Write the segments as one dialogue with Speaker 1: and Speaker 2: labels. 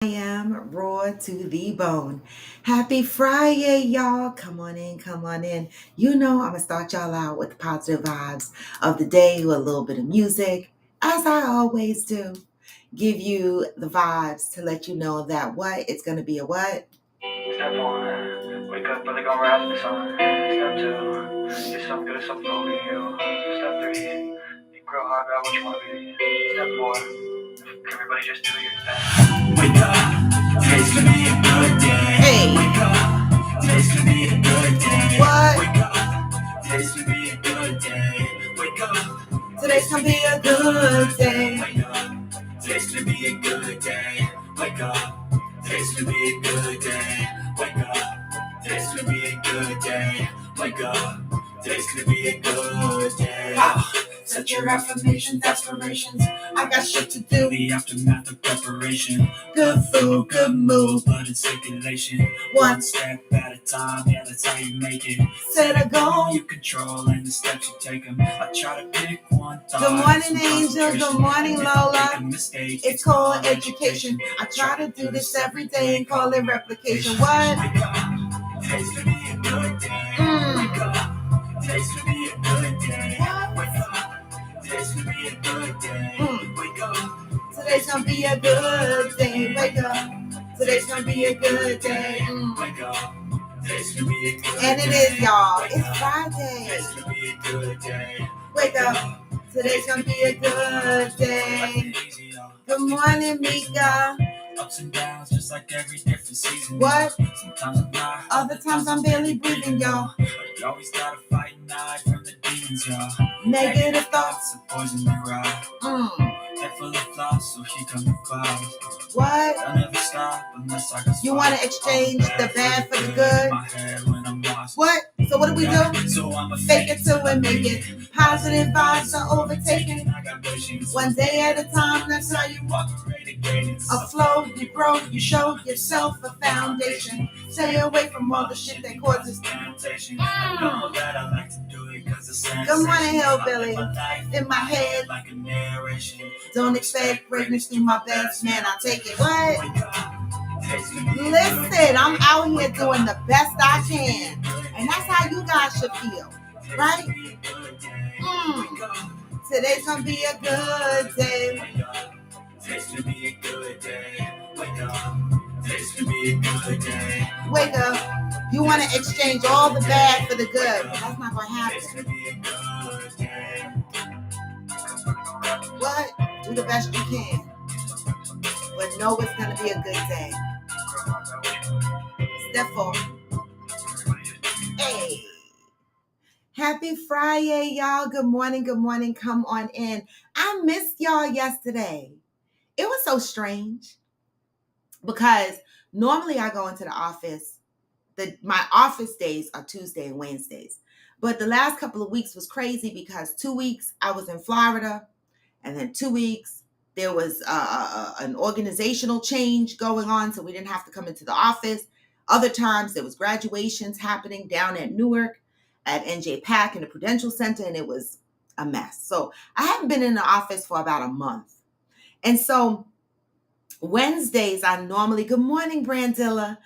Speaker 1: I am raw to the bone. Happy Friday, y'all. Come on in, come on in. You know, I'm going to start y'all out with the positive vibes of the day with a little bit of music, as I always do. Give you the vibes to let you know that what? It's going to be a what?
Speaker 2: Step one, wake up early, gonna rise with the sun. Step two, get some good, some over you. Step three, think real hard about what you wanna be. Step four, everybody just do your thing. Wake up, today's gonna be a good day.
Speaker 1: Hey.
Speaker 2: Wake up, today's gonna be a good day.
Speaker 1: What?
Speaker 2: Wake up, today's gonna be a good day. Wake up,
Speaker 1: Today's going to be a good day.
Speaker 2: wake up, today's gonna be a good day. Wake up, today's gonna be a good day. Wake up, today's gonna be a good day. Wake up, today's gonna be a good day. Set your affirmations, aspirations. I got shit to do. The aftermath of preparation. Good food, good mood, blood in circulation. One step at a time, yeah, that's how you make it.
Speaker 1: Set a goal.
Speaker 2: You control and the steps you take them. I try to pick one thought.
Speaker 1: Good morning,
Speaker 2: some
Speaker 1: Angel. Good
Speaker 2: concentration.
Speaker 1: morning,
Speaker 2: And if I
Speaker 1: Lola.
Speaker 2: make a mistake,
Speaker 1: It's called education. I try to do this every day and call it replication. What?
Speaker 2: Wake up, today's gonna be a good day. Wake up, today's gonna be a good day. Wake up, today's gonna be a good day. Wake up,
Speaker 1: Today's gonna be a good day. Wake up. Today's gonna be a good day.
Speaker 2: wake up, today's gonna be a good day.
Speaker 1: And it is, y'all.
Speaker 2: Wake
Speaker 1: It's
Speaker 2: up,
Speaker 1: Friday.
Speaker 2: today's gonna be a good day.
Speaker 1: Wake up. Today's gonna be a good day.
Speaker 2: Easy, y'all.
Speaker 1: Good morning, Mika.
Speaker 2: Ups and downs, just like every different season.
Speaker 1: What?
Speaker 2: Sometimes I'm not.
Speaker 1: Other times I'm barely breathing, y'all.
Speaker 2: But you always gotta fight and hide from the demons, y'all.
Speaker 1: Negative thoughts.
Speaker 2: A poison they ride. Head full of flaws, so here come the clouds.
Speaker 1: What?
Speaker 2: I'll never stop unless I can
Speaker 1: You want to exchange the bad for the good?
Speaker 2: My head when I'm lost.
Speaker 1: What? So what do we do?
Speaker 2: So I'ma
Speaker 1: Fake it till we make it. Positive vibes are overtaken.
Speaker 2: I got patience.
Speaker 1: One day at a time, that's how you
Speaker 2: walk renegade.
Speaker 1: a flow, you grow, you show yourself a foundation. Stay away from all the shit that causes.
Speaker 2: Temptation. I know that I like to do it 'cause it's
Speaker 1: Good morning, Hillbilly.
Speaker 2: life
Speaker 1: In my head,
Speaker 2: like a narration.
Speaker 1: don't expect greatness through my best, man. I take it. What?
Speaker 2: Wake up. Today's gonna be a
Speaker 1: Listen, I'm out here doing the best I can. And that's how you guys should feel, right? Today's gonna be a good day.
Speaker 2: Today's gonna be a good day. Wake up. Today's gonna be a good day.
Speaker 1: Wake up. You want to exchange all the bad for the good. That's not gonna
Speaker 2: Today's
Speaker 1: happen.
Speaker 2: gonna be a good day.
Speaker 1: What? Do the best you can. But know it's gonna be a good day. Step forward. Hey. Happy Friday, y'all. Good morning, good morning. Come on in. I missed y'all yesterday. It was so strange because normally I go into the office. My office days are Tuesday and Wednesdays. But the last couple of weeks was crazy because 2 weeks I was in Florida, and then 2 weeks there was an organizational change going on, so we didn't have to come into the office. Other times there was graduations happening down at Newark at NJ Pack in the Prudential Center, and it was a mess. So I haven't been in the office for about a month. And so Wednesdays I normally, good morning, Brandilla.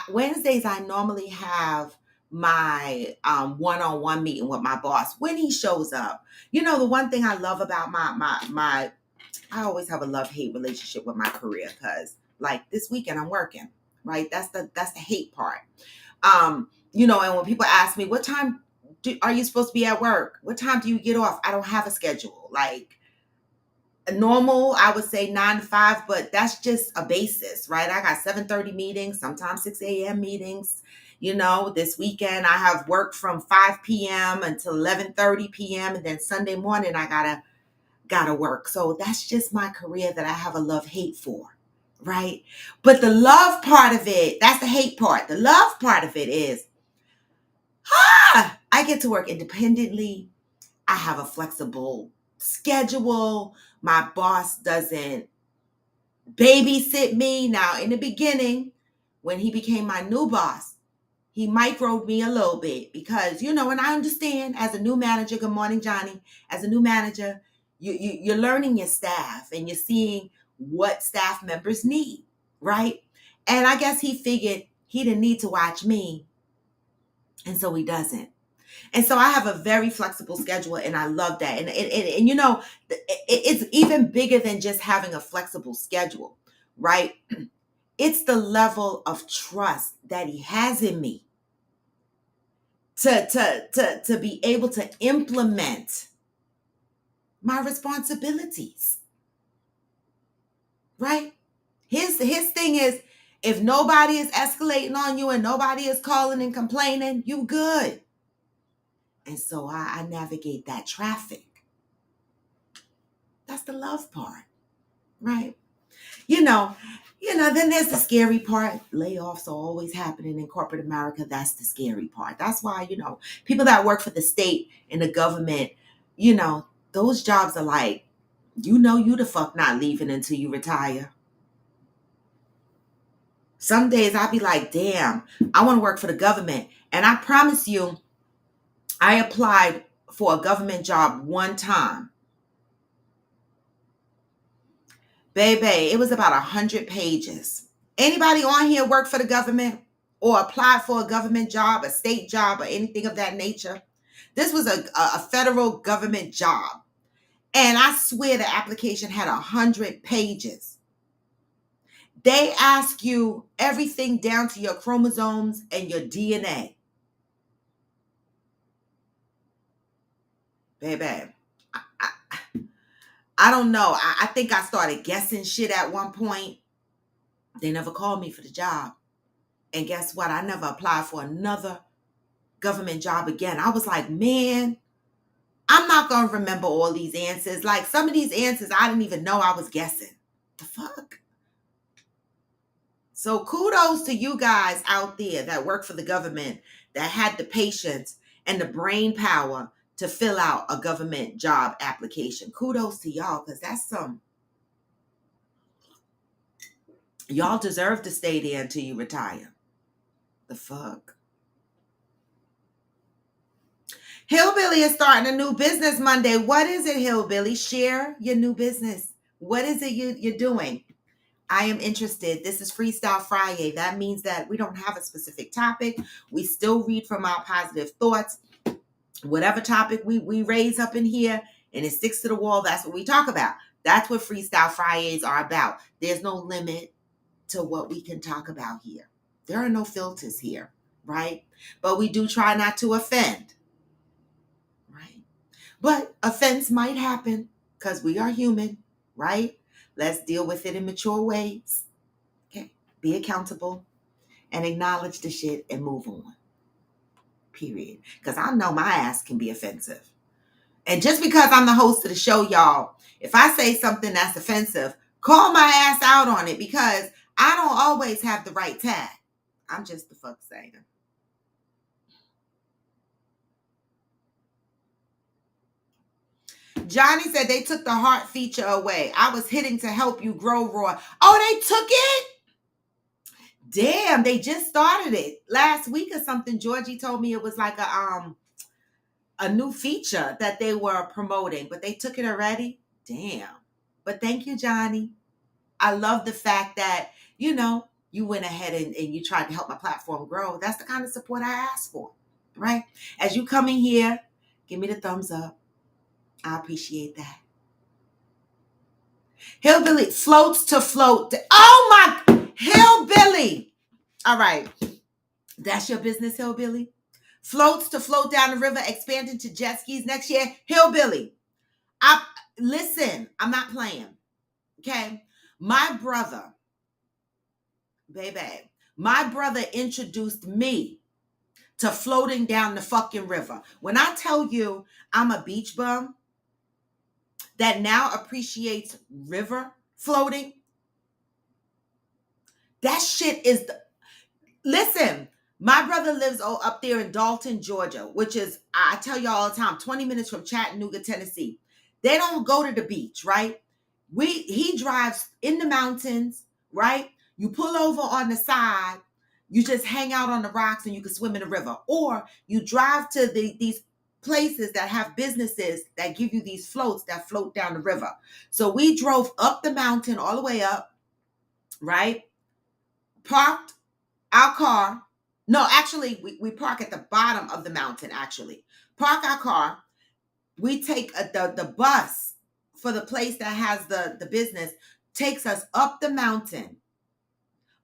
Speaker 1: Wednesdays I normally have my one-on-one meeting with my boss when he shows up. You know, the one thing I love about my I always have a love-hate relationship with my career because like this weekend I'm working, right? That's the hate part. You know, and when people ask me, what time are you supposed to be at work? What time do you get off? I don't have a schedule. Like normal, I would say 9 to 5, but that's just a basis, right? I got 7:30 meetings, sometimes 6 a.m. meetings. You know, this weekend I have work from 5 p.m. until 11:30 p.m. and then Sunday morning I gotta work. So that's just my career that I have a love-hate for, right? But the love part of it, that's the hate part. The love part of it is, I get to work independently. I have a flexible schedule. My boss doesn't babysit me. Now, in the beginning, when he became my new boss, he microed me a little bit because, you know, and I understand as a new manager, good morning, Johnny, as a new manager, you're learning your staff and you're seeing what staff members need, right? And I guess he figured he didn't need to watch me, and so he doesn't. And so I have a very flexible schedule, and I love that. And you know, it's even bigger than just having a flexible schedule, right? It's the level of trust that he has in me to be able to implement my responsibilities, right? His thing is, if nobody is escalating on you and nobody is calling and complaining, you good. And so I navigate that traffic. That's the love part, right? You know, then there's the scary part. Layoffs are always happening in corporate America. That's the scary part. That's why, people that work for the state and the government, those jobs are like, you the fuck not leaving until you retire. Some days I'll be like, damn, I want to work for the government. And I promise you, I applied for a government job one time. Baby, it was about 100 pages. Anybody on here work for the government or apply for a government job, a state job, or anything of that nature? This was a federal government job. And I swear the application had 100 pages. They ask you everything down to your chromosomes and your DNA. Baby, I don't know. I think I started guessing shit at one point. They never called me for the job. And guess what? I never applied for another government job again. I was like, man, I'm not going to remember all these answers. Like some of these answers, I didn't even know I was guessing. The fuck? So kudos to you guys out there that work for the government that had the patience and the brain power to fill out a government job application. Kudos to y'all, because that's y'all deserve to stay there until you retire. The fuck? Hillbilly is starting a new business Monday. What is it, Hillbilly? Share your new business. What is it you're doing? I am interested. This is Freestyle Friday. That means that we don't have a specific topic. We still read from our positive thoughts. Whatever topic we raise up in here and it sticks to the wall, that's what we talk about. That's what Freestyle Fridays are about. There's no limit to what we can talk about here. There are no filters here, right? But we do try not to offend, right? But offense might happen because we are human, right? Let's deal with it in mature ways. Okay. Be accountable and acknowledge the shit and move on. Period. Because I know my ass can be offensive. And just because I'm the host of the show, y'all, if I say something that's offensive, call my ass out on it because I don't always have the right tag. I'm just the fuck saying. Johnny said they took the heart feature away. I was hitting to help you grow, Roy. Oh, they took it? Damn, they just started it last week or something. Georgie told me it was like a new feature that they were promoting, but they took it already. Damn. But thank you, Johnny. I love the fact that, you went ahead and you tried to help my platform grow. That's the kind of support I asked for, right? As you come in here, give me the thumbs up. I appreciate that. Hillbilly floats to float. Oh my, Hillbilly. All right. That's your business, Hillbilly. Floats to float down the river, expanding to jet skis next year. Hillbilly. Listen, I'm not playing. Okay. My brother introduced me to floating down the fucking river. When I tell you I'm a beach bum that now appreciates river floating, that shit is listen, my brother lives up there in Dalton, Georgia, which is, I tell you all the time, 20 minutes from Chattanooga, Tennessee. They don't go to the beach, right? He drives in the mountains, right? You pull over on the side, you just hang out on the rocks and you can swim in the river. Or you drive to these places that have businesses that give you these floats that float down the river. So we drove up the mountain all the way up, right? parked our car. No, actually, we park at the bottom of the mountain, actually. Park our car. We take the bus for the place that has the business, takes us up the mountain.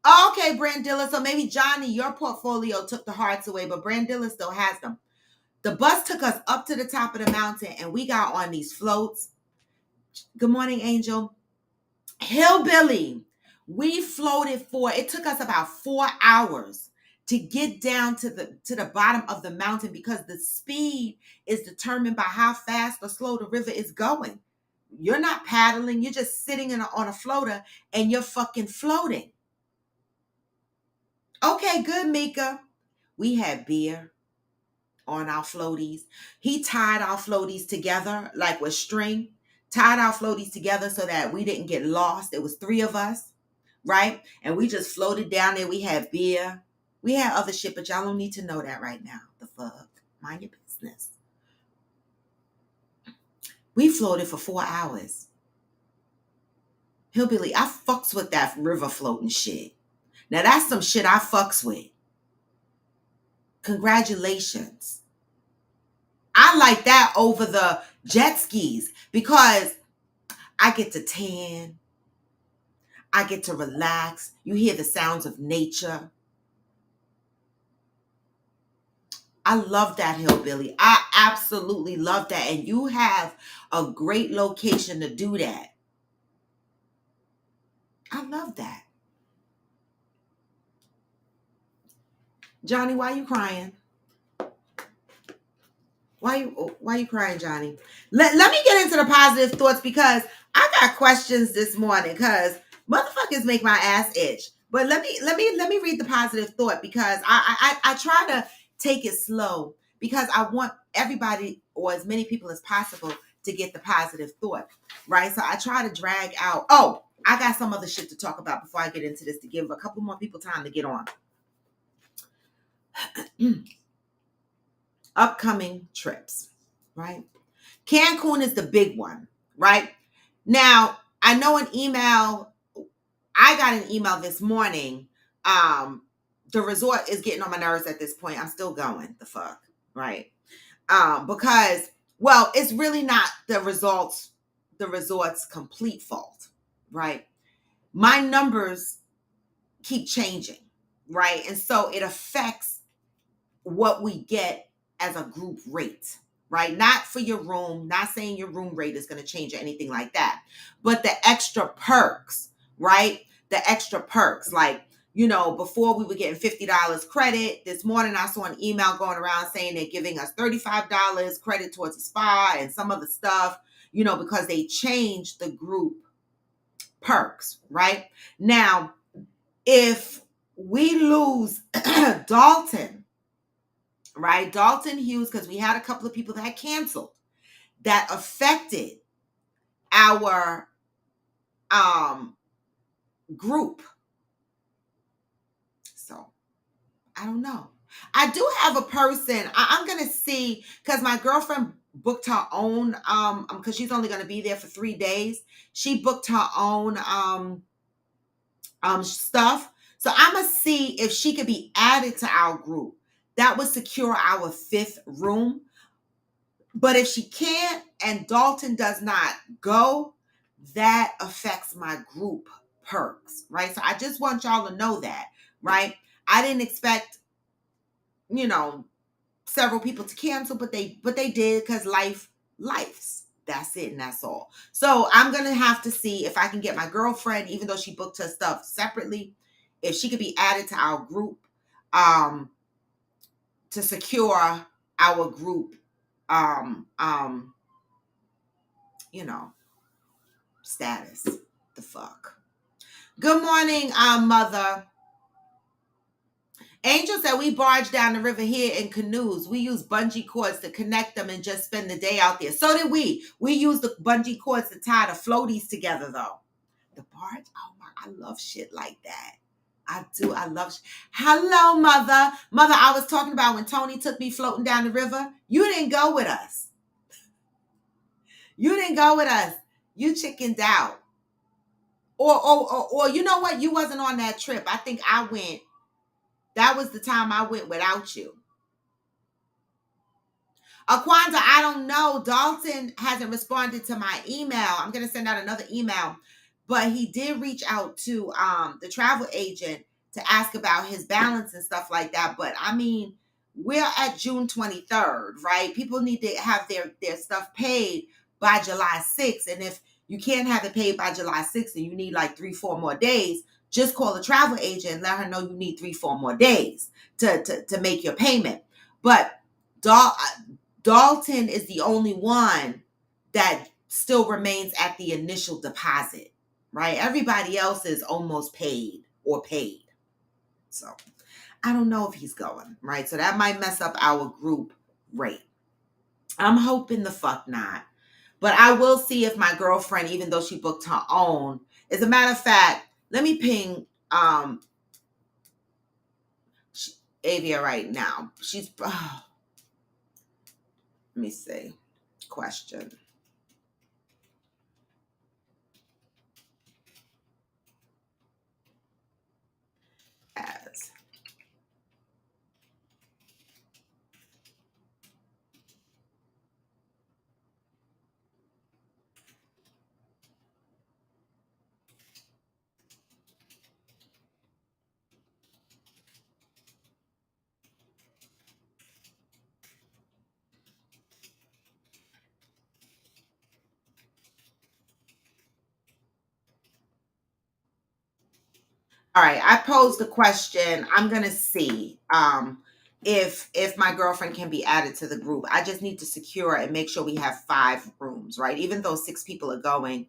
Speaker 1: Okay, Brandilla. So maybe Johnny, your portfolio took the hearts away, but Brandilla still has them. The bus took us up to the top of the mountain and we got on these floats. Good morning, Angel. Hillbilly. We floated it took us about 4 hours to get down to the bottom of the mountain because the speed is determined by how fast or slow the river is going. You're not paddling, you're just sitting on a floater and you're fucking floating. Okay, good, Mika. We had beer on our floaties. He tied our floaties together like with string, tied our floaties together so that we didn't get lost. It was 3 of us, right? And we just floated down there. We had beer. We had other shit, but y'all don't need to know that right now. The fuck? Mind your business. We floated for 4 hours. Hillbilly, I fucks with that river floating shit. Now that's some shit I fucks with. Congratulations. I like that over the jet skis because I get to tan. I get to relax. You hear the sounds of nature. I love that, Hillbilly. I absolutely love that. And you have a great location to do that. I love that. Johnny, why are you crying? Why you crying, Johnny? Let me get into the positive thoughts because I got questions this morning because motherfuckers make my ass itch. But let me read the positive thought because I try to take it slow because I want everybody or as many people as possible to get the positive thought, right? So I try to drag out. Oh, I got some other shit to talk about before I get into this to give a couple more people time to get on. Upcoming trips, right? Cancun is the big one, right? Now, I know I got an email this morning. The resort is getting on my nerves at this point. I'm still going, the fuck, right? Because, well, it's really not the resort's complete fault, right? My numbers keep changing, right? And so it affects what we get as a group rate, right? Not for your room, not saying your room rate is going to change or anything like that, but the extra perks, right? The extra perks, like, before we were getting $50 credit. This morning I saw an email going around saying they're giving us $35 credit towards a spa and some other stuff, because they changed the group perks, right? Now, if we lose Dalton, right? Dalton Hughes, because we had a couple of people that canceled. That affected our group. So, I don't know. I do have a person, I'm going to see, because my girlfriend booked her own, because she's only going to be there for 3 days. She booked her own stuff. So I'm going to see if she could be added to our group. That would secure our 5th room. But if she can't and Dalton does not go, that affects my group perks, right? So I just want y'all to know that, right? I didn't expect, several people to cancel, but they did because life's. That's it and that's all. So I'm going to have to see if I can get my girlfriend, even though she booked her stuff separately, if she could be added to our group to secure our group status. The fuck. Good morning, mother. Angel said we barge down the river here in canoes. We use bungee cords to connect them and just spend the day out there. So did we. We used the bungee cords to tie the floaties together, though. The barge, oh my, I love shit like that. I do. I love. Hello, mother. Mother, I was talking about when Tony took me floating down the river. You didn't go with us. You didn't go with us. You chickened out. Or you know what? You wasn't on that trip. I think I went. That was the time I went without you. Aquanda, I don't know. Dalton hasn't responded to my email. I'm gonna send out another email, but he did reach out to the travel agent to ask about his balance and stuff like that. But I mean, we're at June 23rd, right? People need to have their stuff paid by July 6th. And if you can't have it paid by July 6th and you need like 3-4 more days, just call the travel agent and let her know you need 3-4 more days to make your payment. But Dalton is the only one that still remains at the initial deposit, right? Everybody else is almost paid or paid. So I don't know if he's going, right? So that might mess up our group rate. I'm hoping the fuck not. But I will see if my girlfriend, even though she booked her own, as a matter of fact, let me ping Avia right now. She's, let me see. Question. As. All right, I posed the question. I'm gonna see if my girlfriend can be added to the group. I just need to secure and make sure we have 5 rooms, right? Even though 6 people are going,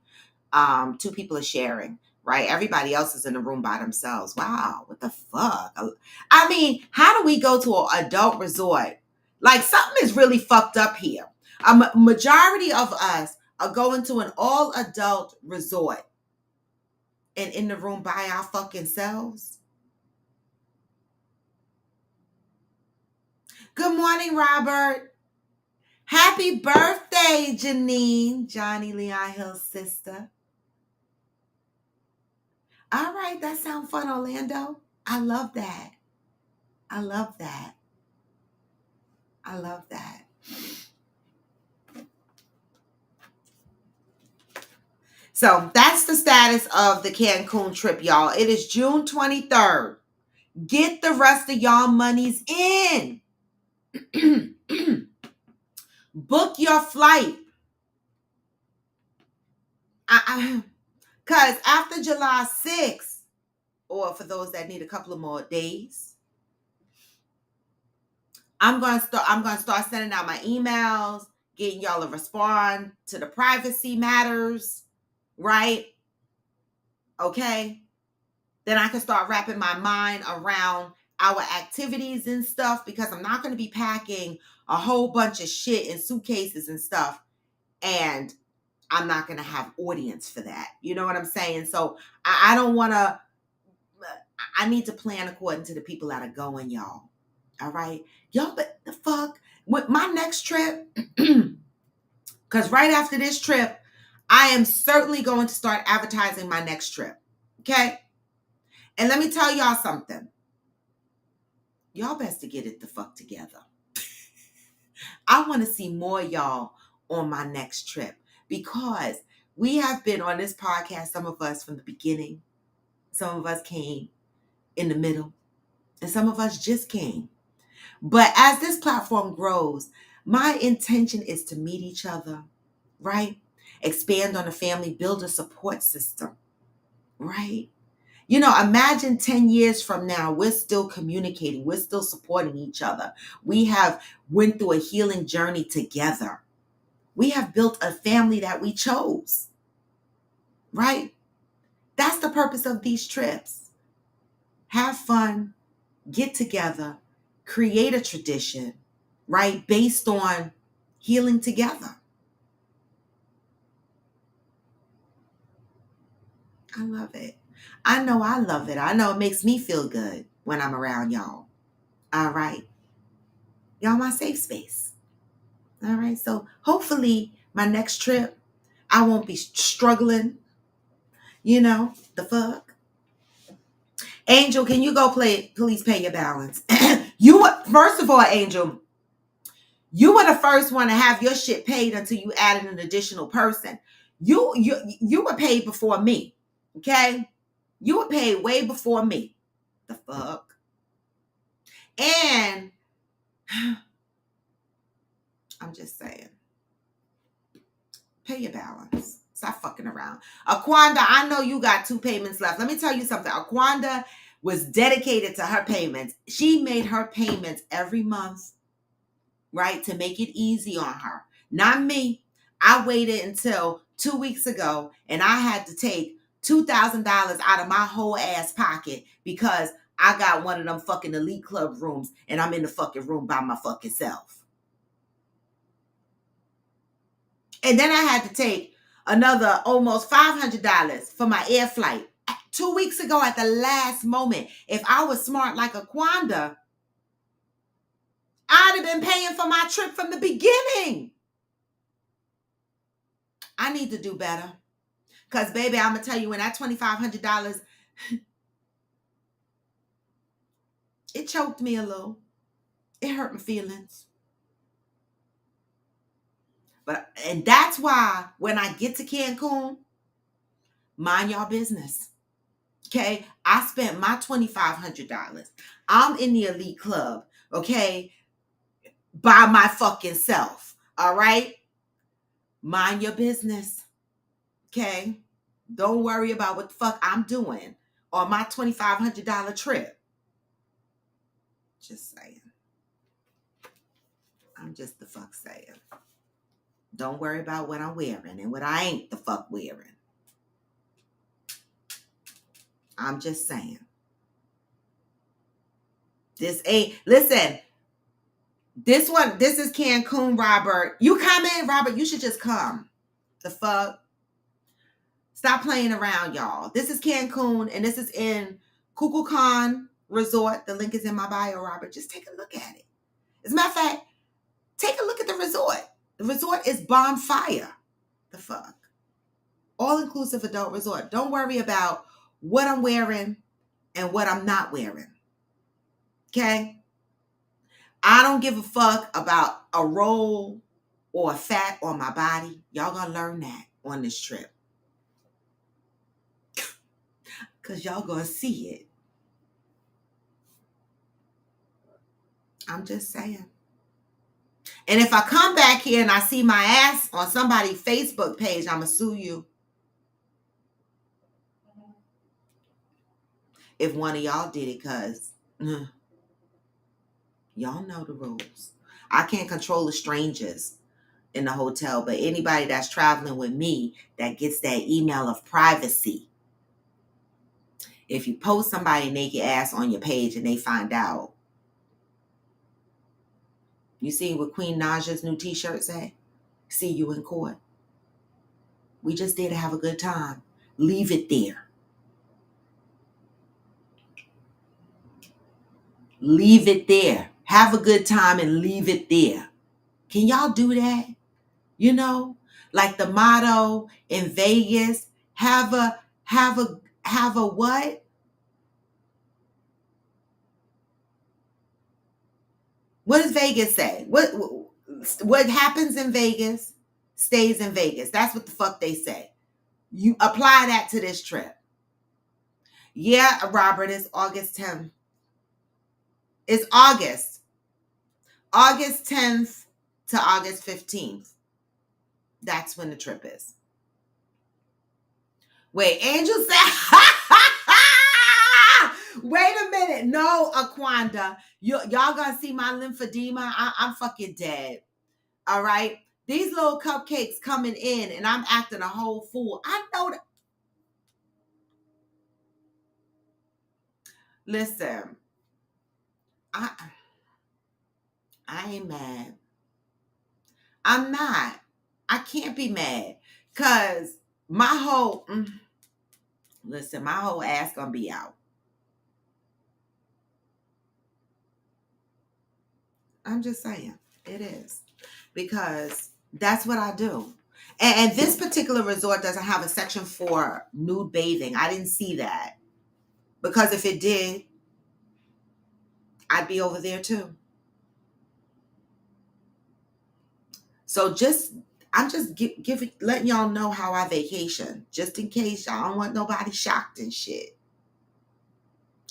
Speaker 1: 2 people are sharing, right? Everybody else is in the room by themselves. Wow, what the fuck? I mean, how do we go to an adult resort? Like something is really fucked up here. A majority of us are going to an all adult resort and in the room by our fucking selves. Good morning, Robert. Happy birthday, Janine, Johnny Leon Hill's sister. All right, that sounds fun, Orlando. I love that. I love that. I love that. So that's the status of the Cancun trip, y'all. It is June 23rd. Get the rest of y'all monies in. Book your flight. Because after July 6th, or for those that need a couple of more days, I'm gonna start sending out my emails, getting y'all to respond to the privacy matters, right? Okay. Then I can start wrapping my mind around our activities and stuff, because I'm not going to be packing a whole bunch of shit in suitcases and stuff, and I'm not going to have audience for that. You know what I'm saying? So I don't want to. I need to plan according to the people that are going, y'all. All right, y'all. But the fuck with my next trip, because right after this trip, I am certainly going to start advertising my next trip. Okay. And let me tell y'all something. Y'all best to get it the fuck together. I want to see more y'all on my next trip, because we have been on this podcast, some of us from the beginning, some of us came in the middle, and some of us just came. But as this platform grows, my intention is to meet each other, right? Expand on the family, build a support system, right? You know, imagine 10 years from now, we're still communicating. We're still supporting each other. We have went through a healing journey together. We have built a family that we chose, right? That's the purpose of these trips. Have fun, get together, create a tradition, right? Based on healing together. I love it. I know I love it. I know it makes me feel good when I'm around y'all. All right. Y'all my safe space. All right. So hopefully my next trip, I won't be struggling, You know, the fuck? Angel, can you go please pay your balance? First of all, Angel, you were the first one to have your shit paid until you added an additional person. You were paid before me. Okay? You were paid way before me. The fuck? And I'm just saying, pay your balance. Stop fucking around. Aquanda, I know you got 2 payments left. Let me tell you something. Aquanda was dedicated to her payments. She made her payments every month, right, to make it easy on her. Not me. I waited until 2 weeks ago and I had to take $2,000 out of my whole ass pocket because I got one of them fucking elite club rooms and I'm in the fucking room by my fucking self. And then I had to take another almost $500 for my air flight 2 weeks ago at the last moment. If I was smart like Aquanda, I'd have been paying for my trip from the beginning. I need to do better. Because, baby, I'm going to tell you, when that $2,500, it choked me a little. It hurt my feelings. And that's why when I get to Cancun, mind y'all business. Okay? I spent my $2,500. I'm in the elite club. Okay? By my fucking self. All right? Mind your business. Okay? Don't worry about what the fuck I'm doing on my $2,500 trip. Just saying. I'm just the fuck saying. Don't worry about what I'm wearing and what I ain't the fuck wearing. I'm just saying. Listen, this is Cancun, Robert. You come in, Robert, you should just come. The fuck? Stop playing around, y'all. This is Cancun, and this is in Kukulkan Resort. The link is in my bio, Robert. Just take a look at it. As a matter of fact, take a look at the resort. The resort is bonfire. The fuck? All-inclusive adult resort. Don't worry about what I'm wearing and what I'm not wearing. Okay? I don't give a fuck about a roll or a fat on my body. Y'all gonna learn that on this trip. Because y'all gonna see it. I'm just saying. And if I come back here and I see my ass on somebody's Facebook page, I'm gonna sue you. If one of y'all did it, because y'all know the rules. I can't control the strangers in the hotel, but anybody that's traveling with me that gets that email of privacy. If you post somebody naked ass on your page and they find out, you see what Queen Naja's new t-shirt say? See you in court. We just there to have a good time. Leave it there. Leave it there. Have a good time and leave it there. Can y'all do that? You know, like the motto in Vegas, have a what? What does Vegas say? What happens in Vegas stays in Vegas. That's what the fuck they say. You apply that to this trip. Yeah, Robert, it's August 10th. It's August 10th to August 15th. That's when the trip is. Wait, Angel said, wait a minute. No, Aquanda. Y'all gonna see my lymphedema. I'm fucking dead. All right? These little cupcakes coming in and I'm acting a whole fool. I know that. Listen, I ain't mad. I'm not. I can't be mad. Because my whole ass gonna be out. I'm just saying. It is. Because that's what I do. And this particular resort doesn't have a section for nude bathing. I didn't see that. Because if it did, I'd be over there too. So I'm just letting y'all know how I vacation, just in case y'all don't want nobody shocked and shit.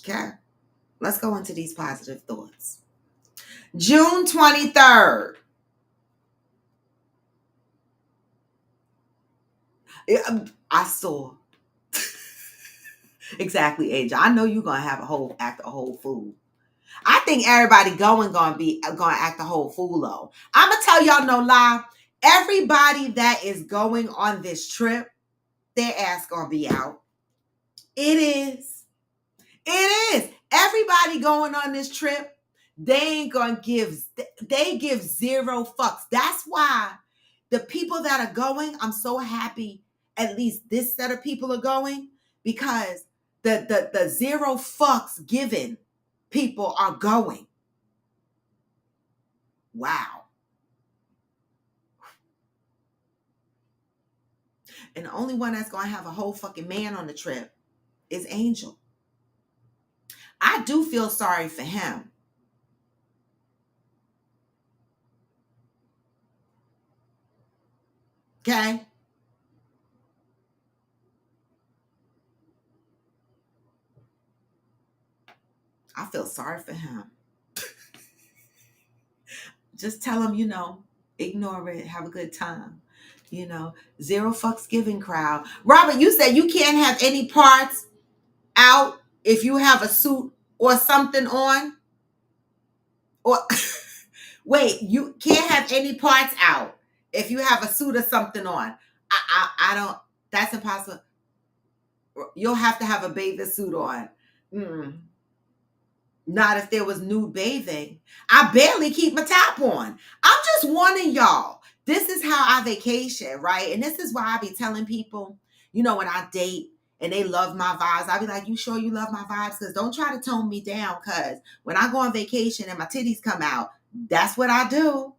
Speaker 1: Okay, let's go into these positive thoughts. June 23rd. I saw. Exactly, Angel. I know you're gonna have act a whole fool. I think everybody gonna act a whole fool though. I'm gonna tell y'all no lie. Everybody that is going on this trip, their ass gonna be out. It is. It is. Everybody going on this trip, they give zero fucks. That's why the people that are going, I'm so happy at least this set of people are going, because the zero fucks given people are going. Wow. And the only one that's going to have a whole fucking man on the trip is Angel. I do feel sorry for him. Okay? I feel sorry for him. Just tell him, ignore it, have a good time. Zero fucks given crowd. Robert, you said you can't have any parts out if you have a suit or something on? Or wait, you can't have any parts out if you have a suit or something on. I don't, that's impossible. You'll have to have a bathing suit on. Mm-mm. Not if there was nude bathing. I barely keep my top on. I'm just warning y'all. This is how I vacation, right? And this is why I be telling people, when I date and they love my vibes, I be like, you sure you love my vibes? Because don't try to tone me down, because when I go on vacation and my titties come out, that's what I do.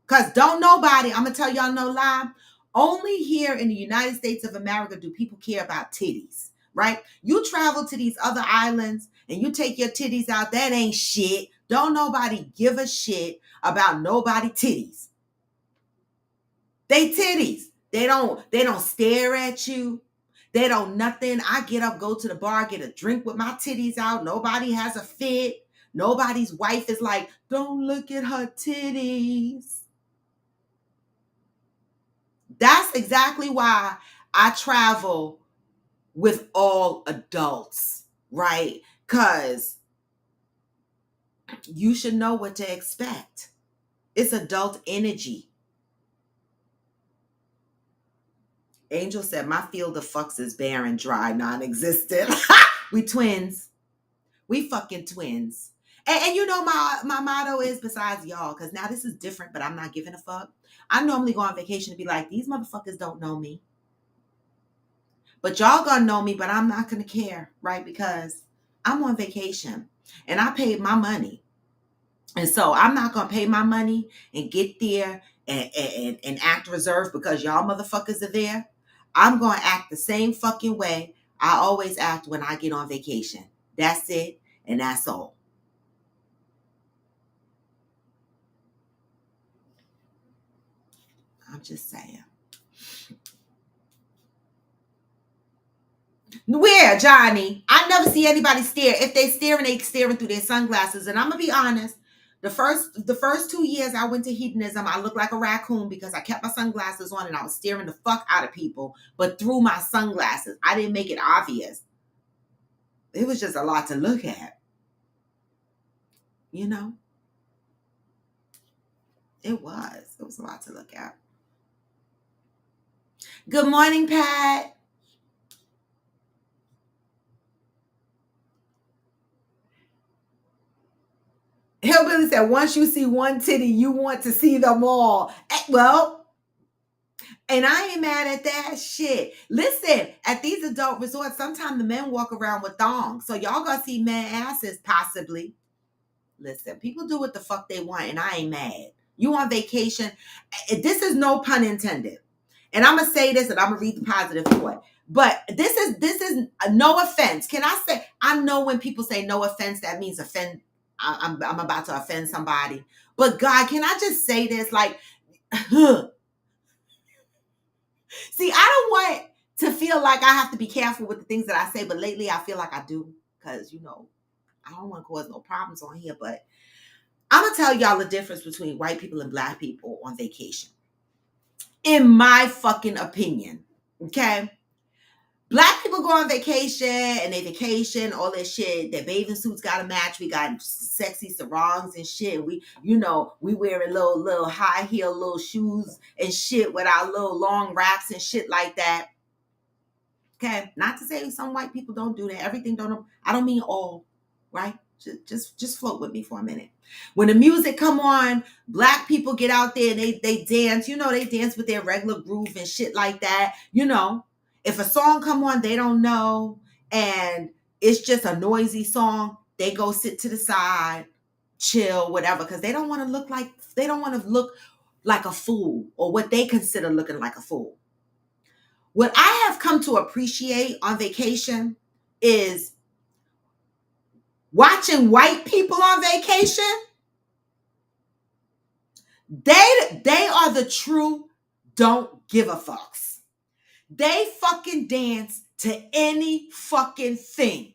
Speaker 1: Because don't nobody, I'm going to tell y'all no lie, only here in the United States of America do people care about titties, right? You travel to these other islands and you take your titties out, that ain't shit. Don't nobody give a shit about nobody titties. They titties. They don't stare at you. They don't nothing. I get up, go to the bar, get a drink with my titties out. Nobody has a fit. Nobody's wife is like, don't look at her titties. That's exactly why I travel with all adults, right? Because you should know what to expect. It's adult energy. Angel said, my field of fucks is barren, dry, non-existent. We twins. We fucking twins. And my motto is, besides y'all, because now this is different, but I'm not giving a fuck. I normally go on vacation to be like, these motherfuckers don't know me. But y'all gonna know me, but I'm not gonna care, right? Because I'm on vacation and I paid my money. And so I'm not gonna pay my money and get there and act reserved because y'all motherfuckers are there. I'm gonna act the same fucking way I always act when I get on vacation. That's it, and that's all. I'm just saying. Where, Johnny? I never see anybody stare. If they staring, they staring through their sunglasses. And I'm gonna be honest. The first 2 years I went to hedonism, I looked like a raccoon because I kept my sunglasses on and I was staring the fuck out of people, but through my sunglasses. I didn't make it obvious. It was just a lot to look at. It was. It was a lot to look at. Good morning, Pat. Hillbilly said, once you see one titty, you want to see them all. Well, and I ain't mad at that shit. Listen, at these adult resorts, sometimes the men walk around with thongs. So y'all gonna see men asses possibly. Listen, people do what the fuck they want, and I ain't mad. You on vacation. This is no pun intended. And I'm gonna say this, and I'm gonna read the positive thought. But this is no offense. Can I say? I know when people say no offense, that means offend. I'm about to offend somebody. But God, can I just say this? Like, see, I don't want to feel like I have to be careful with the things that I say, but lately I feel like I do, because I don't want to cause no problems on here. But I'm gonna tell y'all the difference between white people and black people on vacation, in my fucking opinion. Okay. Black people go on vacation and they vacation, all that shit. Their bathing suits got to match. We got sexy sarongs and shit. We wearing little high heel little shoes and shit with our little long wraps and shit like that. Okay, not to say some white people don't do that. Everything don't. I don't mean all, right? Just float with me for a minute. When the music come on, black people get out there and they dance. They dance with their regular groove and shit like that. If a song come on, they don't know, and it's just a noisy song, they go sit to the side, chill, whatever, because they don't want to look like a fool, or what they consider looking like a fool. What I have come to appreciate on vacation is watching white people on vacation. They are the true don't give a fucks. They fucking dance to any fucking thing.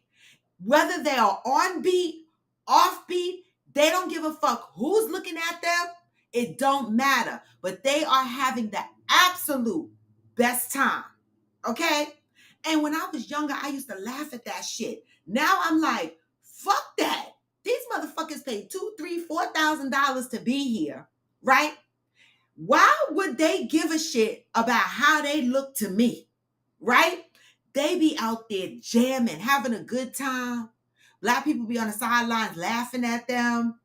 Speaker 1: Whether they are on beat, off beat, they don't give a fuck who's looking at them. It don't matter. But they are having the absolute best time. Okay? And when I was younger, I used to laugh at that shit. Now I'm like, fuck that. These motherfuckers paid $2,000, $3,000, $4,000 to be here, right? Why would they give a shit about how they look to me, right? They be out there jamming, having a good time. Black people be on the sidelines laughing at them.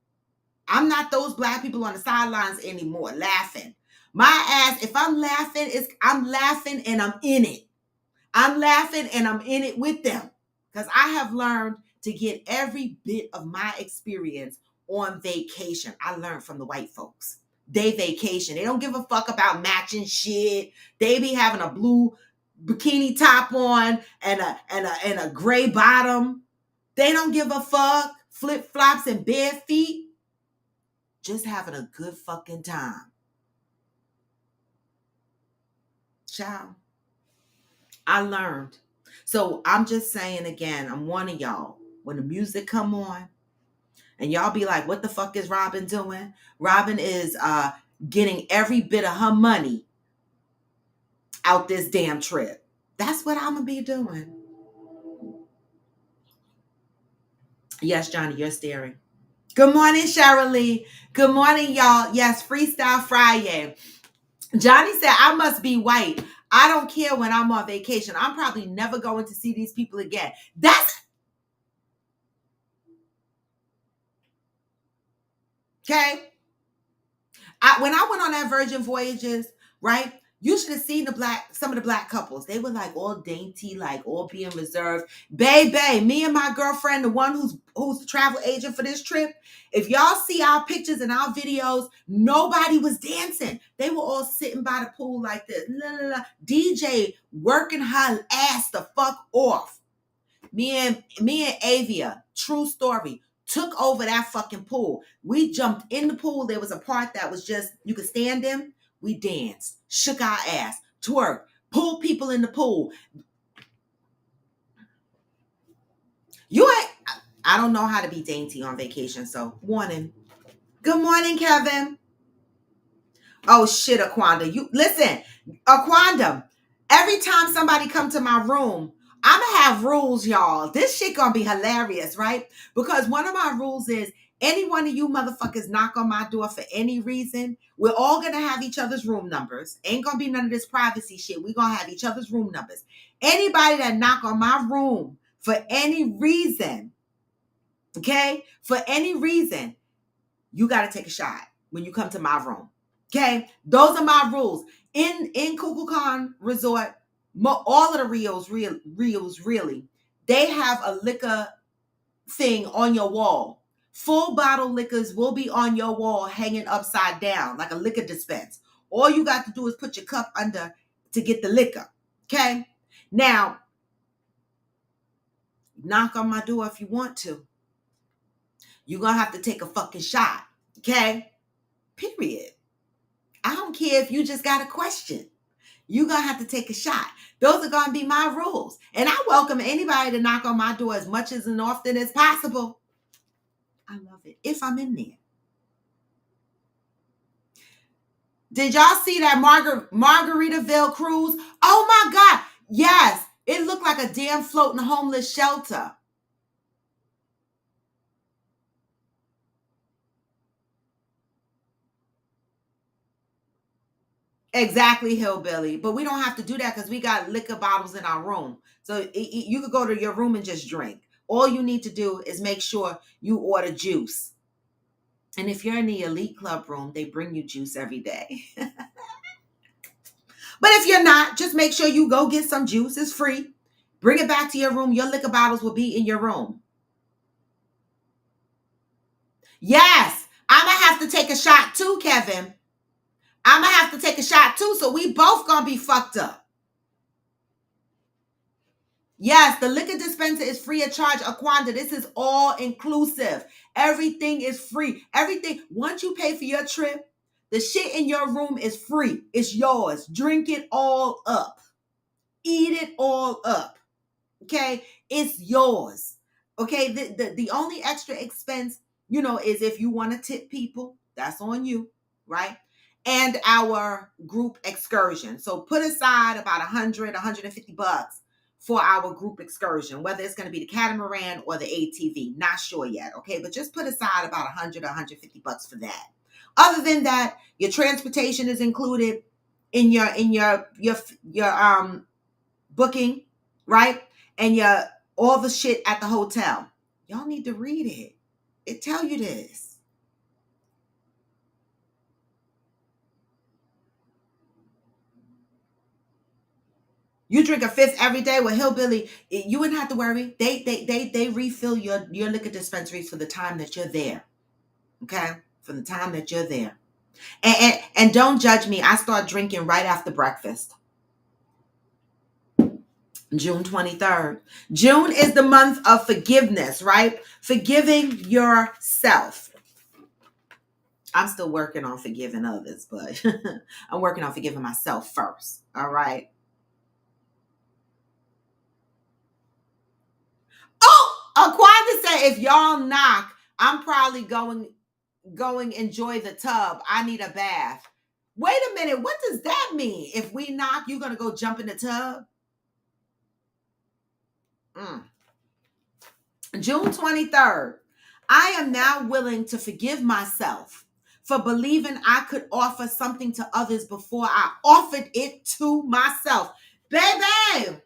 Speaker 1: I'm not those black people on the sidelines anymore laughing. My ass, if I'm laughing, I'm laughing and I'm in it. I'm laughing and I'm in it with them, because I have learned to get every bit of my experience on vacation. I learned from the white folks. They vacation. They don't give a fuck about matching shit. They be having a blue bikini top on and a gray bottom. They don't give a fuck. Flip flops and bare feet. Just having a good fucking time. Ciao. I learned. So I'm just saying again, I'm one of y'all. When the music come on and y'all be like, what the fuck is Robin doing? Robin is getting every bit of her money out this damn trip. That's what I'm going to be doing. Yes, Johnny, you're staring. Good morning, Cheryl. Good morning, y'all. Yes, Freestyle Friday. Johnny said, I must be white. I don't care when I'm on vacation. I'm probably never going to see these people again. That's okay. When I went on that Virgin Voyages, right? You should have seen some of the black couples. They were like all dainty, like all being reserved. Baby, me and my girlfriend, the one who's the travel agent for this trip, if y'all see our pictures and our videos, nobody was dancing. They were all sitting by the pool like this. La, la, la. DJ working her ass the fuck off. Me and Avia, true story, took over that fucking pool. We jumped in the pool. There was a part that was just, you could stand in. We danced, shook our ass, twerked, pulled people in the pool. I don't know how to be dainty on vacation, so warning. Good morning, Kevin. Oh shit, Aquanda. You listen, Aquanda. Every time somebody come to my room, I'm gonna have rules, y'all. This shit gonna be hilarious, right? Because one of my rules is any one of you motherfuckers knock on my door for any reason, we're all gonna have each other's room numbers. Ain't gonna be none of this privacy shit. We're gonna have each other's room numbers. Anybody that knock on my room for any reason, okay? For any reason, you gotta take a shot when you come to my room. Okay, those are my rules. In Kukulkan Resort, all of the Rios really, they have a liquor thing on your wall. Full bottle liquors will be on your wall hanging upside down like a liquor dispense. All you got to do is put your cup under to get the liquor. Okay? Now, knock on my door if you want to. You're going to have to take a fucking shot. Okay? Period. I don't care if you just got a question. You're going to have to take a shot. Those are going to be my rules. And I welcome anybody to knock on my door as much as and often as possible. I love it. If I'm in there. Did y'all see that Margaritaville cruise? Oh my God. Yes. It looked like a damn floating homeless shelter. Exactly, hillbilly. But we don't have to do that because we got liquor bottles in our room. So you could go to your room and just drink. All you need to do is make sure you order juice. And if you're in the elite club room, they bring you juice every day. But if you're not, just make sure you go get some juice. It's free. Bring it back to your room. Your liquor bottles will be in your room. Yes, I'm going to have to take a shot too, Kevin. I'm going to have to take a shot too, so we both going to be fucked up. Yes, the liquor dispenser is free of charge. Aquanda, this is all inclusive. Everything is free. Everything. Once you pay for your trip, the shit in your room is free. It's yours. Drink it all up. Eat it all up. Okay? It's yours. Okay? The only extra expense, is if you want to tip people. That's on you, right? And our group excursion. So put aside about $150 for our group excursion, whether it's going to be the catamaran or the ATV. Not sure yet, okay? But just put aside about $100 or $150 for that. Other than that, your transportation is included in your booking, right? And all the shit at the hotel. Y'all need to read it. It tell you this. You drink a fifth every day with hillbilly, you wouldn't have to worry. They refill your liquor dispensaries for the time that you're there. Okay? For the time that you're there. And don't judge me. I start drinking right after breakfast. June 23rd. June is the month of forgiveness, right? Forgiving yourself. I'm still working on forgiving others, but I'm working on forgiving myself first. All right. Oh, Aquanda said, if y'all knock, I'm probably going enjoy the tub. I need a bath. Wait a minute. What does that mean? If we knock, you're going to go jump in the tub? June 23rd. I am now willing to forgive myself for believing I could offer something to others before I offered it to myself. Baby,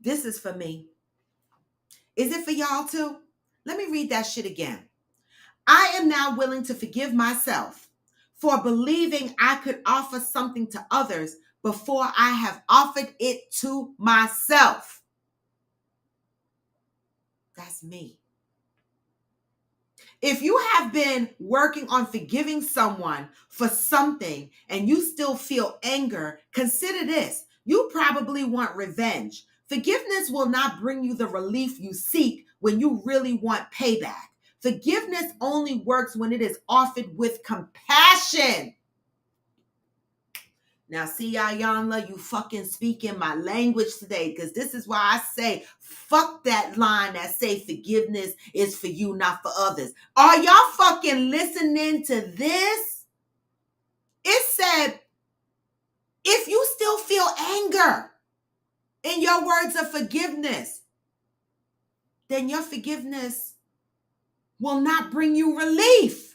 Speaker 1: this is for me. Is it for y'all too? Let me read that shit again. I am now willing to forgive myself for believing I could offer something to others before I have offered it to myself. That's me. If you have been working on forgiving someone for something and you still feel anger, consider this. You probably want revenge. Forgiveness will not bring you the relief you seek when you really want payback. Forgiveness only works when it is offered with compassion. Now, see, Ayanla, you fucking speaking my language today, because this is why I say, fuck that line that say forgiveness is for you, not for others. Are y'all fucking listening to this? It said, if you still feel anger in your words of forgiveness, then your forgiveness will not bring you relief.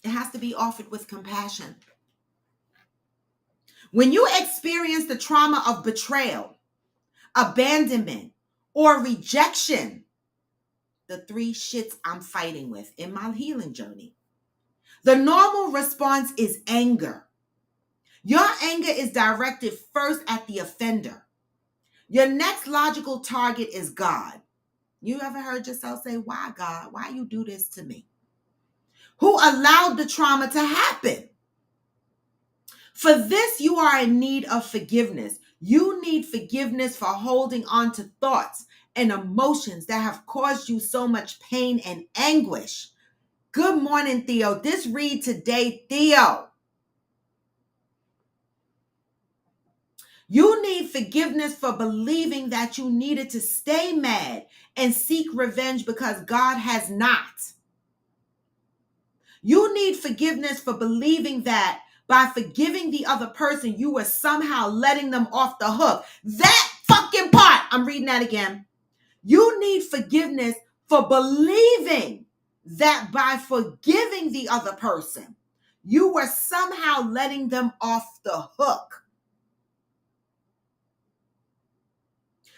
Speaker 1: It has to be offered with compassion. When you experience the trauma of betrayal, abandonment, or rejection, the three shits I'm fighting with in my healing journey, the normal response is anger. Your anger is directed first at the offender. Your next logical target is God. You ever heard yourself say, why God? Why you do this to me? who allowed the trauma to happen. For this, you are in need of forgiveness. You need forgiveness for holding on to thoughts and emotions that have caused you so much pain and anguish. Good morning, Theo. This read today, Theo. You need forgiveness for believing that you needed to stay mad and seek revenge because God has not. You need forgiveness for believing that by forgiving the other person, you were somehow letting them off the hook. That fucking part, I'm reading that again. You need forgiveness for believing that by forgiving the other person, you were somehow letting them off the hook.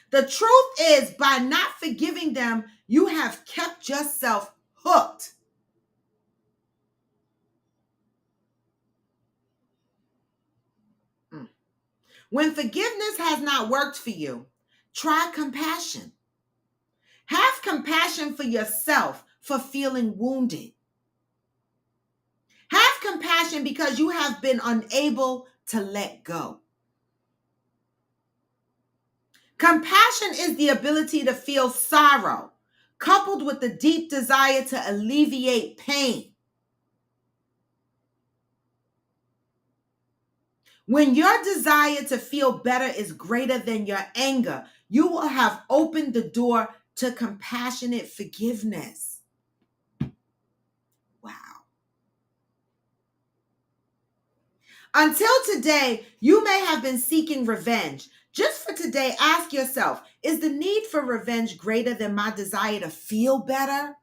Speaker 1: The truth is, by not forgiving them, you have kept yourself hooked. When forgiveness has not worked for you, try compassion. Have compassion for yourself for feeling wounded. Have compassion because you have been unable to let go. Compassion is the ability to feel sorrow, coupled with the deep desire to alleviate pain. When your desire to feel better is greater than your anger, you will have opened the door to compassionate forgiveness. Wow. Until today, you may have been seeking revenge. Just for today, ask yourself, is the need for revenge greater than my desire to feel better?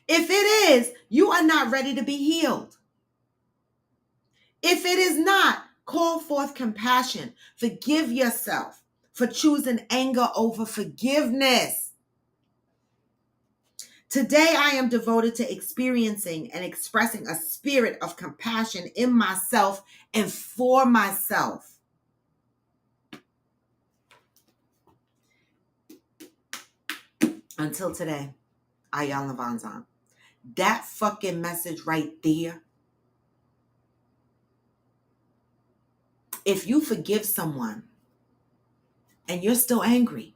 Speaker 1: If it is, you are not ready to be healed. If it is not, call forth compassion. Forgive yourself for choosing anger over forgiveness. Today, I am devoted to experiencing and expressing a spirit of compassion in myself and for myself. Until today, Ayala Vanzan. That fucking message right there. If you forgive someone and you're still angry,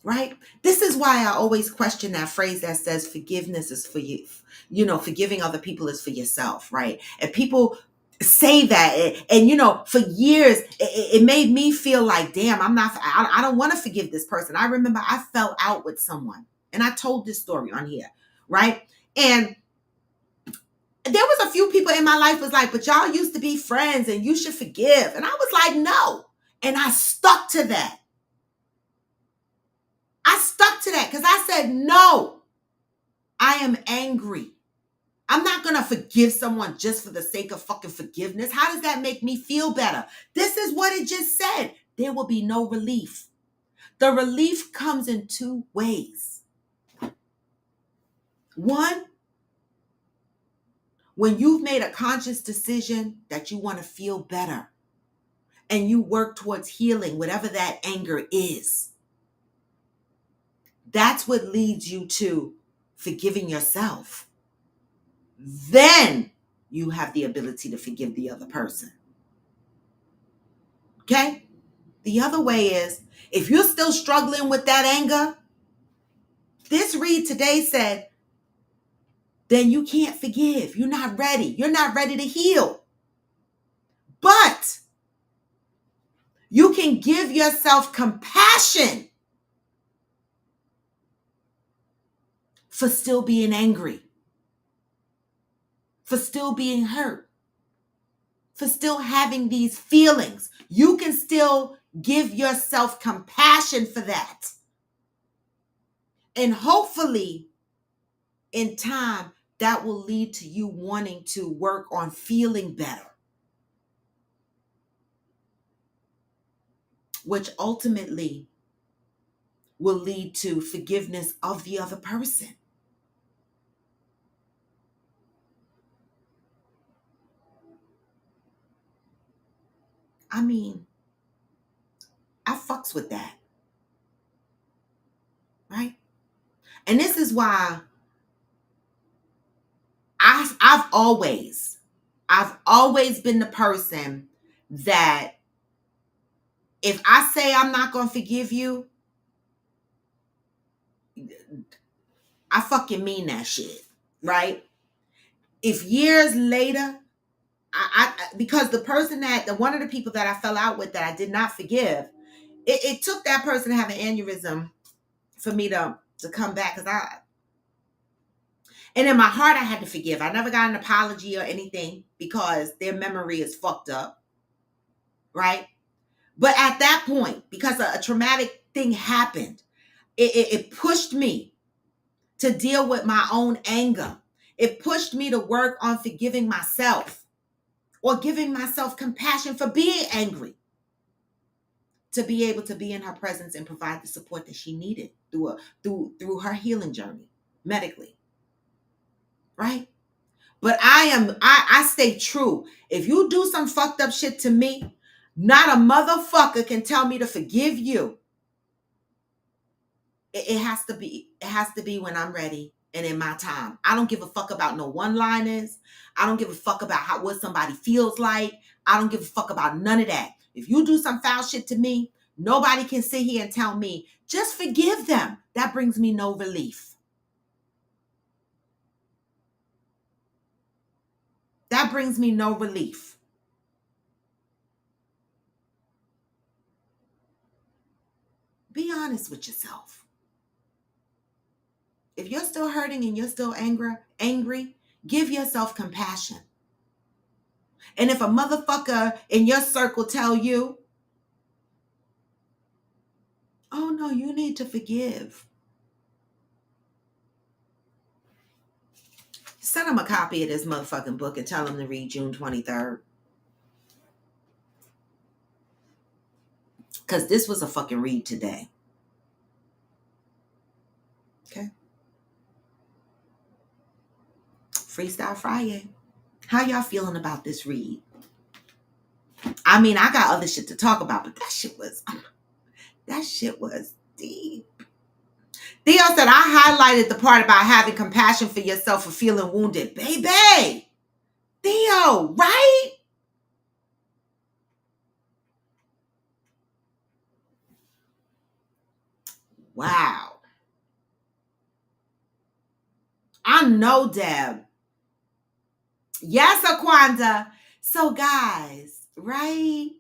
Speaker 1: right? This is why I always question that phrase that says forgiveness is for you. You know, forgiving other people is for yourself, right? And people say that, and you know, for years, it made me feel like, damn, I don't want to forgive this person. I remember I fell out with someone, and I told this story on here, right? And there was a few people in my life was like, but y'all used to be friends and you should forgive. And I was like, no. And I stuck to that. I stuck to that because I said, no, I am angry. I'm not going to forgive someone just for the sake of fucking forgiveness. How does that make me feel better? This is what it just said. There will be no relief. The relief comes in two ways. One, when you've made a conscious decision that you want to feel better and you work towards healing whatever that anger is. That's what leads you to forgiving yourself. Then you have the ability to forgive the other person. Okay? The other way is, if you're still struggling with that anger, this read today said, then you can't forgive. You're not ready. You're not ready to heal. But you can give yourself compassion for still being angry, for still being hurt, for still having these feelings. You can still give yourself compassion for that. And hopefully, in time, that will lead to you wanting to work on feeling better, which ultimately will lead to forgiveness of the other person. I mean, I fucks with that, right? And this is why I've always been the person that if I say I'm not going to forgive you, I fucking mean that shit, right? If years later, because one of the people that I fell out with that I did not forgive, it took that person to have an aneurysm for me to come back, and in my heart I had to forgive. I never got an apology or anything because their memory is fucked up, right? But at that point, because a traumatic thing happened, it pushed me to deal with my own anger. It pushed me to work on forgiving myself or giving myself compassion for being angry, to be able to be in her presence and provide the support that she needed through her healing journey medically, right? But I stay true. If you do some fucked up shit to me, not a motherfucker can tell me to forgive you. It has to be when I'm ready and in my time. I don't give a fuck about no one-liners. I don't give a fuck about what somebody feels like. I don't give a fuck about none of that. If you do some foul shit to me, nobody can sit here and tell me, just forgive them. That brings me no relief. That brings me no relief. Be honest with yourself. If you're still hurting and you're still angry, give yourself compassion. And if a motherfucker in your circle tell you, oh no, you need to forgive, send them a copy of this motherfucking book and tell them to read June 23rd. Because this was a fucking read today. Okay. Freestyle Friday. How y'all feeling about this read? I mean, I got other shit to talk about, but that shit was deep. Theo said, I highlighted the part about having compassion for yourself for feeling wounded. Baby! Theo, right? Wow. I know, Deb. Yes, Aquanda. So, guys, right?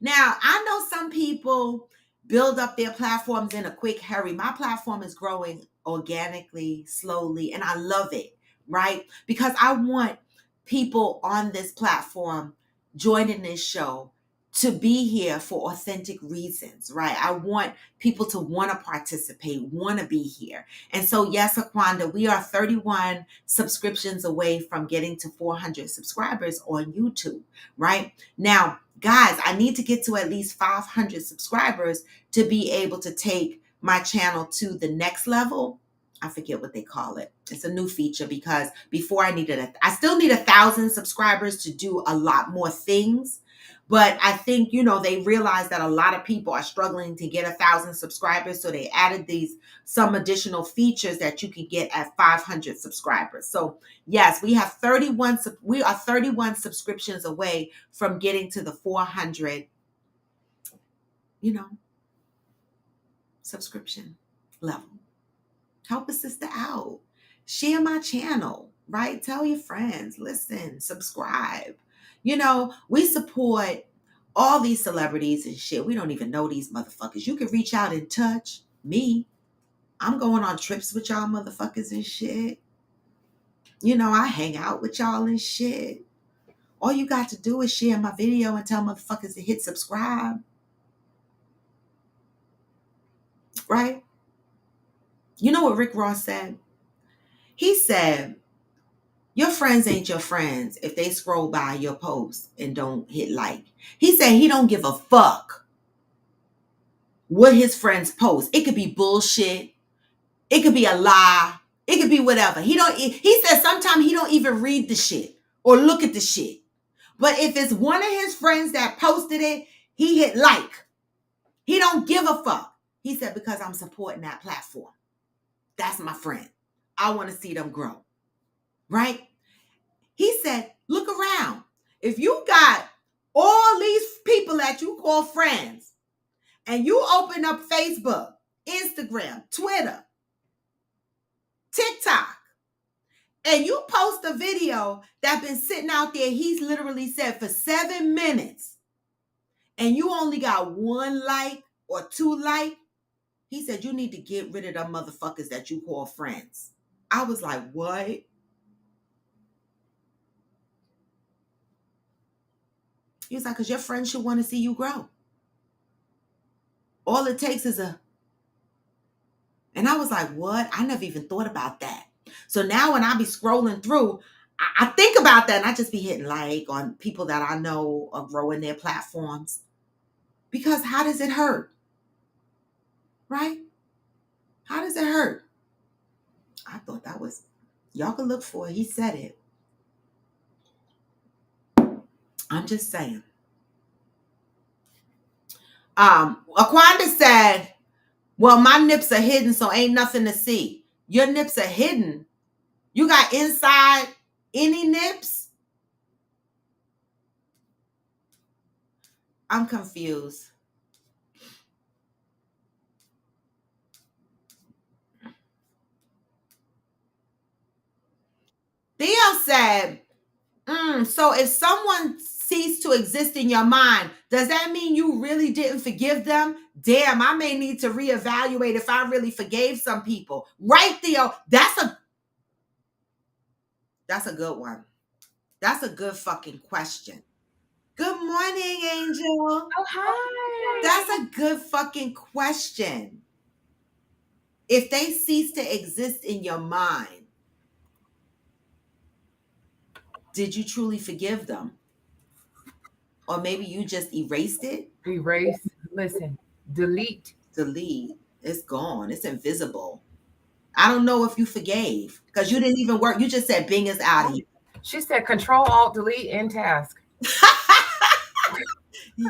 Speaker 1: Now, I know some people build up their platforms in a quick hurry. My platform is growing organically, slowly, and I love it, right? Because I want people on this platform joining this show to be here for authentic reasons, right? I want people to want to participate, want to be here. And so, yes, Aquanda, we are 31 subscriptions away from getting to 400 subscribers on YouTube, right? Now, guys, I need to get to at least 500 subscribers to be able to take my channel to the next level. I forget what they call it. It's a new feature because before I still need 1,000 subscribers to do a lot more things. But I think, they realized that a lot of people are struggling to get 1,000 subscribers. So they added some additional features that you can get at 500 subscribers. So yes, we are 31 subscriptions away from getting to the 400, subscription level. Help a sister out. Share my channel, right? Tell your friends, listen, subscribe. We support all these celebrities and shit. We don't even know these motherfuckers. You can reach out and touch me. I'm going on trips with y'all motherfuckers and shit. I hang out with y'all and shit. All you got to do is share my video and tell motherfuckers to hit subscribe. Right? You know what Rick Ross said? He said, your friends ain't your friends if they scroll by your post and don't hit like. He said he don't give a fuck what his friends post. It could be bullshit. It could be a lie. It could be whatever. He said sometimes he don't even read the shit or look at the shit. But if it's one of his friends that posted it, he hit like. He don't give a fuck. He said, because I'm supporting that platform. That's my friend. I want to see them grow. Right? He said, look around. If you got all these people that you call friends and you open up Facebook, Instagram, Twitter, TikTok, and you post a video that's been sitting out there, he's literally said for 7 minutes, and you only got 1 like or 2 like, he said you need to get rid of them motherfuckers that you call friends. I was like, what? He was like, because your friends should want to see you grow. All it takes is a... And I was like, what? I never even thought about that. So now when I be scrolling through, I think about that and I just be hitting like on people that I know are growing their platforms. Because how does it hurt? Right? How does it hurt? I thought that was... Y'all can look for it. He said it. I'm just saying. Aquanda said, well, my nips are hidden, so ain't nothing to see. Your nips are hidden. You got inside any nips? I'm confused. Theo said, so if someone ceased to exist in your mind, does that mean you really didn't forgive them? Damn, I may need to reevaluate if I really forgave some people. Right, Theo? That's a good one. That's a good fucking question. Good morning, Angel.
Speaker 3: Oh, hi.
Speaker 1: That's a good fucking question. If they cease to exist in your mind, did you truly forgive them? Or maybe you just erased it?
Speaker 3: Erase. Listen. Delete.
Speaker 1: Delete. It's gone. It's invisible. I don't know if you forgave because you didn't even work. You just said Bing is out of here.
Speaker 3: She said Control Alt Delete in task.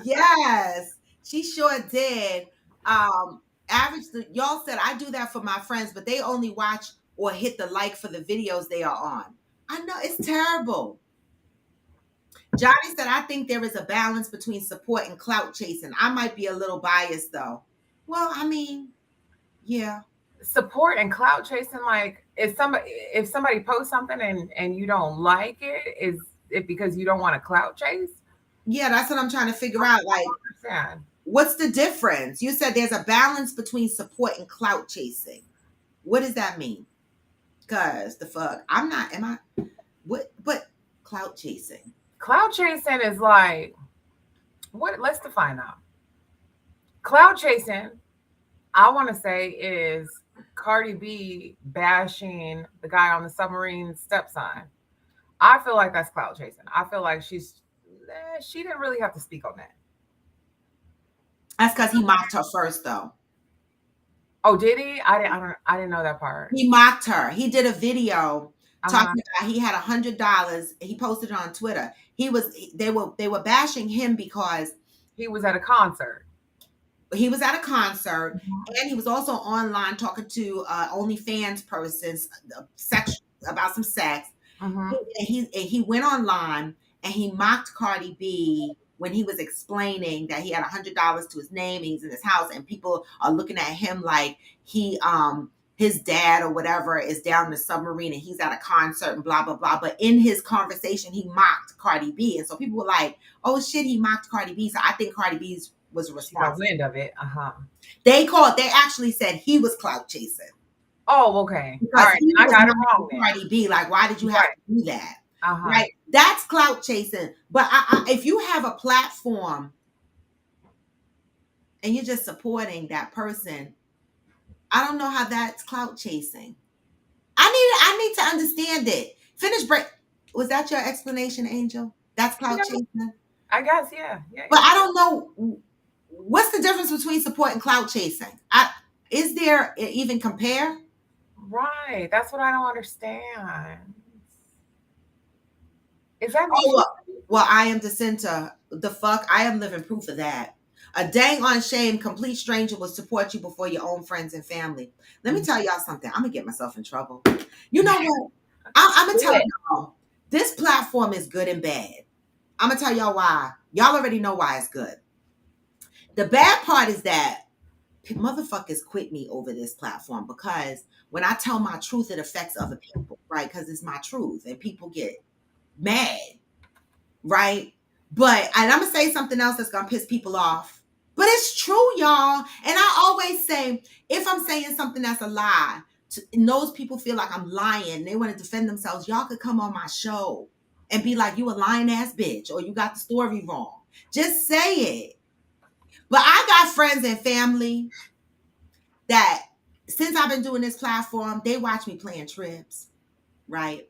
Speaker 1: Yes, she sure did. Y'all said I do that for my friends, but they only watch or hit the like for the videos they are on. I know it's terrible. Johnny said, I think there is a balance between support and clout chasing. I might be a little biased though. Well, I mean, yeah.
Speaker 3: Support and clout chasing, like if somebody posts something and you don't like it, is it because you don't want to clout chase?
Speaker 1: Yeah, that's what I'm trying to figure out. Like, what's the difference? You said there's a balance between support and clout chasing. What does that mean? Because the fuck, what clout chasing?
Speaker 3: Clout chasing is like, what? Let's define that. Clout chasing, I want to say, is Cardi B bashing the guy on the submarine stepson. I feel like that's clout chasing. I feel like she didn't really have to speak on that.
Speaker 1: That's because he mocked her first, though.
Speaker 3: Oh, did he? I didn't know that part.
Speaker 1: He mocked her. He did a video talking about he had $100. He posted it on Twitter. They were bashing him because
Speaker 3: he was at a concert.
Speaker 1: He was at a concert, and he was also online talking to OnlyFans persons about some sex. And he went online and he mocked Cardi B when he was explaining that he had $100 to his name and he's in his house, and people are looking at him like his dad or whatever is down in the submarine and he's at a concert and blah, blah, blah. But in his conversation, he mocked Cardi B. And so people were like, oh shit, he mocked Cardi B. So I think Cardi B's was responsible.
Speaker 3: Wind of it.
Speaker 1: They actually said he was clout chasing.
Speaker 3: Oh, okay. All right. I got it wrong.
Speaker 1: Cardi B, like, why did you have to do that? Right? That's clout chasing. But if you have a platform and you're just supporting that person, I don't know how that's clout chasing. I need to understand it. Finish break. Was that your explanation, Angel? That's clout chasing?
Speaker 3: I guess, yeah.
Speaker 1: But I don't know. What's the difference between support and clout chasing? Is there even compare?
Speaker 3: Right. That's what I don't understand. Is that
Speaker 1: well, I am the center. The fuck? I am living proof of that. A dang on shame, complete stranger will support you before your own friends and family. Let me tell y'all something. I'm going to get myself in trouble. You know what? I'm going to tell y'all. This platform is good and bad. I'm going to tell y'all why. Y'all already know why it's good. The bad part is that motherfuckers quit me over this platform because when I tell my truth, it affects other people, right? Because it's my truth and people get mad, right? And I'm going to say something else that's going to piss people off. But it's true, y'all. And I always say, if I'm saying something that's a lie, and those people feel like I'm lying, they want to defend themselves, y'all could come on my show and be like, you a lying ass bitch, or you got the story wrong. Just say it. But I got friends and family that since I've been doing this platform, they watch me playing trips, right?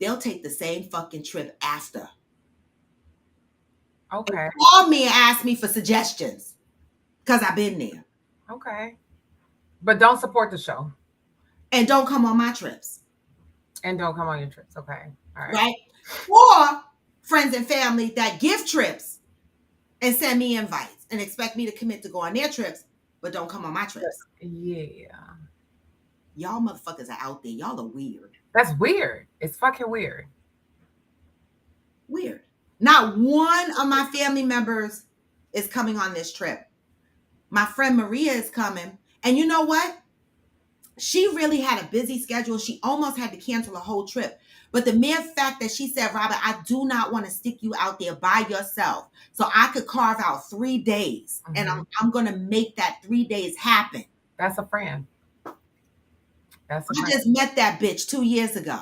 Speaker 1: They'll take the same fucking trip after.
Speaker 3: Okay.
Speaker 1: Call me and ask me for suggestions because I've been there.
Speaker 3: Okay. But don't support the show.
Speaker 1: And don't come on my trips.
Speaker 3: And don't come on your trips. Okay. All right.
Speaker 1: Right? Or friends and family that give trips and send me invites and expect me to commit to go on their trips, but don't come on my trips.
Speaker 3: Yeah.
Speaker 1: Y'all motherfuckers are out there. Y'all are weird.
Speaker 3: That's weird. It's fucking weird.
Speaker 1: Weird. Not one of my family members is coming on this trip. My friend Maria is coming. And you know what? She really had a busy schedule. She almost had to cancel a whole trip. But the mere fact that she said, Robert, I do not want to stick you out there by yourself. So I could carve out 3 days. Mm-hmm. And I'm going to make that 3 days happen.
Speaker 3: That's a friend.
Speaker 1: I just met that bitch 2 years ago.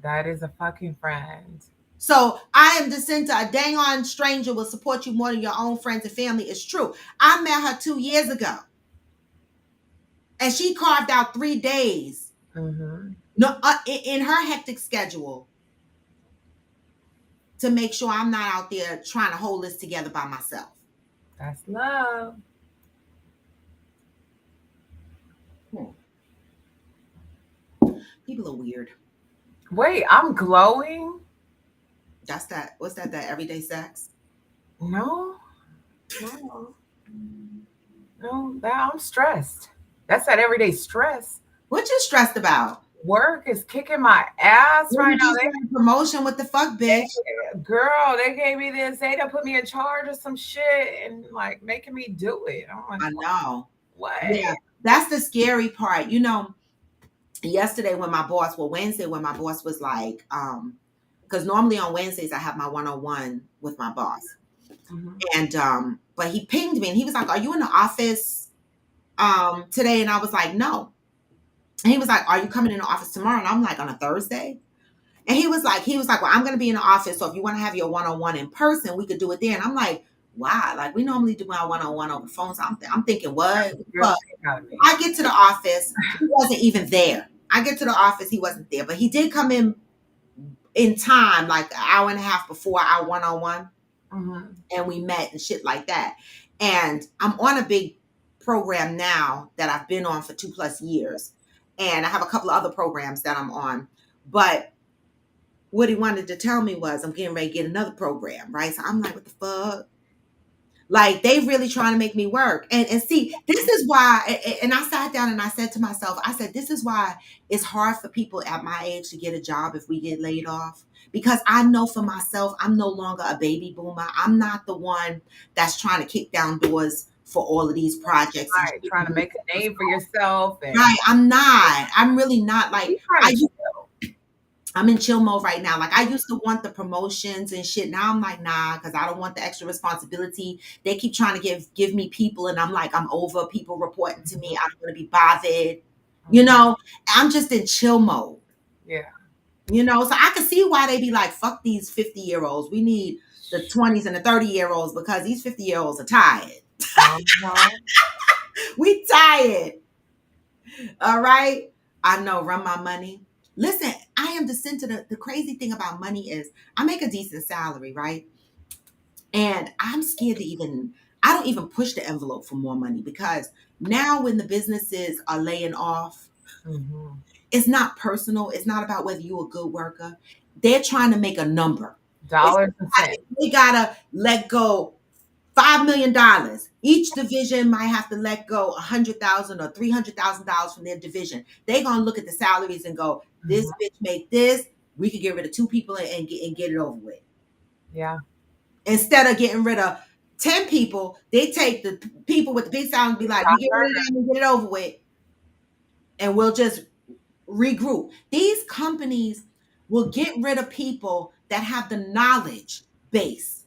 Speaker 3: That is a fucking friend.
Speaker 1: So I am Jacinta, a dang on stranger will support you more than your own friends and family. It's true. I met her 2 years ago. And she carved out 3 days.
Speaker 3: Mm-hmm.
Speaker 1: No, in her hectic schedule to make sure I'm not out there trying to hold this together by myself.
Speaker 3: That's love.
Speaker 1: People are weird.
Speaker 3: Wait, I'm glowing?
Speaker 1: That's that. What's that? That everyday sex?
Speaker 3: No, I'm stressed. That's that everyday stress.
Speaker 1: What you stressed about?
Speaker 3: Work is kicking my ass right now.
Speaker 1: They promotion. What the fuck, bitch?
Speaker 3: Girl, they gave me this. They done put me in charge of some shit and like making me do it. I'm like,
Speaker 1: I know.
Speaker 3: What?
Speaker 1: Yeah, that's the scary part. You know, yesterday when my boss, Wednesday when my boss was like, because normally on Wednesdays I have my one-on-one with my boss. Mm-hmm. And but he pinged me and he was like, are you in the office today? And I was like, no. And he was like, are you coming in the office tomorrow? And I'm like, on a Thursday? And he was like, well, I'm going to be in the office. So if you want to have your one-on-one in person, we could do it there. And I'm like, why? Like, we normally do our one-on-one over the phone. So I'm thinking, what? But I get to the office. He wasn't even there. I get to the office. He wasn't there. But he did come in time, like an hour and a half before our one-on-one. Mm-hmm. And we met and shit like that. And I'm on a big program now that I've been on for 2+ years. And I have a couple of other programs that I'm on. But what he wanted to tell me was I'm getting ready to get another program, right? So I'm like, what the fuck? Like, they really trying to make me work. And see, this is why, and I sat down and I said to myself, I said, this is why it's hard for people at my age to get a job if we get laid off. Because I know for myself, I'm no longer a baby boomer. I'm not the one that's trying to kick down doors for all of these projects.
Speaker 3: Right, trying to make a name for yourself. And
Speaker 1: right, I'm not. I'm really not. Like, I'm in chill mode right now. Like, I used to want the promotions and shit. Now I'm like, nah, because I don't want the extra responsibility. They keep trying to give me people, and I'm like, I'm over people reporting to me. I don't want to be bothered. You know, I'm just in chill mode.
Speaker 3: Yeah.
Speaker 1: You know, so I can see why they be like, fuck these 50-year-olds. We need the 20s and the 30-year-olds because these 50-year-olds are tired. We tired. All right. I know, run my money. Listen, I am the crazy thing about money is I make a decent salary, right? And I'm scared I don't even push the envelope for more money because now when the businesses are laying off, mm-hmm. It's not personal. It's not about whether you're a good worker. They're trying to make a number.
Speaker 3: Dollars and cents.
Speaker 1: We gotta let go $5 million. Each division might have to let go $100,000 or $300,000 from their division. They're gonna look at the salaries and go, this bitch make this, We could get rid of 2 people and get it over with.
Speaker 3: Yeah.
Speaker 1: Instead of getting rid of 10 people, they take the people with the big sound and be like, we get rid of them and get it over with, and we'll just regroup. These companies will get rid of people that have the knowledge base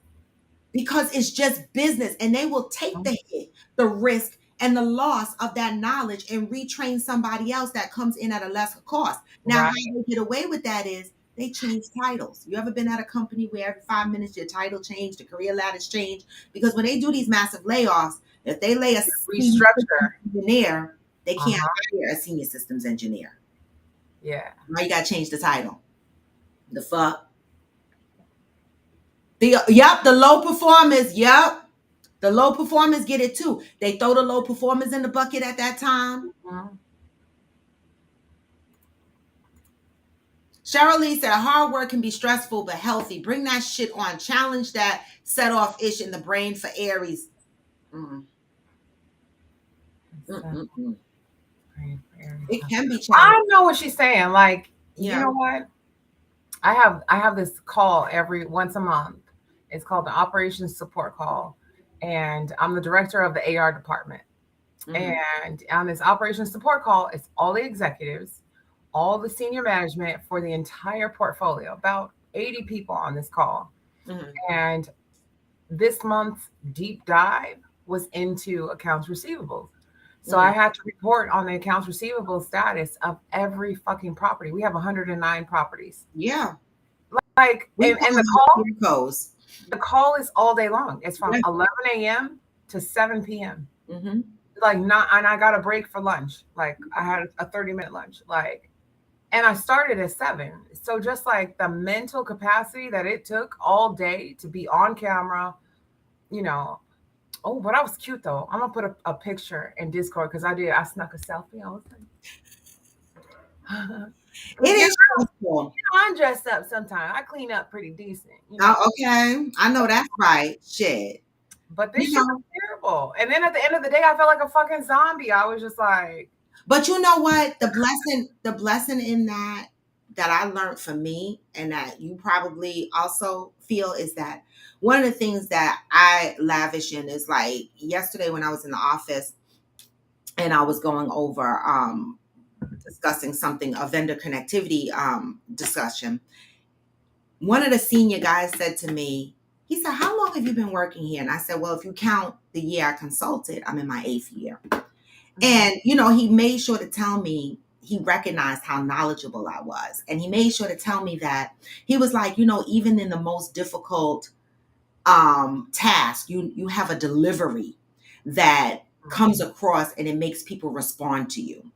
Speaker 1: because it's just business, and they will take the hit, the risk, and the loss of that knowledge and retrain somebody else that comes in at a lesser cost. Now,
Speaker 3: Right.
Speaker 1: how they get away with that is they change titles. You ever been at a company where every 5 minutes your title changed, the career ladders change? Because when they do these massive layoffs, if they lay a senior
Speaker 3: Restructure.
Speaker 1: engineer, they can't
Speaker 3: Uh-huh.
Speaker 1: hire a senior systems engineer.
Speaker 3: Yeah.
Speaker 1: Now you got to change the title. The fuck? The low performers, the low performers get it too. They throw the low performers in the bucket at that time.
Speaker 3: Mhm.
Speaker 1: Cheryl Lee said, hard work can be stressful but healthy. Bring that shit on. Challenge that set off ish in the brain for Aries. Mm. Mm-mm-mm. It can be challenging.
Speaker 3: I know what she's saying. Like,
Speaker 1: Yeah.
Speaker 3: you know what? I have this call every once a month. It's called the operations support call. And I'm the director of the AR department.
Speaker 1: Mhm.
Speaker 3: And on this operations support call, it's all the executives, all the senior management for the entire portfolio, about 80 people on this call.
Speaker 1: Mhm.
Speaker 3: And this month's deep dive was into accounts receivables. So I had to report on the accounts receivable status of every fucking property. We have 109 properties.
Speaker 1: Yeah.
Speaker 3: Like,
Speaker 1: We
Speaker 3: and
Speaker 1: call
Speaker 3: the
Speaker 1: them codes.
Speaker 3: call is all day long. It's from
Speaker 1: Yeah.
Speaker 3: 11 a.m. to 7 p.m.
Speaker 1: Mhm.
Speaker 3: Like, not, and I got a break for lunch. Like, I had a 30-minute lunch. Like, and I started at 7. So just like the mental capacity that it took all day to be on camera, you know. Oh, but I was cute though. I'm gonna put a picture in Discord because I snuck a selfie. I was like,
Speaker 1: It
Speaker 3: you
Speaker 1: is stressful.
Speaker 3: know, I'm dressed up sometimes. I clean up pretty decent, you know.
Speaker 1: Oh, okay. I know that's right. Shit.
Speaker 3: But this
Speaker 1: You
Speaker 3: shit
Speaker 1: know,
Speaker 3: was terrible. And then at the end of the day, I felt like a fucking zombie. I was just like,
Speaker 1: but you know what? The blessing in that I learned from me, and that you probably also feel, is that one of the things that I lavish in is, like, yesterday when I was in the office and I was going over discussing something, a vendor connectivity discussion. One of the senior guys said to me, he said, how long have you been working here? And I said, well, if you count the year I consulted, I'm in my 8th year. And, you know, he made sure to tell me, he recognized how knowledgeable I was. And he made sure to tell me that, he was like, you know, even in the most difficult task, you have a delivery that comes across and it makes people respond to you.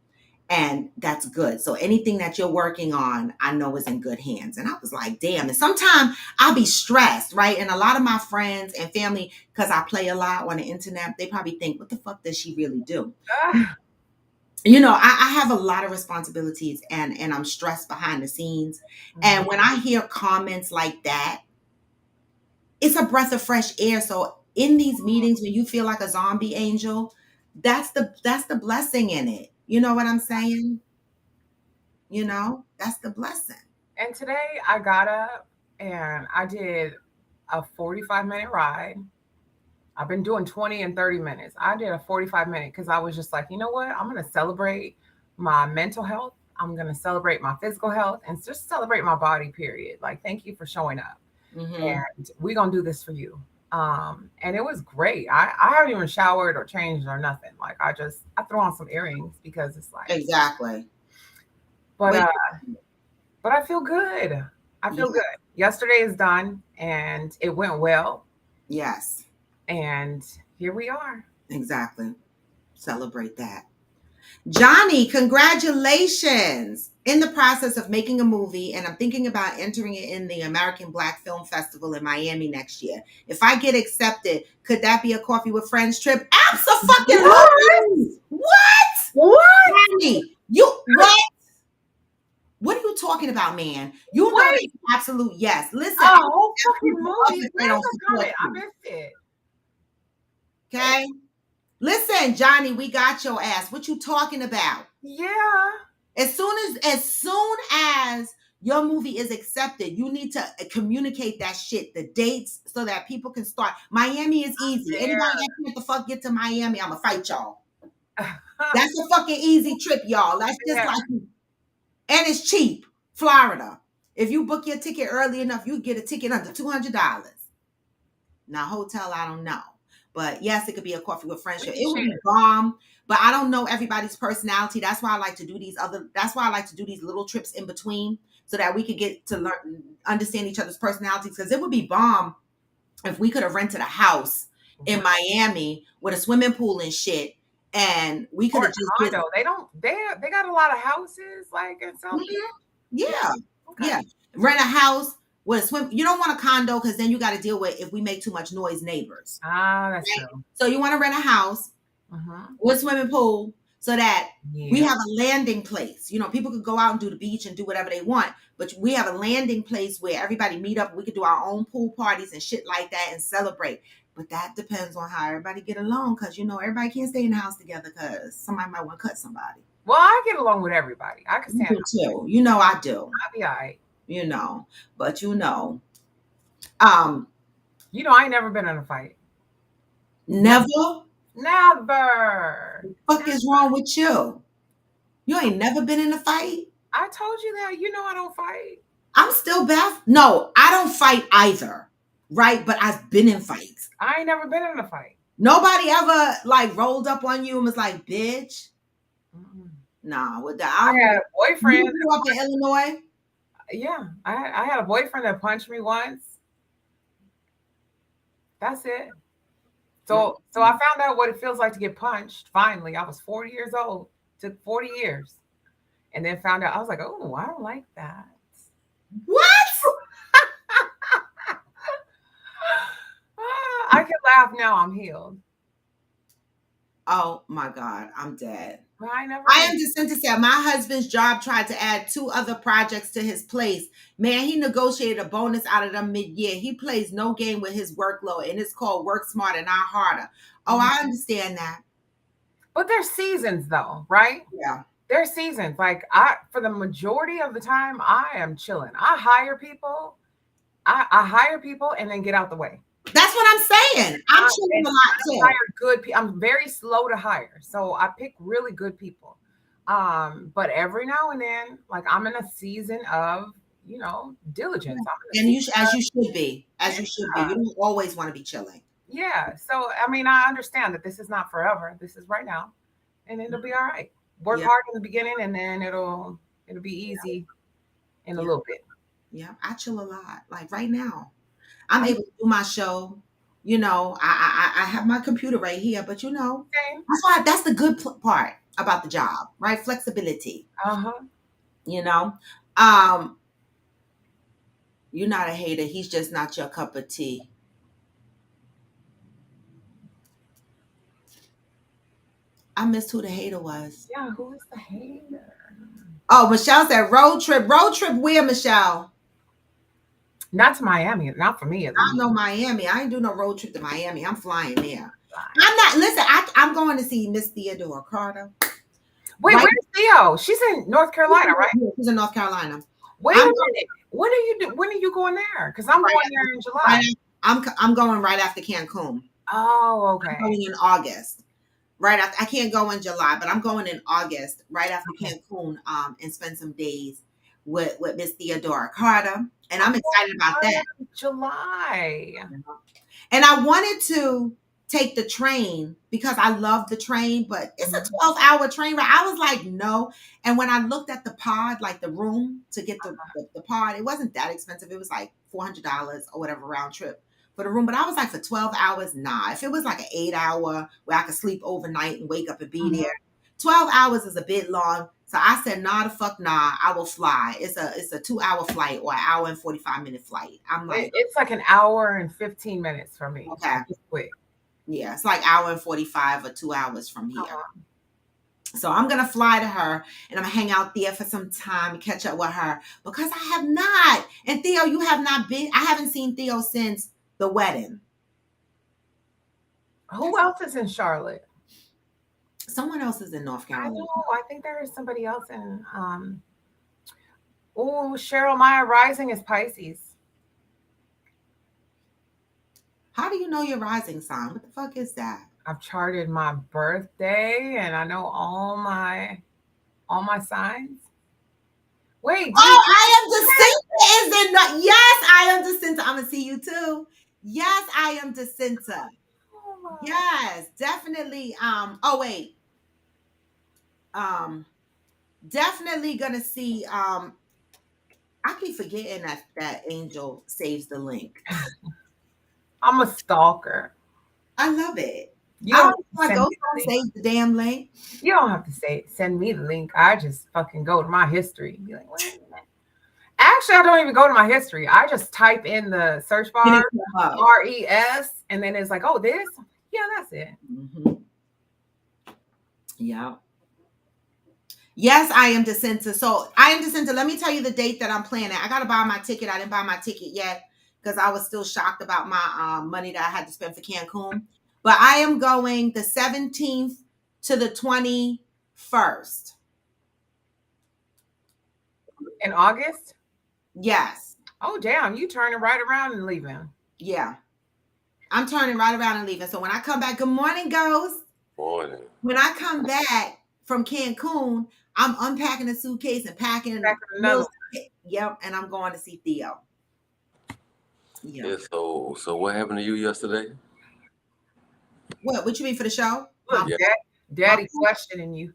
Speaker 1: And that's good. So anything that you're working on, I know is in good hands. And I was like, damn. And sometimes I'll be stressed, right? And a lot of my friends and family, because I play a lot on the internet, they probably think, what the fuck does she really do? You know, I have a lot of responsibilities, and I'm stressed behind the scenes. And when I hear comments like that, it's a breath of fresh air. So in these meetings, when you feel like a zombie angel, that's the blessing in it. You know what I'm saying? You know, that's the blessing.
Speaker 3: and today I got up and I did a 45-minute ride. I've been doing 20 and 30 minutes. I did a 45-minute because I was just like, you know what? I'm going to celebrate my mental health. I'm going to celebrate my physical health and just celebrate my body, period. Like, thank you for showing up. And we're going to do this for you. And it was great. I haven't even showered or changed or nothing. Like, I threw on some earrings because it's like,
Speaker 1: Exactly.
Speaker 3: but I feel good. I feel good. Yesterday is done and it went well.
Speaker 1: Yes.
Speaker 3: And here we are.
Speaker 1: Exactly. Celebrate that. Johnny, congratulations. In the process of making a movie, and I'm thinking about entering it in the American Black Film Festival in Miami next year. If I get accepted, could that be a Coffee with Friends trip? Absolutely. What? Johnny, what? What are you talking about, man? You know that's an absolute yes. Listen.
Speaker 3: Oh, fucking movie. Where's I missed it.
Speaker 1: Okay. Listen, Johnny, we got your ass. What you talking about?
Speaker 3: Yeah.
Speaker 1: As soon as Your movie is accepted. You need to communicate that shit, the dates, so that people can start. Miami is easy. Anybody that can't the fuck get to Miami, I'ma fight y'all. That's a fucking easy trip, y'all. That's just
Speaker 3: Yeah.
Speaker 1: like, and it's cheap. Florida. If you book your ticket early enough, you get a ticket under $200. Now, hotel, I don't know. But yes, it could be a coffee with friends trip. It would be bomb, but I don't know everybody's personality. That's why I like to do that's why I like to do these little trips in between so that we could get to learn, understand each other's personalities. Because it would be bomb if we could have rented a house in Miami with a swimming pool and shit. And we could
Speaker 3: Or
Speaker 1: have just
Speaker 3: condo. They got a lot of houses like in South Beach.
Speaker 1: Yeah.
Speaker 3: Okay.
Speaker 1: Yeah. Rent a house with a swim. You don't want a condo because then you got to deal with if we make too much noise, neighbors.
Speaker 3: Ah, that's
Speaker 1: Right?
Speaker 3: true.
Speaker 1: So you want to rent a house with a swimming pool so that we have a landing place. You know, people could go out and do the beach and do whatever they want, but we have a landing place where everybody meet up. We could do our own pool parties and shit like that and celebrate. But that depends on how everybody get along, because you know everybody can't stay in the house together because somebody might want to cut somebody.
Speaker 3: Well, I get along with everybody. I can stand
Speaker 1: You do too. You know I do.
Speaker 3: I'll be all right.
Speaker 1: You know, but you know,
Speaker 3: I ain't never been in a fight.
Speaker 1: never.
Speaker 3: Never.
Speaker 1: What the fuck is wrong with you? You ain't never been in a fight?
Speaker 3: I told you that. You know I don't fight.
Speaker 1: I'm still Beth. No, I don't fight either. Right? But I've been in fights.
Speaker 3: I ain't never been in a fight.
Speaker 1: Nobody ever like rolled up on you and was like, bitch.
Speaker 3: Mm-mm.
Speaker 1: Nah, with the
Speaker 3: I had a boyfriend.
Speaker 1: You grew up in Illinois?
Speaker 3: Yeah. I had a boyfriend that punched me once. That's it. So I found out what it feels like to get punched. Finally, I was 40 years old. Took 40 years. And then found out, I was like, oh, I don't like that.
Speaker 1: What?
Speaker 3: I can laugh now. I'm healed.
Speaker 1: Oh my God, I'm dead.
Speaker 3: But
Speaker 1: I am Jacinta said my husband's job tried to add 2 other projects to his place. Man, he negotiated a bonus out of them mid-year. He plays no game with his workload, and it's called work smarter, not harder. Oh, I understand that.
Speaker 3: But there's seasons though, right?
Speaker 1: Yeah.
Speaker 3: There's seasons. Like for the majority of the time, I am chilling. I hire people and then get out the way.
Speaker 1: That's what I'm saying. I'm chilling a lot too.
Speaker 3: I hire good people. I'm very slow to hire, so I pick really good people. But every now and then, like I'm in a season of, diligence.
Speaker 1: And you should be. As you should be. You don't always want to be chilling.
Speaker 3: Yeah. So I mean, I understand that this is not forever. This is right now, and it'll be all right. Work hard in the beginning, and then it'll be easy in a little bit.
Speaker 1: Yeah, I chill a lot. Like right now, I'm able to do my show. I have my computer right here, but that's the good part about the job, right? Flexibility. You're not a hater. He's just not your cup of tea. I missed who the hater was.
Speaker 3: Yeah, who is the hater?
Speaker 1: Oh, Michelle said road trip. Road trip where, Michelle?
Speaker 3: Not to Miami. Not for me.
Speaker 1: I know Miami. I ain't do no road trip to Miami. I'm flying there. I'm going to see Miss Theodore Carter.
Speaker 3: Wait, where's Theo? She's in North Carolina, right?
Speaker 1: She's in North Carolina.
Speaker 3: Wait a minute. When are you going there? Because I'm going there in July.
Speaker 1: I'm going right after Cancun.
Speaker 3: Oh, okay.
Speaker 1: I'm going in August. Right after, I can't go in July, but I'm going in August, right after Cancun, and spend some days with Miss Theodora Carter. And I'm excited about that.
Speaker 3: July.
Speaker 1: And I wanted to take the train because I love the train, but it's a 12-hour train ride. I was like, no. And when I looked at the pod, like the room to get the pod, it wasn't that expensive. It was like $400 or whatever round trip for the room. But I was like, for 12 hours, nah. If it was like an 8-hour where I could sleep overnight and wake up and be there, 12 hours is a bit long. So I said, nah, the fuck nah, I will fly. It's a 2-hour flight or an hour and 45-minute flight. I'm like,
Speaker 3: it's like an hour and 15 minutes for me.
Speaker 1: Okay.
Speaker 3: Just quick.
Speaker 1: Yeah, it's like hour and 45 or 2 hours from here. So I'm going to fly to her and I'm going to hang out there for some time, catch up with her, because I have not. And Theo, you have not been. I haven't seen Theo since the wedding.
Speaker 3: Who else is in Charlotte?
Speaker 1: Someone else is in North Carolina.
Speaker 3: I know. I think there is somebody else in. Oh, Cheryl, my rising is Pisces.
Speaker 1: How do you know your rising sign? What the fuck is that?
Speaker 3: I've charted my birthday and I know all my signs. Wait, do you?
Speaker 1: Oh, I am Jacinta, is it not? Yes, I am Jacinta. I'm gonna see you too. Yes, I am Jacinta. Yes, definitely. Oh wait. Um, definitely gonna see. I keep forgetting that Angel saves the link.
Speaker 3: I'm a stalker.
Speaker 1: I love it.
Speaker 3: You
Speaker 1: I
Speaker 3: don't
Speaker 1: don't
Speaker 3: have to
Speaker 1: know why
Speaker 3: send
Speaker 1: Ghost
Speaker 3: me the
Speaker 1: don't
Speaker 3: link.
Speaker 1: save the damn link.
Speaker 3: You don't have to send me the link. I just fucking go to my history. Be like, wait a minute. Actually, I don't even go to my history. I just type in the search bar RES, and then it's like, oh, this. Yeah, that's it.
Speaker 1: Mm-hmm. Yeah. Yes, I am Jacinta. So I am Jacinta. Let me tell you the date that I'm planning. I gotta buy my ticket. I didn't buy my ticket yet because I was still shocked about my money that I had to spend for Cancun. But I am going the 17th to the 21st.
Speaker 3: In August?
Speaker 1: Yes.
Speaker 3: Oh, damn. You turning right around and leaving.
Speaker 1: Yeah. I'm turning right around and leaving. So when I come back, good morning, Ghost.
Speaker 2: Morning.
Speaker 1: When I come back from Cancun, I'm unpacking a suitcase and packing
Speaker 3: Another.
Speaker 1: Yep, and I'm going to see Theo.
Speaker 2: Yeah. So what happened to you yesterday?
Speaker 1: What you mean for the show?
Speaker 3: Look,
Speaker 2: Yeah.
Speaker 3: Daddy questioning you.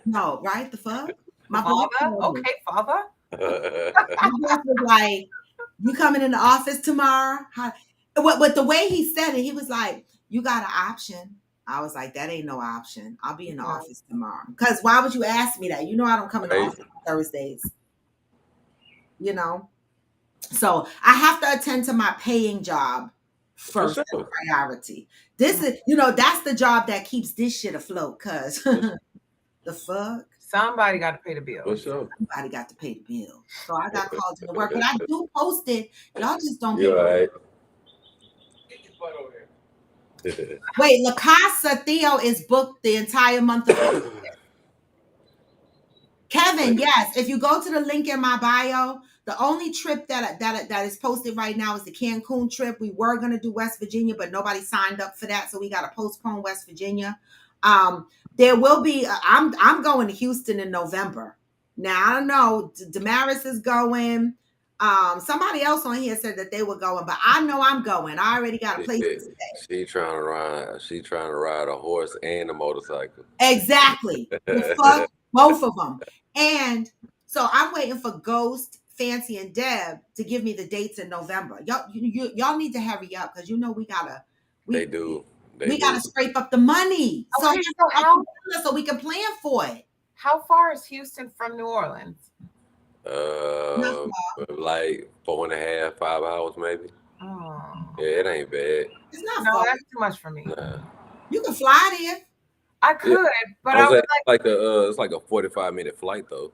Speaker 1: No, right? The fuck? My
Speaker 3: Father? Okay, father.
Speaker 1: My boss was like, "You coming in the office tomorrow?" But the way he said it, he was like, "You got an option." I was like, "That ain't no option. I'll be in the office tomorrow." Because why would you ask me that? You know I don't come in the office on Thursdays. You know, so I have to attend to my paying job first priority. This is, that's the job that keeps this shit afloat. Cause the fuck.
Speaker 3: Somebody got to pay the bill.
Speaker 2: For sure.
Speaker 1: Somebody got to pay the bill. So I got called into work, but I do post it. Y'all just don't
Speaker 2: You're right.
Speaker 1: Wait, La Casa Theo is booked the entire month of August. Kevin, yes. If you go to the link in my bio, the only trip that is posted right now is the Cancun trip. We were gonna do West Virginia, but nobody signed up for that, so we got to postpone West Virginia. There will be. I'm going to Houston in November. Now I don't know. Damaris is going. Somebody else on here said that they were going, but I know I'm going. I already got a place to stay.
Speaker 2: She trying to ride a horse and a motorcycle.
Speaker 1: Exactly. The fuck, both of them. And so I'm waiting for Ghost, Fancy, and Deb to give me the dates in November. Y'all need to hurry up because we gotta.
Speaker 2: They do.
Speaker 1: We gotta scrape up the money
Speaker 3: Okay,
Speaker 1: so we can plan for it.
Speaker 3: How far is Houston from New Orleans?
Speaker 2: Like 4.5, 5 hours maybe.
Speaker 3: Oh.
Speaker 2: Yeah, it ain't bad.
Speaker 1: It's not
Speaker 3: No,
Speaker 1: far.
Speaker 3: that's too much for me.
Speaker 2: Nah.
Speaker 1: You can fly there.
Speaker 3: I could, but I would
Speaker 2: it's like a 45-minute flight though.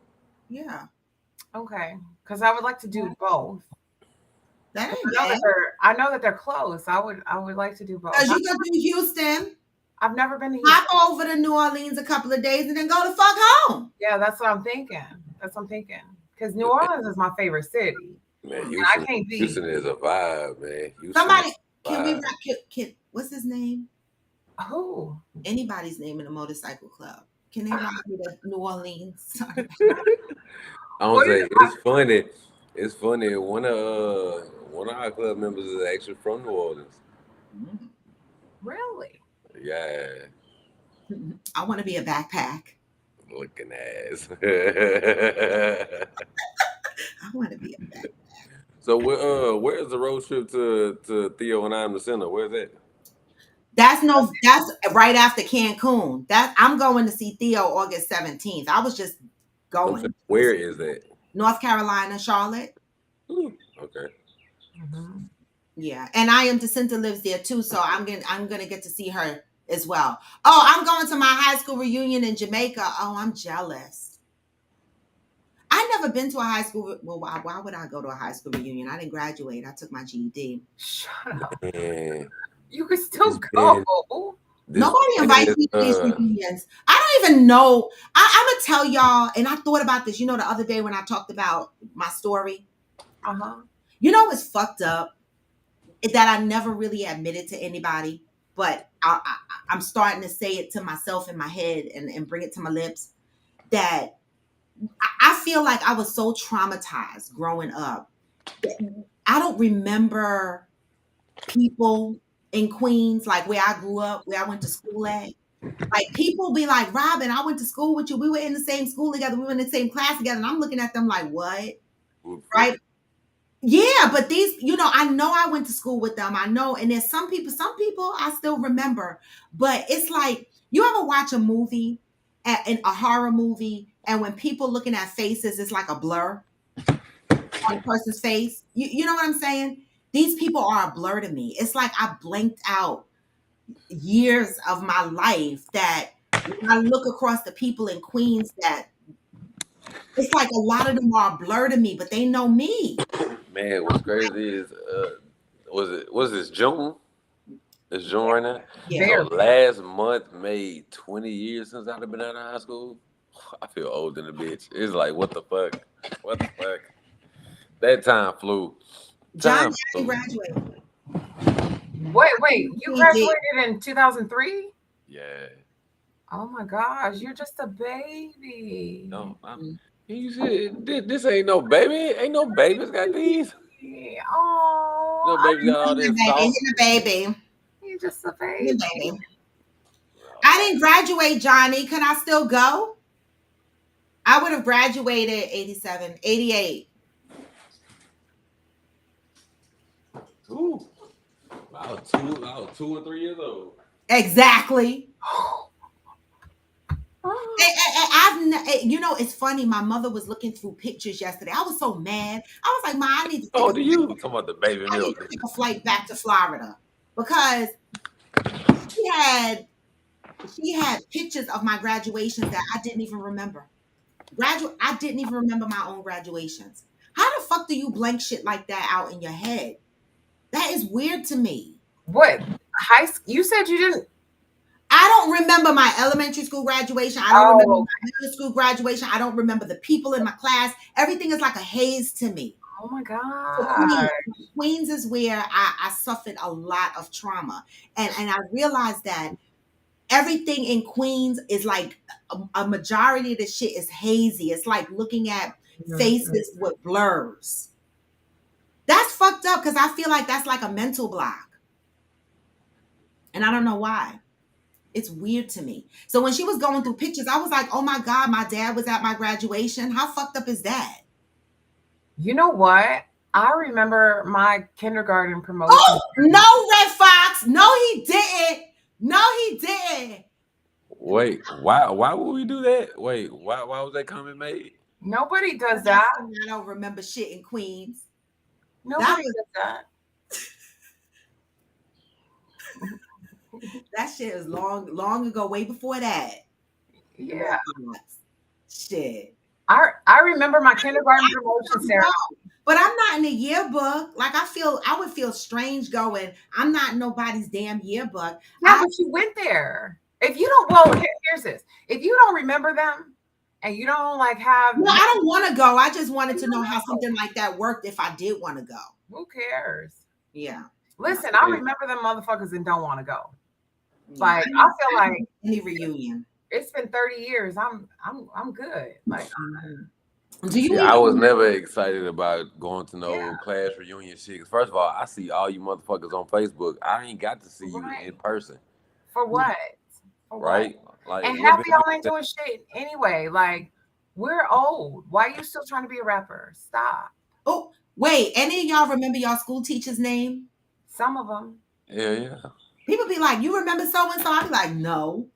Speaker 1: Yeah.
Speaker 3: Okay, because I would like to do both.
Speaker 1: That ain't bad.
Speaker 3: I know that they're close. I would like to do both.
Speaker 1: Because you can do Houston.
Speaker 3: I've never been to Houston.
Speaker 1: Hop over to New Orleans a couple of days and then go the fuck home.
Speaker 3: Yeah, that's what I'm thinking. Because New Orleans is my favorite city.
Speaker 2: Man,
Speaker 3: Houston
Speaker 2: is a vibe, man.
Speaker 1: Somebody, can what's his name?
Speaker 3: Who?
Speaker 1: Anybody's name in a motorcycle club. Can they ride me to New Orleans?
Speaker 2: I don't say it's funny. It's funny. One of our club members is actually from New Orleans.
Speaker 3: Really?
Speaker 2: Yeah.
Speaker 1: I want to be a backpack.
Speaker 2: Looking ass.
Speaker 1: I want to be a backpack.
Speaker 2: So where's the road trip to Theo and I in the center? Where's that?
Speaker 1: That's right after Cancun. I'm going to see Theo August 17th. I was just going.
Speaker 2: Where is that?
Speaker 1: North Carolina, Charlotte.
Speaker 2: Ooh, okay.
Speaker 3: Mm-hmm.
Speaker 1: Yeah, and I am Jacinta lives there too, so I'm gonna get to see her as well. Oh, I'm going to my high school reunion in Jamaica. Oh, I'm jealous. I never been to a high school. Well, why would I go to a high school reunion? I didn't graduate. I took my GED.
Speaker 3: Shut up.
Speaker 2: Man.
Speaker 3: You could still go.
Speaker 1: Nobody invites me to these reunions. I don't even know. I'm gonna tell y'all, and I thought about this, the other day when I talked about my story.
Speaker 3: Uh-huh.
Speaker 1: It's fucked up that I never really admitted to anybody, but I'm starting to say it to myself in my head and bring it to my lips that I feel like I was so traumatized growing up. I don't remember people in Queens, like where I grew up, where I went to school at. Like people be like, Robin, I went to school with you. We were in the same school together. We were in the same class together. And I'm looking at them like, what? Right? Yeah, but these, I know I went to school with them. I know. And there's some people I still remember. But it's like, you ever watch a movie, in a horror movie, and when people looking at faces, it's like a blur on the person's face. You know what I'm saying? These people are a blur to me. It's like I blanked out years of my life that when I look across the people in Queens, that it's like a lot of them are a blur to me, but they know me.
Speaker 2: Man, what's crazy is was this June? It's June right now.
Speaker 1: Yeah.
Speaker 2: So
Speaker 3: Barely.
Speaker 2: last month made 20 years since I've been out of high school. I feel old in the bitch. It's like what the fuck? What the fuck? That time flew.
Speaker 1: John
Speaker 2: Time
Speaker 1: Daddy
Speaker 2: flew.
Speaker 1: graduated.
Speaker 3: Wait, you
Speaker 1: He did.
Speaker 3: graduated in 2003?
Speaker 2: Yeah.
Speaker 3: Oh my gosh, you're just a baby.
Speaker 2: No, you said this ain't no baby. Ain't no babies got these.
Speaker 3: Oh,
Speaker 2: No babies got all
Speaker 1: He's a
Speaker 2: this
Speaker 1: baby.
Speaker 2: salt.
Speaker 1: He's a baby.
Speaker 3: you're just a
Speaker 1: He's a
Speaker 3: baby.
Speaker 1: baby. I didn't graduate, Johnny. Can I still go? I would have graduated 87, 88.
Speaker 2: Two. I was 2 and 3 years old.
Speaker 1: Exactly.
Speaker 3: Oh,
Speaker 1: It's funny. My mother was looking through pictures yesterday. I was so mad. I was like, Ma, I need to
Speaker 2: Oh, do you talking about the baby
Speaker 1: I need
Speaker 2: milk?
Speaker 1: to take a flight back to Florida because she had she had pictures of my graduations that I didn't even remember. I didn't even remember my own graduations. How the fuck do you blank shit like that out in your head? That is weird to me.
Speaker 3: what? High school? You said you didn't.
Speaker 1: I don't remember my elementary school graduation. I don't remember
Speaker 3: Oh,
Speaker 1: my middle school graduation. I don't remember the people in my class. Everything is like a haze to me.
Speaker 3: oh my
Speaker 1: So
Speaker 3: God.
Speaker 1: Queens is where I suffered a lot of trauma. And I realized that everything in Queens is like a majority of the shit is hazy. It's like looking at faces with blurs. That's fucked up because I feel like that's like a mental block. And I don't know why. It's weird to me. So when she was going through pictures, I was like, oh my God, my dad was at my graduation. How fucked up is that?
Speaker 3: You know what? I remember my kindergarten promotion.
Speaker 1: Oh, no, Red Fox. No, he didn't. No, he didn't.
Speaker 2: Wait, why would we do that? Wait, why was that comment made?
Speaker 3: Nobody does
Speaker 1: That's
Speaker 3: that.
Speaker 1: when I don't remember shit in Queens.
Speaker 3: Nobody
Speaker 1: was-
Speaker 3: does that.
Speaker 1: That shit is long ago, way before that.
Speaker 3: Yeah.
Speaker 1: Shit.
Speaker 3: I remember my kindergarten promotion ceremony.
Speaker 1: But I'm not in the yearbook. Like I would feel strange going, I'm not in nobody's damn yearbook.
Speaker 3: Yeah, but you went there. If you don't, well, here's this. If you don't remember them and you don't like have,
Speaker 1: No, I don't want to go. I just wanted to know how something like that worked if I did want to go.
Speaker 3: who cares?
Speaker 1: Yeah.
Speaker 3: Listen, I remember them motherfuckers and don't want to go. Like I feel like
Speaker 1: any reunion.
Speaker 3: It's been 30 years. I'm good. Like
Speaker 1: do you?
Speaker 2: I was never excited about going to no class reunion shit. First of all, I see all you motherfuckers on Facebook. I ain't got to see you in person.
Speaker 3: For what? For
Speaker 2: right?
Speaker 3: What?
Speaker 2: Like,
Speaker 3: and half of y'all ain't doing shit anyway. Like we're old. Why are you still trying to be a rapper? Stop.
Speaker 1: Oh, wait. Any of y'all remember y'all school teacher's name?
Speaker 3: Some of them.
Speaker 2: Yeah.
Speaker 1: People be like, you remember so and so? I be like, no.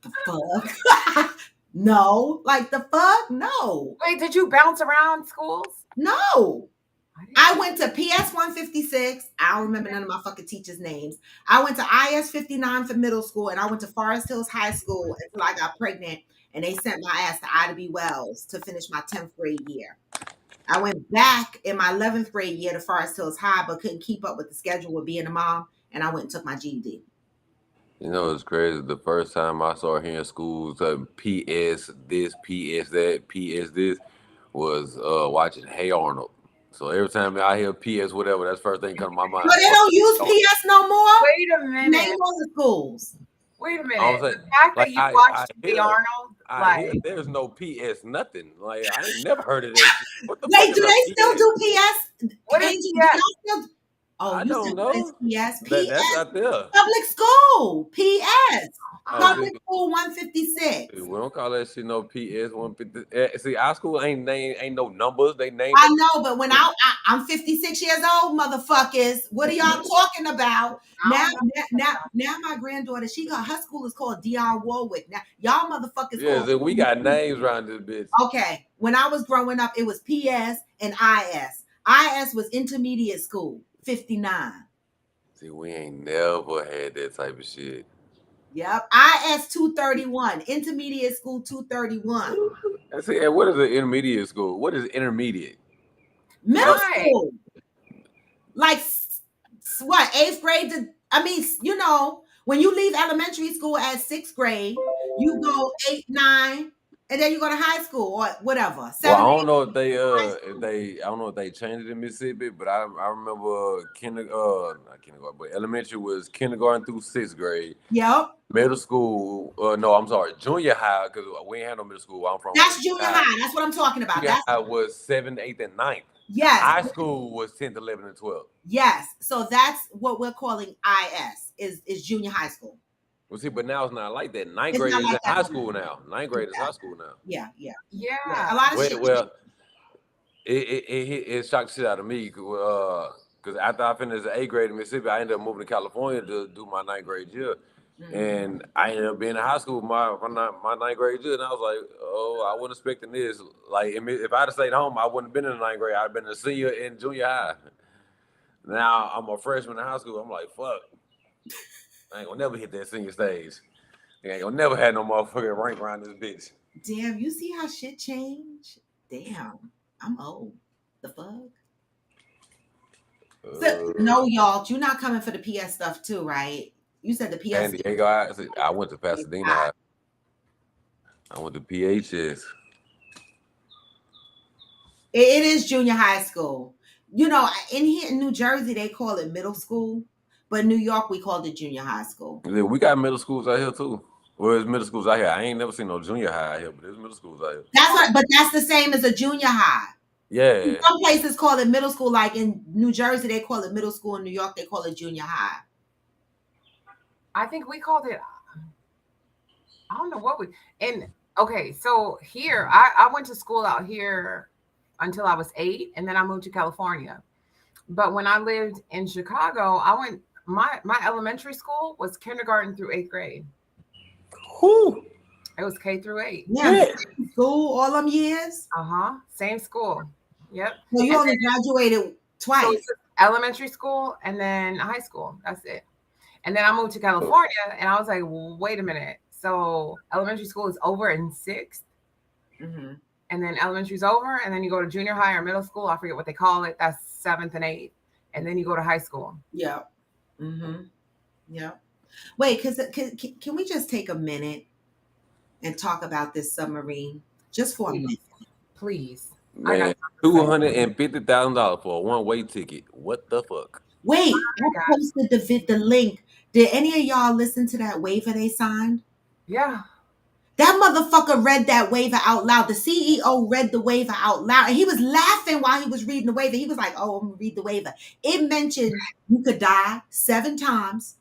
Speaker 1: The fuck? No. Like the fuck? No.
Speaker 3: Wait, did you bounce around schools?
Speaker 1: No. I went to PS 156. I don't remember none of my fucking teachers' names. I went to IS 59 for middle school, and I went to Forest Hills High School until I got pregnant, and they sent my ass to Ida B. Wells to finish my 10th grade year. I went back in my 11th grade year to Forest Hills High, but couldn't keep up with the schedule with being a mom, and I went and took my GED.
Speaker 2: You know, it's crazy. The first time I saw here in schools, PS this, PS that, PS this, was watching Hey Arnold. So every time I hear PS whatever, that's the first thing come to my
Speaker 1: So
Speaker 2: mind.
Speaker 1: they don't use PS no more?
Speaker 3: Wait a
Speaker 1: Name
Speaker 3: minute.
Speaker 1: all the schools.
Speaker 3: Wait a
Speaker 2: I'm
Speaker 3: minute.
Speaker 2: saying,
Speaker 3: The fact
Speaker 2: like
Speaker 3: that you watched Hey
Speaker 2: hear,
Speaker 3: Arnold,
Speaker 2: I
Speaker 3: like,
Speaker 2: hear there's no PS nothing. Like I ain't never heard of that shit. What the fuck
Speaker 1: Wait,
Speaker 2: is
Speaker 1: do
Speaker 2: a
Speaker 1: they still
Speaker 2: PS?
Speaker 1: do PS?
Speaker 3: what is
Speaker 1: Angel, do
Speaker 3: PS?
Speaker 1: y'all still? Oh,
Speaker 2: I
Speaker 1: you
Speaker 2: don't
Speaker 1: said what is
Speaker 2: know.
Speaker 1: PS?
Speaker 2: That's
Speaker 1: PS
Speaker 2: out there.
Speaker 1: public school. PS
Speaker 2: Oh,
Speaker 3: Uh,
Speaker 2: see,
Speaker 1: public school 156.
Speaker 2: we don't call that shit no PS 150. See, our school ain't no numbers. They named
Speaker 1: I
Speaker 2: them.
Speaker 1: know, but when I'm 56 years old, motherfuckers. What are y'all talking about?
Speaker 3: I don't know.
Speaker 1: Now my granddaughter, she got her school is called Dionne Warwick. Now y'all motherfuckers
Speaker 2: Yeah,
Speaker 1: called.
Speaker 2: see, we got names around this bitch.
Speaker 1: Okay, when I was growing up, it was PS and IS. IS was intermediate school, 59.
Speaker 2: See, we ain't never had that type of shit.
Speaker 1: Yep, IS 231, intermediate school 231.
Speaker 2: I see, and what is an intermediate school? What is intermediate?
Speaker 1: Middle
Speaker 2: What?
Speaker 3: Right.
Speaker 1: school, like what, eighth grade to, I mean, when you leave elementary school at sixth grade, you go eight, nine, and then you go to high school or whatever.
Speaker 2: Well, I
Speaker 1: Seven,
Speaker 2: don't
Speaker 1: eight,
Speaker 2: know if they
Speaker 1: high school.
Speaker 2: I don't know if they changed it in Mississippi, but I remember not kindergarten, but elementary was kindergarten through sixth grade.
Speaker 1: Yep.
Speaker 2: Middle school, no, I'm sorry, junior high, because we ain't had no middle school. Where I'm from was
Speaker 1: That's junior
Speaker 2: high.
Speaker 1: high. That's what I'm talking about.
Speaker 2: Junior
Speaker 1: That's
Speaker 2: high was 7th, 8th, and ninth.
Speaker 1: yes.
Speaker 2: High school was 10th, 11th, and 12th.
Speaker 1: Yes. So that's what we're calling is junior high school.
Speaker 2: Well, see, but now it's not like that. Ninth
Speaker 1: It's
Speaker 2: grade
Speaker 1: not
Speaker 2: is
Speaker 1: like
Speaker 2: in
Speaker 1: that
Speaker 2: high
Speaker 1: no more.
Speaker 2: school now. Ninth grade is high school now.
Speaker 1: Yeah, yeah, yeah.
Speaker 3: Yeah.
Speaker 1: A lot of shit.
Speaker 2: Well, it shocked the shit out of me because after I finished the 8th grade in Mississippi, I ended up moving to California to do my ninth grade year. And I ended up being in high school my ninth grade year, and I was like, "Oh, I wasn't expecting this. Like, if I'd have stayed home, I wouldn't have been in the ninth grade. I'd have been a senior in junior high. Now I'm a freshman in high school. I'm like, fuck, I ain't gonna never hit that senior stage. I ain't gonna never have no motherfucking rank around this bitch."
Speaker 1: Damn, you see how shit changed? Damn, I'm old. The fuck? So, no, y'all, you're not coming for the PS stuff too, right? You said the
Speaker 2: San
Speaker 1: PS.
Speaker 2: Diego, I went to Pasadena High. I went to PHS.
Speaker 1: It is junior high school. You know, in here in New Jersey, they call it middle school, but in New York, we called it junior high school.
Speaker 2: Yeah, we got middle schools out here too. Well, there's middle schools out here. I ain't never seen no junior high out here, but there's middle schools out here.
Speaker 1: But that's the same as a junior high.
Speaker 2: Yeah.
Speaker 1: Some places call it middle school, like in New Jersey, they call it middle school. In New York, they call it junior high.
Speaker 3: I think we called it, I don't know what we, and okay, so here, I went to school out here until I was 8, and then I moved to California. But when I lived in Chicago, my elementary school was kindergarten through 8th grade.
Speaker 2: Who?
Speaker 3: It was K through 8.
Speaker 1: Yeah, school all them years.
Speaker 3: Same school. Yep.
Speaker 1: So you
Speaker 3: And
Speaker 1: only graduated
Speaker 3: so
Speaker 1: twice.
Speaker 3: it's elementary school and then high school. That's it. And then I moved to California, and I was like, wait a minute. So elementary school is over in 6th, and then elementary's over, and then you go to junior high or middle school. I forget what they call it. That's 7th and 8th, and then you go to high school.
Speaker 1: Yeah. Yeah. Wait, can we just take a minute and talk about this submarine just for a minute?
Speaker 3: Please.
Speaker 2: Man, $250,000 for a one-way ticket. What the fuck?
Speaker 1: Wait, I posted the link. Did any of y'all listen to that waiver they signed?
Speaker 3: Yeah.
Speaker 1: That motherfucker read that waiver out loud. The CEO read the waiver out loud, and he was laughing while he was reading the waiver. He was like, "Oh, I'm gonna read the waiver." It mentioned you could die 7 times.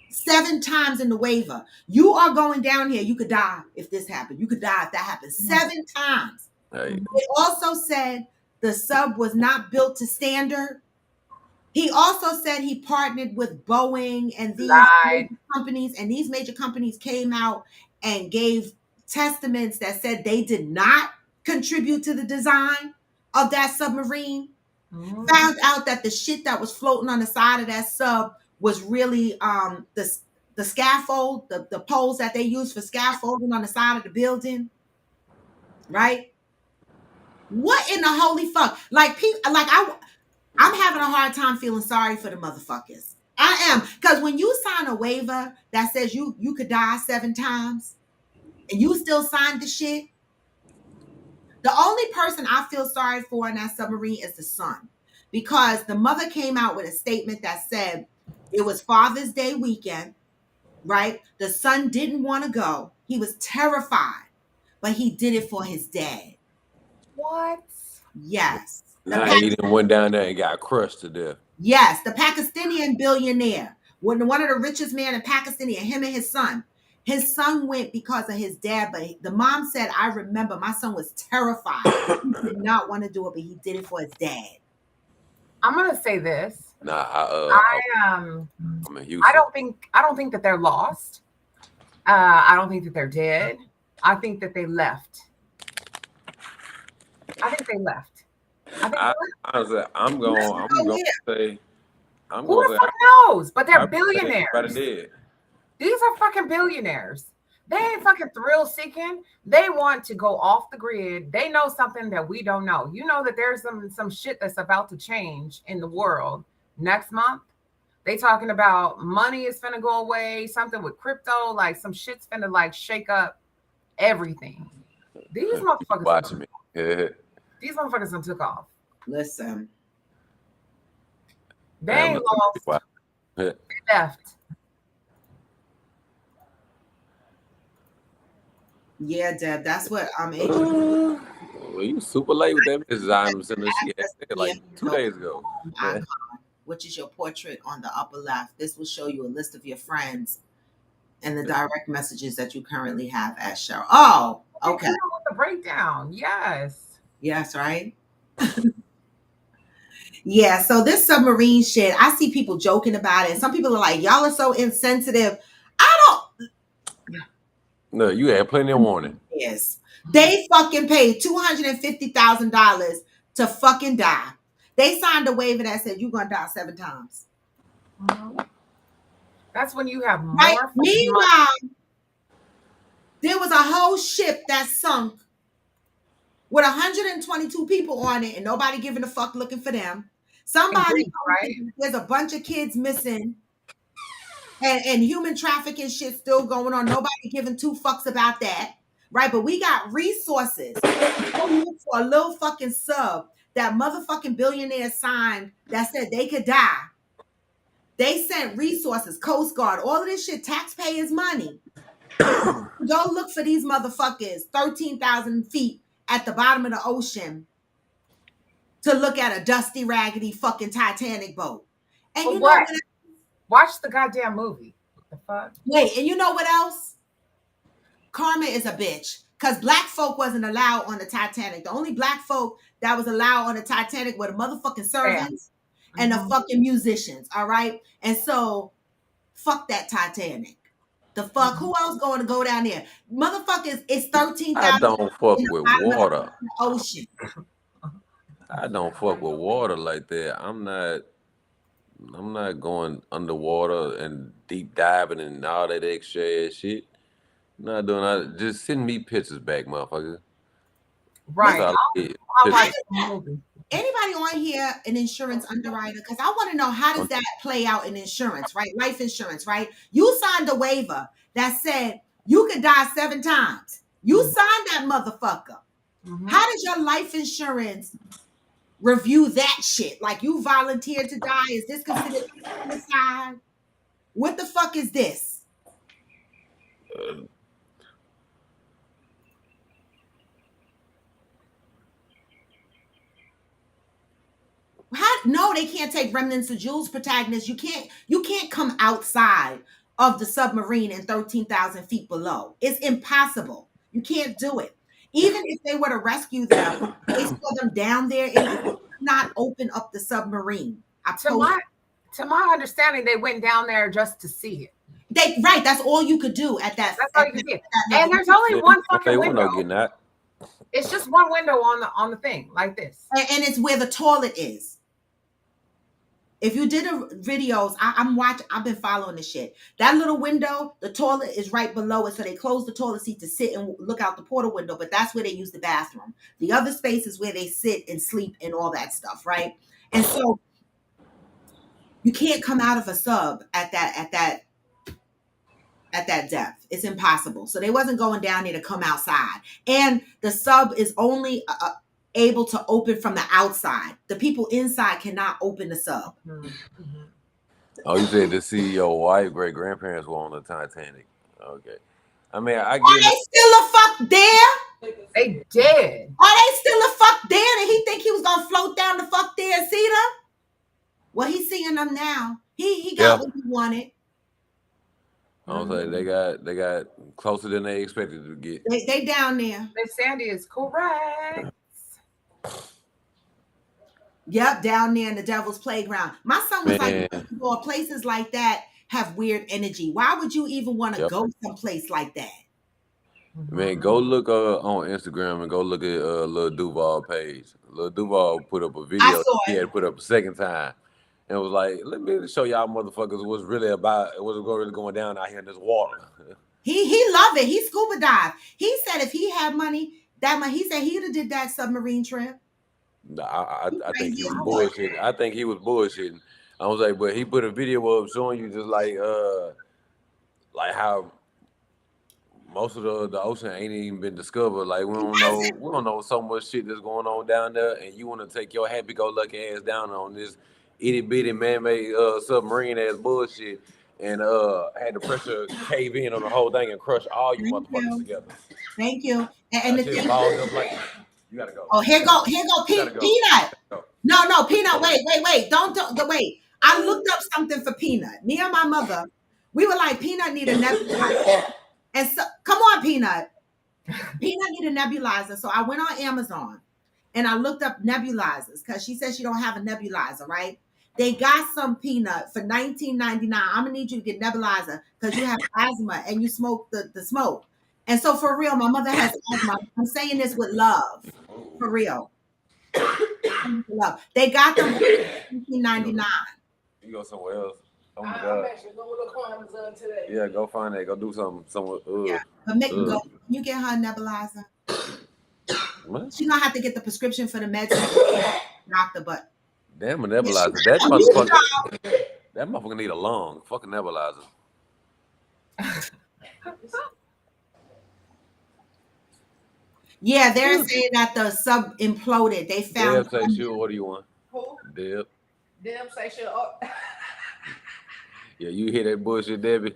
Speaker 1: 7 times in the waiver. You are going down here. You could die if this happened. You could die if that happened. 7 times.
Speaker 2: Hey.
Speaker 1: It also said the sub was not built to standard. He also said he partnered with Boeing and these major companies, and these major companies came out and gave testaments that said they did not contribute to the design of that submarine. Found out that the shit that was floating on the side of that sub was really the scaffold, the poles that they use for scaffolding on the side of the building. Right? What in the holy fuck? I'm having a hard time feeling sorry for the motherfuckers. I am. Because when you sign a waiver that says you could die 7 times and you still signed the shit, the only person I feel sorry for in that submarine is the son. Because the mother came out with a statement that said it was Father's Day weekend, right? The son didn't want to go. He was terrified, but he did it for his dad.
Speaker 3: What?
Speaker 1: Yes.
Speaker 2: Nah, he didn't went down there and got crushed to death.
Speaker 1: Yes, the Pakistani billionaire, one of the richest men in Pakistan, and him and his son. His son went because of his dad, but the mom said, I remember my son was terrified. He did not want to do it, but he did it for his dad.
Speaker 3: I'm gonna say this.
Speaker 2: Nah,
Speaker 3: I don't think that they're lost. I don't think that they're dead. I think that they left. I think they left.
Speaker 2: Honestly, I'm going to say.
Speaker 3: Who the fuck knows? But they're billionaires. These are fucking billionaires. They ain't fucking thrill seeking. They want to go off the grid. They know something that we don't know. You know that there's some shit that's about to change in the world next month. They talking about money is finna go away, something with crypto, like some shit's finna like shake up everything. These motherfuckers
Speaker 2: watching me. Yeah.
Speaker 3: These motherfuckers done took off.
Speaker 1: Listen.
Speaker 3: They ain't lost. They left.
Speaker 1: Yeah, Deb, that's what I'm
Speaker 2: well, you super late with that design she had like 2 days ago.
Speaker 1: Icon, which is your portrait on the upper left. This will show you a list of your friends and the direct messages that you currently have at Cheryl. Oh, okay.
Speaker 3: The breakdown. Yes.
Speaker 1: Yes, right? Yeah, so this submarine shit, I see people joking about it. Some people are like, y'all are so insensitive. I don't.
Speaker 2: No, you had plenty of warning.
Speaker 1: Yes. They fucking paid $250,000 to fucking die. They signed a waiver that said you're going to die 7 times.
Speaker 3: Mm-hmm. That's when you have more.
Speaker 1: Right? Meanwhile, there was a whole ship that sunk with 122 people on it and nobody giving a fuck looking for them. Somebody, right? There's a bunch of kids missing. And human trafficking shit still going on. Nobody giving 2 fucks about that. Right? But we got resources for a little fucking sub that motherfucking billionaire signed that said they could die. They sent resources, Coast Guard, all of this shit, taxpayers' money. Go look for these motherfuckers 13,000 feet at the bottom of the ocean to look at a dusty, raggedy fucking Titanic boat. And you know what?
Speaker 3: Watch the goddamn movie. What the fuck?
Speaker 1: Wait, and you know what else? Karma is a bitch. Because black folk wasn't allowed on the Titanic. The only black folk that was allowed on the Titanic were the motherfucking servants and the fucking musicians. All right? And so, fuck that Titanic. The fuck? Who else going to go down there? Motherfuckers, it's 13,000.
Speaker 2: I don't fuck with water.
Speaker 1: Ocean.
Speaker 2: I don't fuck with water like that. I'm not going underwater and deep diving and all that extra ass shit. I'm not doing that. Just send me pictures back, motherfucker.
Speaker 1: Right. Anybody on here an insurance underwriter? Because I want to know, how does that play out in insurance, right? Life insurance, right? You signed a waiver that said you could die 7 times. You signed that motherfucker. How does your life insurance review that shit? Like, you volunteered to die. Is this considered suicide? What the fuck is this? No, they can't take remnants of Jules protagonists. You can't come outside of the submarine in 13,000 feet below. It's impossible. You can't do it. Even if they were to rescue them, they put them down there. It would not open up the submarine.
Speaker 3: To my understanding, they went down there just to see it.
Speaker 1: Right, that's all you could do at that.
Speaker 3: That's all you could do. And there's only one fucking window. It's just one window on the thing, like this.
Speaker 1: And it's where the toilet is. If you did videos, I've been following this shit. That little window, the toilet is right below it. So they close the toilet seat to sit and look out the portal window, but that's where they use the bathroom. The other space is where they sit and sleep and all that stuff, right? And so You can't come out of a sub at that depth. It's impossible. So they wasn't going down there to come outside. And the sub is only able to open from the outside. The people inside cannot open the sub.
Speaker 3: Mm-hmm.
Speaker 2: Oh, you said to see your wife, great grandparents were on the Titanic. Okay. I mean, I
Speaker 1: Are
Speaker 2: get
Speaker 1: they still a fuck there?
Speaker 3: They did.
Speaker 1: Are they still a fuck there? And he think he was gonna float down the fuck there and see them? Well, he's seeing them now. He got what he wanted.
Speaker 2: I was like, they got closer than they expected to get.
Speaker 1: They down there.
Speaker 3: Miss Sandy is correct.
Speaker 1: Yep, down there in the Devil's Playground. My son was like, well, places like that have weird energy. Why would you even want to go someplace like that?
Speaker 2: Man, go look on Instagram and go look at Lil Duval page. Lil Duval put up a video he had put up a second time. And it was like, let me show y'all motherfuckers what's really about, what's really going down out here in this water.
Speaker 1: He loved it. He scuba dived. He said if he had money, he said he'd have did that submarine trip.
Speaker 2: I think he was bullshitting. I think he was bullshitting. I was like, but he put a video up showing you just like how most of the ocean ain't even been discovered. Like we don't know so much shit that's going on down there, and you want to take your happy-go-lucky ass down on this itty-bitty man-made submarine ass bullshit, and had the pressure cave in on the whole thing and crush all you motherfuckers together.
Speaker 1: Thank you. And the thing.
Speaker 2: You gotta go.
Speaker 1: Oh, here go Peanut. No, Peanut. Wait. Don't wait. I looked up something for Peanut. Me and my mother, we were like, Peanut need a nebulizer. And so, come on, Peanut. Peanut need a nebulizer. So I went on Amazon and I looked up nebulizers because she said she don't have a nebulizer, right? They got some, Peanut, for $19.99. I'm gonna need you to get nebulizer because you have asthma and you smoke the smoke. And so for real, my mother has asthma. I'm saying this with love. For real. Love. They got them for $19.99.
Speaker 2: You go somewhere else. Oh my God.
Speaker 4: Actually go look on Amazon today.
Speaker 2: Yeah, go find that. Go do something somewhere.
Speaker 1: Yeah. But can you get her a nebulizer? What? She's gonna have to get the prescription for the meds doctor, but
Speaker 2: damn a nebulizer. That motherfucker need a lung. Fucking nebulizer.
Speaker 1: Yeah, they're saying that the sub imploded. They found.
Speaker 2: Deb say sure. What do you want?
Speaker 4: Who?
Speaker 2: Deb.
Speaker 4: Deb say sure.
Speaker 2: Yeah, you hear that bullshit, Debbie?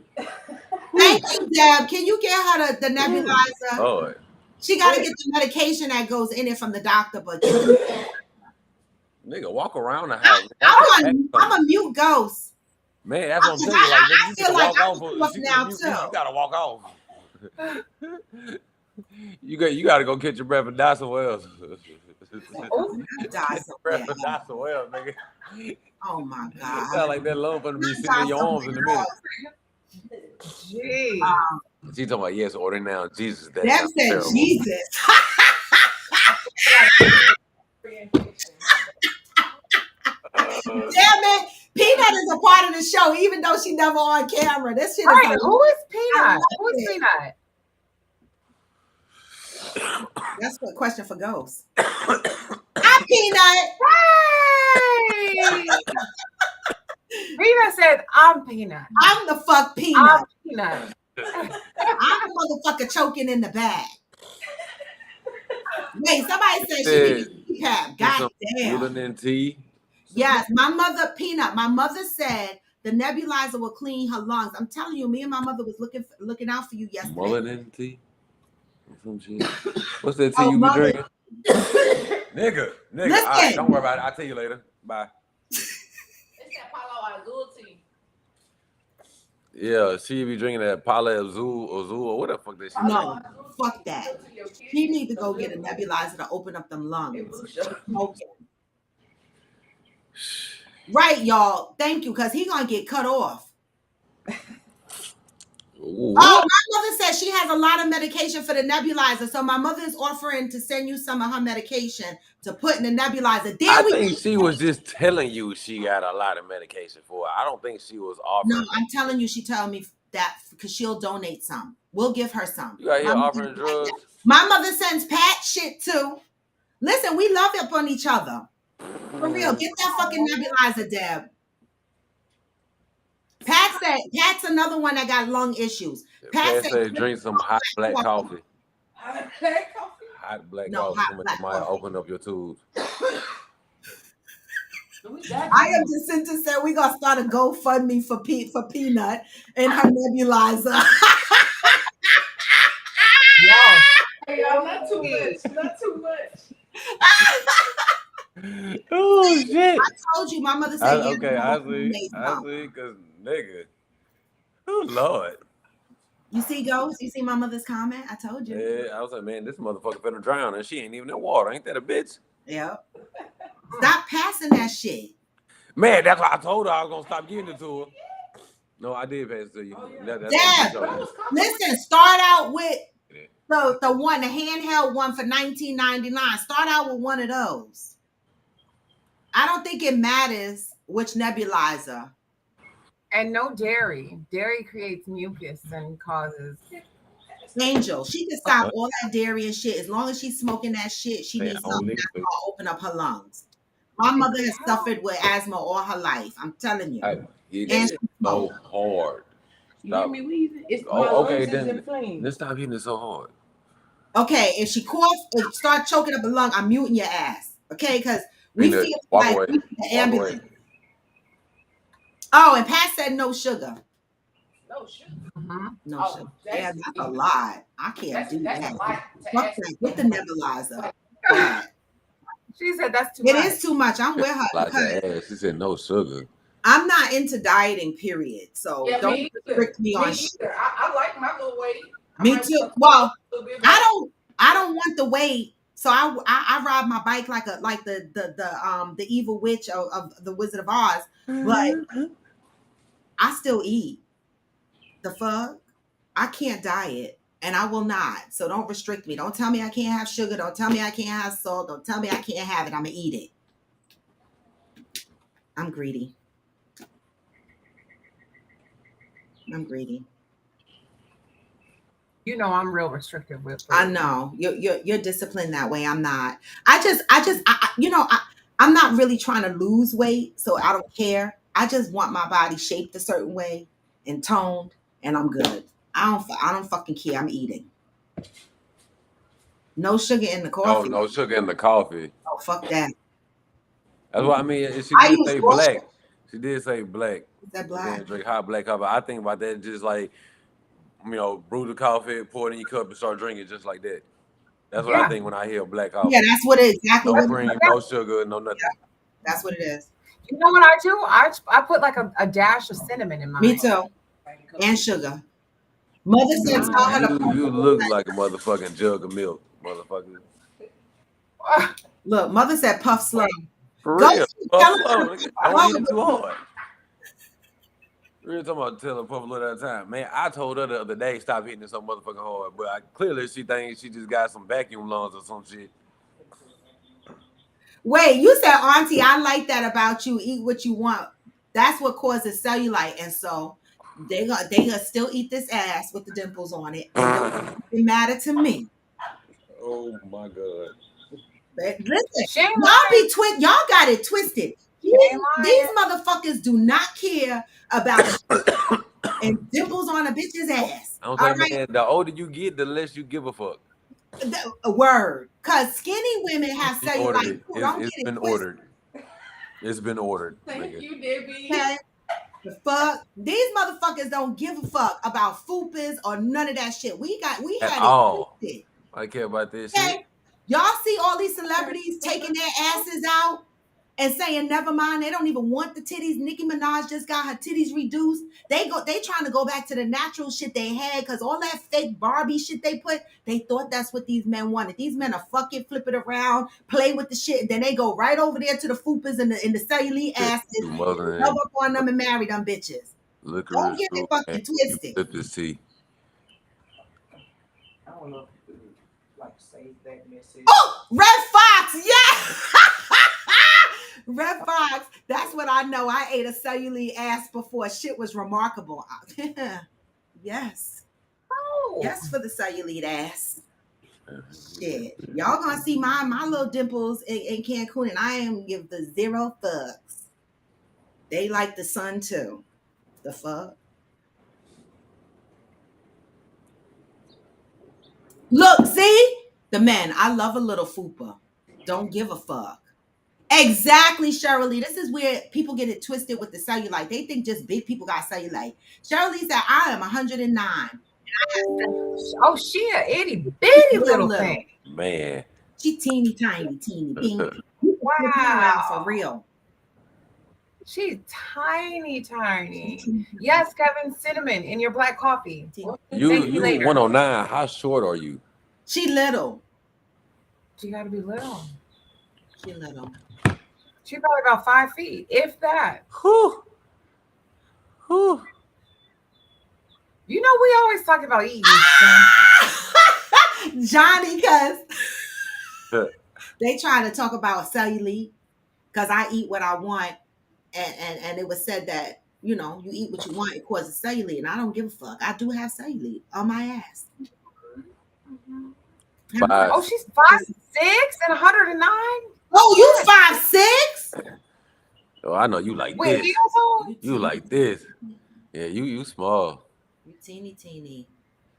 Speaker 1: Thank you, Deb. Can you get her the nebulizer?
Speaker 2: Oh.
Speaker 1: She got to get the medication that goes in it from the doctor, but
Speaker 2: nigga, walk around the house.
Speaker 1: I'm a mute ghost.
Speaker 2: Man, that's what I'm saying. Like, I
Speaker 1: feel like I'm up now too.
Speaker 2: You gotta walk off. You gotta go catch your breath and die somewhere else.
Speaker 1: Die
Speaker 2: somewhere else, nigga.
Speaker 1: Oh my God.
Speaker 2: It sound like that love gonna be sitting in your arms in a minute.
Speaker 3: Gee.
Speaker 2: She talking about yes, order now, Jesus.
Speaker 1: That said terrible. Jesus. Damn it. Peanut is a part of the show, even though she never on camera. This shit is
Speaker 3: right. Who is Peanut? Who is Peanut?
Speaker 1: That's a question for Ghost. I'm Peanut.
Speaker 3: Hey! Peanut said, I'm Peanut.
Speaker 1: I'm the fuck Peanut.
Speaker 3: I'm Peanut.
Speaker 1: I'm the motherfucker choking in the bag. Wait, somebody said she needs a CPAP. God damn. Yes, my mother, Peanut, my mother said the nebulizer will clean her lungs. I'm telling you, me and my mother was looking out for you yesterday.
Speaker 2: Mullein tea? Some shit. What's that tea you be drinking? Nigga.
Speaker 1: Listen.
Speaker 2: All right, don't worry about it. I'll tell you later. Bye.
Speaker 4: It's that Palo Azul tea.
Speaker 2: Yeah, she be drinking that Palo Azul or what the fuck that shit.
Speaker 1: No, fuck that. She need to go get a nebulizer to open up them lungs. Okay. Right, y'all. Thank you, because he gonna get cut off. Oh, my mother said she has a lot of medication for the nebulizer, so my mother is offering to send you some of her medication to put in the nebulizer.
Speaker 2: I think she was just telling you she got a lot of medication for it. I don't think she was offering.
Speaker 1: No, I'm telling you, she told me that because she'll donate some. We'll give her some.
Speaker 2: You got here offering drugs.
Speaker 1: My mother sends Pat shit too. Listen, we love up on each other. For real, get that fucking nebulizer, Deb. Pat's another one that got lung issues.
Speaker 2: Pat said drink some hot black coffee.
Speaker 4: Hot black coffee?
Speaker 2: Hot black
Speaker 1: No,
Speaker 2: coffee.
Speaker 1: hot
Speaker 2: Somebody
Speaker 1: black
Speaker 2: might
Speaker 1: coffee.
Speaker 2: open up your tubes.
Speaker 1: I am Jacinta said we gonna start a GoFundMe for Peanut and her nebulizer.
Speaker 3: Wow.
Speaker 4: Hey, y'all, not too much. Not too much.
Speaker 2: Oh shit!
Speaker 1: I told you, my mother said,
Speaker 2: Okay, I
Speaker 1: made
Speaker 2: see,
Speaker 1: some.
Speaker 2: cause nigga, oh lord.
Speaker 1: You see, Ghost? You see my mother's comment? I told you.
Speaker 2: Yeah, I was like, man, this motherfucker finna drown, and she ain't even in water. Ain't that a bitch?
Speaker 1: Yep. Stop passing that shit.
Speaker 2: Man, that's why I told her I was gonna stop giving it to her. No, I did pass it to you. That's
Speaker 1: Dad, listen, start out with the one, the handheld one for $19.99. Start out with one of those. I don't think it matters which nebulizer.
Speaker 3: And no dairy. Dairy creates mucus and causes.
Speaker 1: Angel, she can stop all that dairy and shit. As long as she's smoking that shit, she needs something that's gonna open up her lungs. My mother has suffered with asthma all her life. I'm telling you.
Speaker 2: And it's so hard.
Speaker 4: You hear me wheezing? It's
Speaker 2: okay, then stop hitting it so hard.
Speaker 1: Okay, if she coughs, if start choking up a lung, I'm muting your ass. Okay, because we feel like we need the ambulance. Oh, and Pat said no sugar.
Speaker 4: No sugar.
Speaker 1: No sugar. Yeah, that's a lot. I can't do that. Fuck that. With the nebulizer.
Speaker 3: She said that's too much.
Speaker 1: It is too much. I'm with her. Because
Speaker 2: she said no sugar.
Speaker 1: I'm not into dieting, period. So don't restrict me on shit.
Speaker 4: I like my little weight.
Speaker 1: Me too. Well, I don't want the weight. So I ride my bike like the evil witch of the Wizard of Oz, but I still eat. The fuck? I can't diet, and I will not. So don't restrict me. Don't tell me I can't have sugar. Don't tell me I can't have salt. Don't tell me I can't have it. I'm gonna eat it. I'm greedy.
Speaker 3: You know I'm real restrictive with food.
Speaker 1: I know you're disciplined that way. I'm not. I'm not really trying to lose weight, so I don't care. I just want my body shaped a certain way and toned, and I'm good. I don't fucking care. I'm eating. No sugar in the coffee.
Speaker 2: No sugar in the coffee.
Speaker 1: Oh, fuck that.
Speaker 2: That's what I mean. She did say black. She did say black.
Speaker 1: Is that black?
Speaker 2: Drink hot black coffee. I think about that just like, brew the coffee, pour it in your cup, and start drinking just like that. That's what I think when I hear black coffee.
Speaker 1: Yeah, that's what it exactly.
Speaker 2: No cream, no sugar, no nothing.
Speaker 1: Yeah, that's what it is.
Speaker 3: You know what I do? I put like a dash of cinnamon in mine.
Speaker 1: Me too. And sugar. Mother said tell her to
Speaker 2: you look like a motherfucking jug of milk, motherfucker.
Speaker 1: Look, mother said puff slow.
Speaker 2: For real. Puff slow. Don't eat it too hard. We're talking about telling puff a little at a time. Man, I told her the other day stop hitting it so motherfucking hard, but clearly she thinks she just got some vacuum lungs or some shit.
Speaker 1: Wait, you said, Auntie, I like that about you. Eat what you want. That's what causes cellulite, and so they gonna still eat this ass with the dimples on it. It matter to me.
Speaker 2: Oh my god!
Speaker 1: Listen, y'all got it twisted. These motherfuckers do not care about and dimples on a bitch's ass.
Speaker 2: I don't think, man, the older you get, the less you give a fuck.
Speaker 1: A word, because skinny women have cellulite.
Speaker 2: It's been ordered. It's been ordered.
Speaker 4: Thank you, Debbie.
Speaker 1: Okay. The fuck, these motherfuckers don't give a fuck about fupas or none of that shit. We had it twisted.
Speaker 2: I care about this
Speaker 1: okay.
Speaker 2: shit.
Speaker 1: Y'all see all these celebrities taking their asses out and saying never mind, they don't even want the titties. Nicki Minaj just got her titties reduced. They trying to go back to the natural shit they had because all that fake Barbie shit they put, they thought that's what these men wanted. These men are fucking flip it around, play with the shit, and then they go right over there to the fupas and the cellulite asses, rub up on them and marry them bitches. Don't get it fucking twisted.
Speaker 2: Flip this tea.
Speaker 4: I don't know if you like save that message.
Speaker 1: Oh, Red Fox, yeah. Red Fox, that's what I know. I ate a cellulite ass before. Shit was remarkable. Yes. Oh. Yes, for the cellulite ass. Shit. Y'all gonna see my little dimples in Cancun, and I am give the zero fucks. They like the sun too. The fuck? Look, see? The men. I love a little fupa. Don't give a fuck. Exactly, Shirley. This is where people get it twisted with the cellulite. They think just big people got cellulite. Shirley said, I am 109.
Speaker 3: Oh, she a itty bitty
Speaker 1: Real
Speaker 3: little thing.
Speaker 1: little.
Speaker 2: Man.
Speaker 1: She teeny tiny, teeny, teeny. You can flip her around for
Speaker 3: Wow.
Speaker 1: real.
Speaker 3: She's tiny,
Speaker 1: She
Speaker 3: tiny.
Speaker 1: teeny,
Speaker 3: Yes, Kevin, cinnamon in your black coffee.
Speaker 1: teeny.
Speaker 3: Thank you
Speaker 2: You
Speaker 3: later.
Speaker 2: 109. How short are you?
Speaker 1: She little.
Speaker 3: She got to be little.
Speaker 1: She little.
Speaker 3: She probably about 5 feet, if that.
Speaker 2: Whew. Whew.
Speaker 3: You know, we always talk about eating.
Speaker 1: Johnny, because they trying to talk about cellulite because I eat what I want, and it was said that you eat what you want, it causes cellulite, and I don't give a fuck. I do have cellulite on my ass.
Speaker 2: Five.
Speaker 3: Oh, she's 5'6" and 109.
Speaker 1: Oh, you 5'6"?
Speaker 2: Oh, I know you like
Speaker 3: With
Speaker 2: this.
Speaker 3: heels on?
Speaker 2: You like this. Yeah, you small.
Speaker 1: You teeny.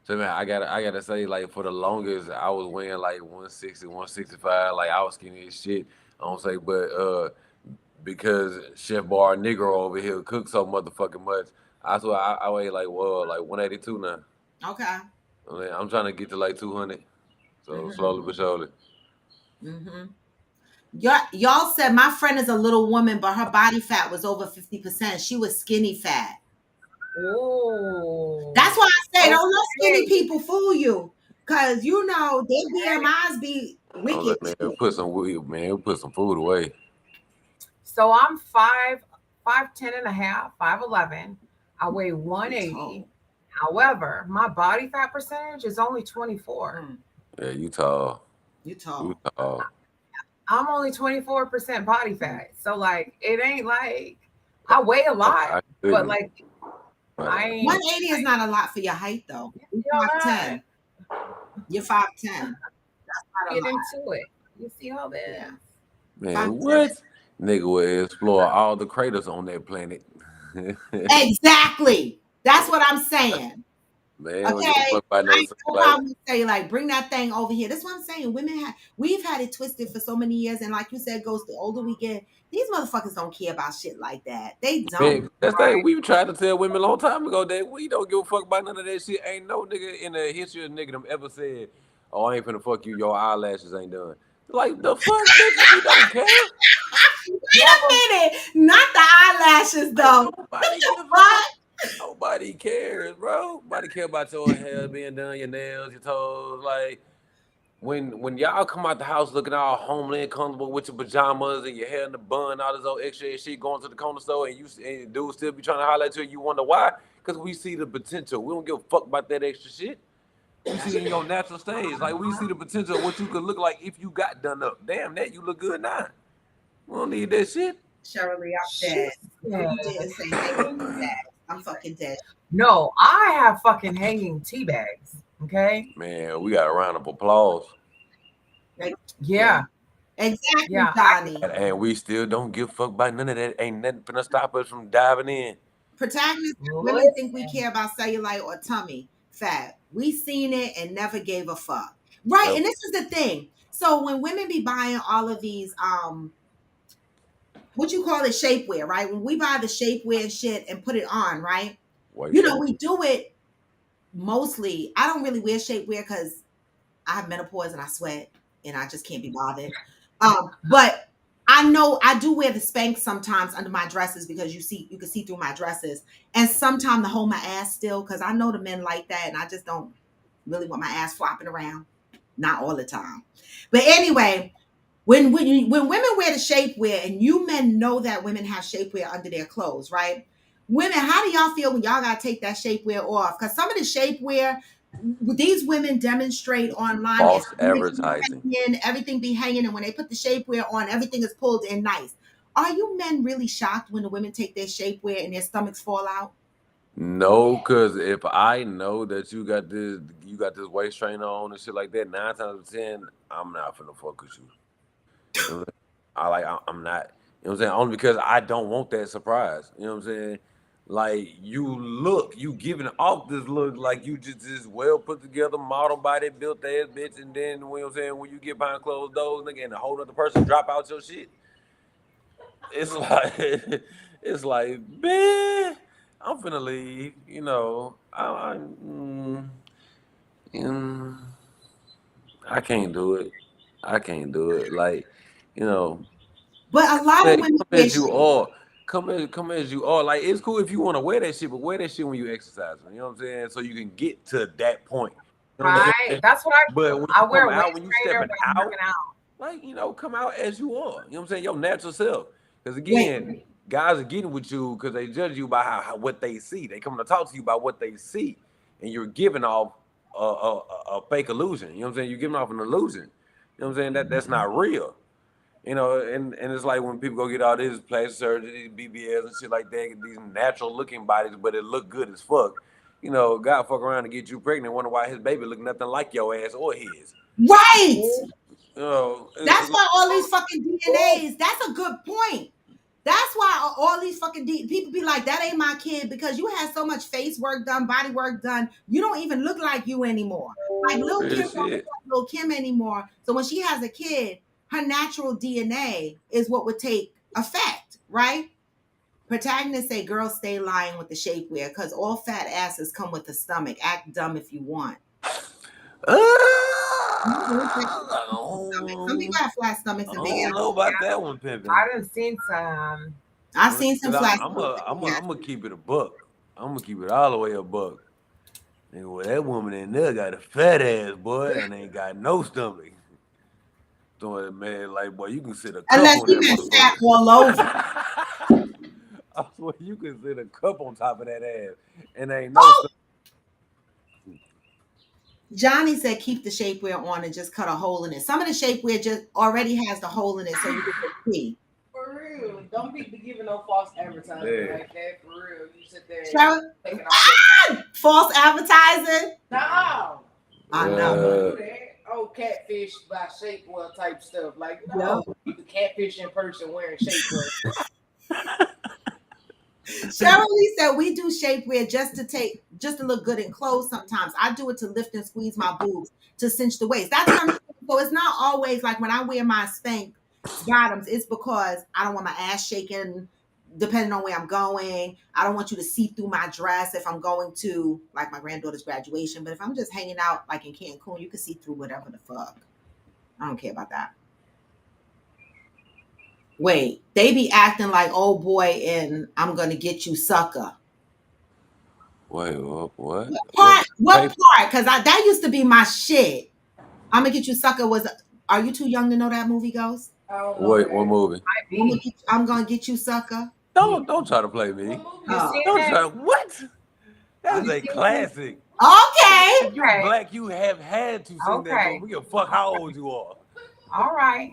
Speaker 2: So man, I gotta say, like for the longest, I was weighing like 160, 165. Like I was skinny as shit. I don't say, but because Chef Bar Negro over here cooks so motherfucking much, I swear I weigh like 182 now.
Speaker 1: Okay.
Speaker 2: I mean, I'm trying to get to like 200. So slowly but surely.
Speaker 1: Mm-hmm. Y'all said my friend is a little woman, but her body fat was over 50%. She was skinny fat.
Speaker 3: Oh.
Speaker 1: That's why I say don't let skinny
Speaker 3: Okay.
Speaker 1: people fool you. Cause their BMIs be
Speaker 2: I was
Speaker 1: wicked.
Speaker 2: like, man, we put some food away.
Speaker 3: So I'm 5'10" and a half, 5'11". I weigh 180. However, my body fat percentage is only 24.
Speaker 2: Yeah, you tall.
Speaker 1: You
Speaker 2: You
Speaker 1: tall.
Speaker 2: tall.
Speaker 3: I'm only 24% body fat. So like it ain't like I weigh a
Speaker 2: I
Speaker 3: lot, but
Speaker 2: couldn't.
Speaker 3: like I ain't
Speaker 1: 180 is not a lot for your height though. You're
Speaker 3: all
Speaker 1: 5'10. You're 5'10. That's not a
Speaker 3: get
Speaker 1: lot.
Speaker 3: into it. You see how this?
Speaker 1: Yeah.
Speaker 2: Man,
Speaker 1: 5'10.
Speaker 2: what? Nigga will explore all the craters on that planet.
Speaker 1: Exactly. That's what I'm saying.
Speaker 2: Man, we give a
Speaker 1: Okay.
Speaker 2: fuck about no
Speaker 1: I know
Speaker 2: cellulite.
Speaker 1: how we say, like, bring that thing over here. That's what I'm saying. We've had it twisted for so many years, and like you said, goes the older we get, these motherfuckers don't care about shit like that. They don't.
Speaker 2: Man, that's thing we tried to tell women a long time ago that we don't give a fuck about none of that shit. Ain't no nigga in the history of nigga them ever said, "Oh, I ain't finna fuck you. Your eyelashes ain't done." Like the fuck, bitch. We don't care.
Speaker 1: Wait a minute. Not the eyelashes though.
Speaker 2: Nobody give a fuck.
Speaker 1: What?
Speaker 2: Nobody cares, bro. Nobody care about your hair being done, your nails, your toes. Like when y'all come out the house looking all homely and comfortable with your pajamas and your hair in the bun, all this old extra shit going to the corner store, and dudes still be trying to holler at you, and you wonder why? Because we see the potential. We don't give a fuck about that extra shit. We see it in your natural stage. Like we see the potential of what you could look like if you got done up. Damn, that you look good now. We don't need that shit.
Speaker 1: Shirley, I'm dead. You didn't say hanging dead. I'm fucking dead.
Speaker 3: No, I have fucking hanging tea bags. Okay.
Speaker 2: Man, we got a round of applause.
Speaker 1: Like,
Speaker 3: Yeah.
Speaker 1: exactly,
Speaker 3: Yeah.
Speaker 1: Johnny.
Speaker 2: And we still don't give a fuck about none of that. Ain't nothing finna stop us from diving in.
Speaker 1: Protagonists, women
Speaker 3: Listen.
Speaker 1: think we care about cellulite or tummy fat. We seen it and never gave a fuck. Right.
Speaker 2: Yep.
Speaker 1: And this is the thing. So when women be buying all of these what you call it, shapewear, right? When we buy the shapewear shit and put it on, right?
Speaker 2: White
Speaker 1: You know,
Speaker 2: shirt.
Speaker 1: we do it mostly. I don't really wear shapewear because I have menopause and I sweat and I just can't be bothered. But I know I do wear the Spanx sometimes under my dresses because you can see through my dresses, and sometimes to hold my ass still because I know the men like that, and I just don't really want my ass flopping around. Not all the time, but anyway, when women wear the shapewear, and you men know that women have shapewear under their clothes, right? Women, how do y'all feel when y'all gotta take that shapewear off? Because some of the shapewear these women demonstrate online
Speaker 2: False advertising.
Speaker 1: everything be hanging, and when they put the shapewear on, everything is pulled in nice. Are you men really shocked when the women take their shapewear and their stomachs fall out?
Speaker 2: No, cause if I know that you got this waist trainer on and shit like that, 9 times out of 10, I'm not finna fuck with you. You know what I'm saying? I'm not. You know what I'm saying? Only because I don't want that surprise. You know what I'm saying? Like you giving off this look like you just this well put together model body built ass bitch, and then you know what I'm saying when you get behind closed doors, nigga, and a whole other person drop out your shit. It's like it's like man, I'm finna leave. You know, mm, I can't do it. I can't do it. Like you know,
Speaker 1: But a lot of
Speaker 2: come
Speaker 1: women wear
Speaker 2: as you
Speaker 1: shit.
Speaker 2: are. Come as you are. Like it's cool if you want to wear that shit, but wear that shit when you exercise. You know what I'm saying? So you can get to that point. You know what I'm
Speaker 3: Right.
Speaker 2: saying?
Speaker 3: That's what I
Speaker 2: But
Speaker 3: do.
Speaker 2: when
Speaker 3: I
Speaker 2: you
Speaker 3: wear
Speaker 2: come
Speaker 3: a waist
Speaker 2: out, when you
Speaker 3: trainer
Speaker 2: stepping
Speaker 3: when I'm
Speaker 2: out,
Speaker 3: working out.
Speaker 2: like come out as you are. You know what I'm saying? Your natural self. Because
Speaker 1: Wait,
Speaker 2: again, guys are getting with you because they judge you by how what they see. They come to talk to you about what they see, and you're giving off a fake illusion. You know what I'm saying? You're giving off an illusion. You know what I'm saying? That's not real. You know, and it's like when people go get all this plastic surgery, these BBLs and shit like that, these natural looking bodies, but it look good as fuck. You know, God fuck around and get you pregnant, wonder why his baby look nothing like your ass or his.
Speaker 1: right.
Speaker 2: You know,
Speaker 1: That's why all these fucking DNAs. That's a good point. That's why all these fucking people be like, that ain't my kid because you had so much face work done, body work done. You don't even look like you anymore. Like Lil Kim
Speaker 2: real
Speaker 1: don't look
Speaker 2: shit.
Speaker 1: like Lil Kim anymore. So when she has a kid, her natural DNA is what would take effect, right? Protagonists say girls stay lying with the shapewear because all fat asses come with a stomach. Act dumb if you want. Some people have flat stomachs
Speaker 2: I
Speaker 1: and big
Speaker 2: don't
Speaker 1: asses.
Speaker 2: know about that one, pimping.
Speaker 3: I done seen some.
Speaker 1: I've seen some
Speaker 2: Cause
Speaker 1: flat
Speaker 2: I'm
Speaker 1: stomachs
Speaker 2: a,
Speaker 1: and
Speaker 2: I'm
Speaker 1: big
Speaker 2: a, I'm gonna
Speaker 1: asses.
Speaker 2: keep it a buck. I'm gonna keep it all the way a buck. And well, that woman in there got a fat ass boy and ain't got no stomach. So man, like boy, you can sit a cup
Speaker 1: Unless
Speaker 2: on
Speaker 1: you
Speaker 2: that
Speaker 1: been fat
Speaker 2: motherfucker.
Speaker 1: all over.
Speaker 2: I swear you can sit a cup on top of that ass and ain't no
Speaker 1: Oh,
Speaker 2: stomach.
Speaker 1: Johnny said keep the shapewear on and just cut a hole in it. Some of the shapewear just already has the hole in it, so you can just see.
Speaker 4: For real. Don't be giving no false advertising
Speaker 2: Yeah.
Speaker 4: like that. For real. You sit there and
Speaker 1: Cheryl,
Speaker 4: taking off your.
Speaker 1: false advertising.
Speaker 4: No.
Speaker 1: I
Speaker 4: No,
Speaker 1: know.
Speaker 4: don't do that. Oh, catfish by shapewear type stuff. Like,
Speaker 1: Yep.
Speaker 4: no. You the catfish in person wearing shapewear.
Speaker 1: Cheryl Lee said we do shapewear just to look good in clothes sometimes. I do it to lift and squeeze my boobs to cinch the waist. That's what I'm saying. So it's not always like when I wear my Spanx bottoms, it's because I don't want my ass shaking depending on where I'm going. I don't want you to see through my dress if I'm going to like my granddaughter's graduation. But if I'm just hanging out like in Cancun, you can see through whatever the fuck. I don't care about that. Wait, they be acting like old boy in I'm gonna get you sucker.
Speaker 2: Wait, what?
Speaker 1: What
Speaker 2: Paper?
Speaker 1: part? Because that used to be my shit. I'm gonna get you sucker was. Are you too young to know that movie, Ghost?
Speaker 4: I don't know
Speaker 2: Wait, what
Speaker 4: that.
Speaker 2: movie?
Speaker 3: Might be.
Speaker 1: I'm gonna get you sucker.
Speaker 2: Don't try to play
Speaker 4: What
Speaker 2: me.
Speaker 4: movie
Speaker 3: You
Speaker 4: is
Speaker 1: Oh,
Speaker 3: seen
Speaker 2: Don't
Speaker 3: it?
Speaker 2: try. What? That is
Speaker 3: You
Speaker 2: a
Speaker 3: seen it?
Speaker 2: classic.
Speaker 1: okay.
Speaker 2: If you
Speaker 3: Okay.
Speaker 2: black, you have had to sing that movie.
Speaker 3: Okay.
Speaker 2: We give a fuck how old you are.
Speaker 3: All right.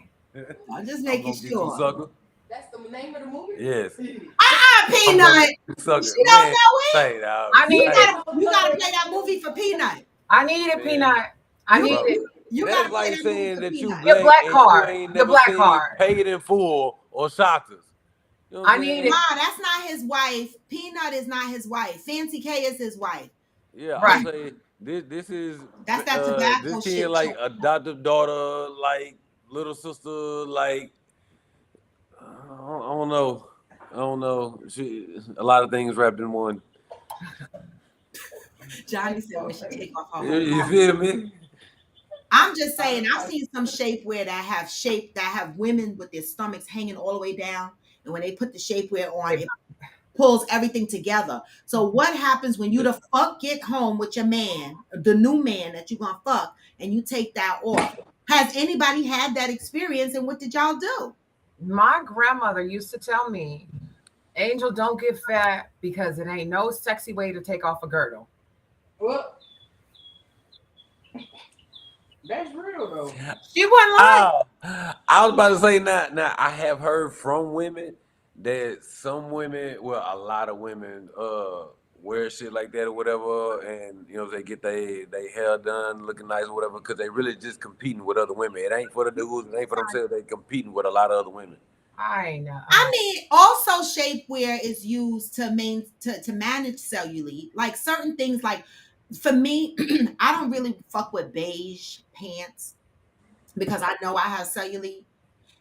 Speaker 1: I'm just
Speaker 2: I'm
Speaker 1: making
Speaker 2: gonna get you
Speaker 1: sure.
Speaker 2: sucker.
Speaker 4: That's the name of the movie?
Speaker 2: Yes. I'm gonna
Speaker 1: Peanut.
Speaker 2: get you sucker.
Speaker 1: She don't
Speaker 2: Man,
Speaker 1: know it.
Speaker 2: say it out.
Speaker 3: I
Speaker 1: You
Speaker 3: need
Speaker 2: Say
Speaker 3: it.
Speaker 1: gotta you gotta play that movie for Peanut.
Speaker 3: I need it,
Speaker 2: man.
Speaker 3: Peanut. I
Speaker 1: You
Speaker 3: need
Speaker 2: Bro,
Speaker 3: it.
Speaker 1: you
Speaker 2: that's
Speaker 1: gotta play
Speaker 2: like
Speaker 1: that movie
Speaker 2: saying
Speaker 1: for
Speaker 2: that you
Speaker 1: Peanut.
Speaker 3: Your
Speaker 2: black
Speaker 3: black
Speaker 2: and you
Speaker 3: card.
Speaker 2: ain't
Speaker 3: The
Speaker 2: never
Speaker 3: black
Speaker 2: seen
Speaker 3: card.
Speaker 2: Paid in Full or Shockers. You know what
Speaker 3: I
Speaker 2: I'm
Speaker 3: need
Speaker 2: saying?
Speaker 3: it.
Speaker 1: Ma, that's not his wife. Peanut is not his wife. Fancy K is his wife.
Speaker 2: Yeah, I'm
Speaker 3: Right.
Speaker 2: saying this is
Speaker 1: That's that
Speaker 2: this
Speaker 1: tobacco
Speaker 2: kid
Speaker 1: shit.
Speaker 2: like adopted daughter, like little sister, like I don't know. I don't know. She a lot of things wrapped in one.
Speaker 1: Johnny said when she take off her whole
Speaker 2: You
Speaker 1: body.
Speaker 2: feel me?
Speaker 1: I'm just saying, I've seen some shapewear that have women with their stomachs hanging all the way down, and when they put the shapewear on, it pulls everything together. So what happens when you the fuck get home with your man, the new man that you gonna fuck, and you take that off? Has anybody had that experience, and what did y'all do?
Speaker 3: My grandmother used to tell me, Angel, don't get fat because it ain't no sexy way to take off a girdle.
Speaker 4: Well, that's real though.
Speaker 3: She wasn't lying.
Speaker 2: Oh, I was about to say now I have heard from women that some women, well, a lot of women, wear shit like that or whatever, and you know they get they hair done, looking nice or whatever, because they really just competing with other women. It ain't for the dudes, it ain't for themselves. They competing with a lot of other women.
Speaker 3: I know.
Speaker 1: I mean, also shapewear is used to manage cellulite. Like certain things, like for me, I don't really fuck with beige pants because I know I have cellulite,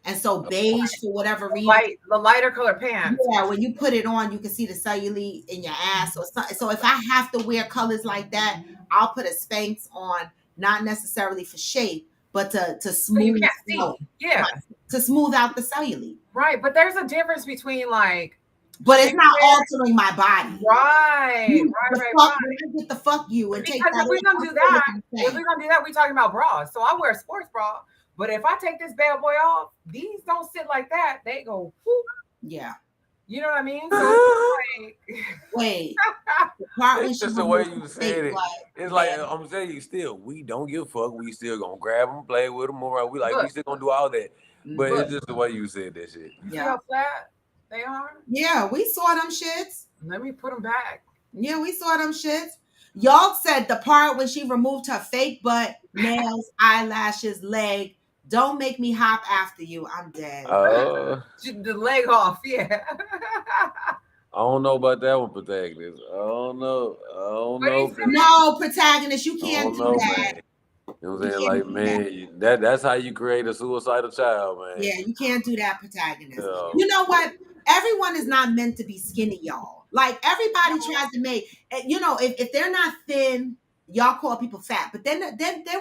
Speaker 1: and so beige for whatever reason.
Speaker 3: The lighter colored pants.
Speaker 1: Yeah, when you put it on, you can see the cellulite in your ass or something. So if I have to wear colors like that, I'll put a Spanx on, not necessarily for shape, but to
Speaker 3: So you
Speaker 1: smooth
Speaker 3: can't
Speaker 1: out,
Speaker 3: see. Yeah.
Speaker 1: right, to smooth out the cellulite.
Speaker 3: Right. But there's a difference between like
Speaker 1: But it's not
Speaker 3: shapewear.
Speaker 1: altering my body.
Speaker 3: Right. Right.
Speaker 1: The
Speaker 3: Right.
Speaker 1: fuck,
Speaker 3: Right.
Speaker 1: when I get the fuck you and take
Speaker 3: Because
Speaker 1: that
Speaker 3: if we're
Speaker 1: off,
Speaker 3: gonna
Speaker 1: I'm
Speaker 3: do
Speaker 1: still
Speaker 3: that,
Speaker 1: looking the
Speaker 3: if
Speaker 1: same.
Speaker 3: we're gonna do that, we're talking about bras. So I wear a sports bra, but if I take this bad boy off, these don't sit like that. They go whoop.
Speaker 1: Yeah.
Speaker 3: You know what I mean? So it's like
Speaker 1: Wait. The part when
Speaker 2: It's
Speaker 1: she
Speaker 2: just the way
Speaker 1: removed
Speaker 2: you
Speaker 1: the
Speaker 2: said
Speaker 1: fake
Speaker 2: it.
Speaker 1: blood,
Speaker 2: It's like
Speaker 1: man.
Speaker 2: I'm saying, you still we don't give a fuck. We still gonna grab them, play with them, around. We like we
Speaker 3: look,
Speaker 2: still gonna do all that. But
Speaker 3: look.
Speaker 2: it's just the way you said that shit.
Speaker 3: You see
Speaker 1: Yeah.
Speaker 3: how flat they are?
Speaker 1: Yeah, we saw them shits.
Speaker 3: Let me put them back.
Speaker 1: Yeah, we saw them shits. Y'all said the part when she removed her fake butt, nails, eyelashes, leg. Don't make me hop after you. I'm dead.
Speaker 3: The leg off, yeah.
Speaker 2: I don't know about that one, protagonist. I don't know. I don't
Speaker 3: What he
Speaker 2: know.
Speaker 3: said?
Speaker 1: No, protagonist, you
Speaker 2: I
Speaker 1: can't
Speaker 2: don't
Speaker 1: do
Speaker 2: know,
Speaker 1: that.
Speaker 2: man. You know what
Speaker 1: You
Speaker 2: I'm saying?
Speaker 1: can't
Speaker 2: Like,
Speaker 1: do that.
Speaker 2: man, that's how you create a suicidal child, man.
Speaker 1: Yeah, you can't do that, protagonist.
Speaker 2: Yeah.
Speaker 1: You know what? Everyone is not meant to be skinny, y'all. Like everybody tries to make, if they're not thin, y'all call people fat. But then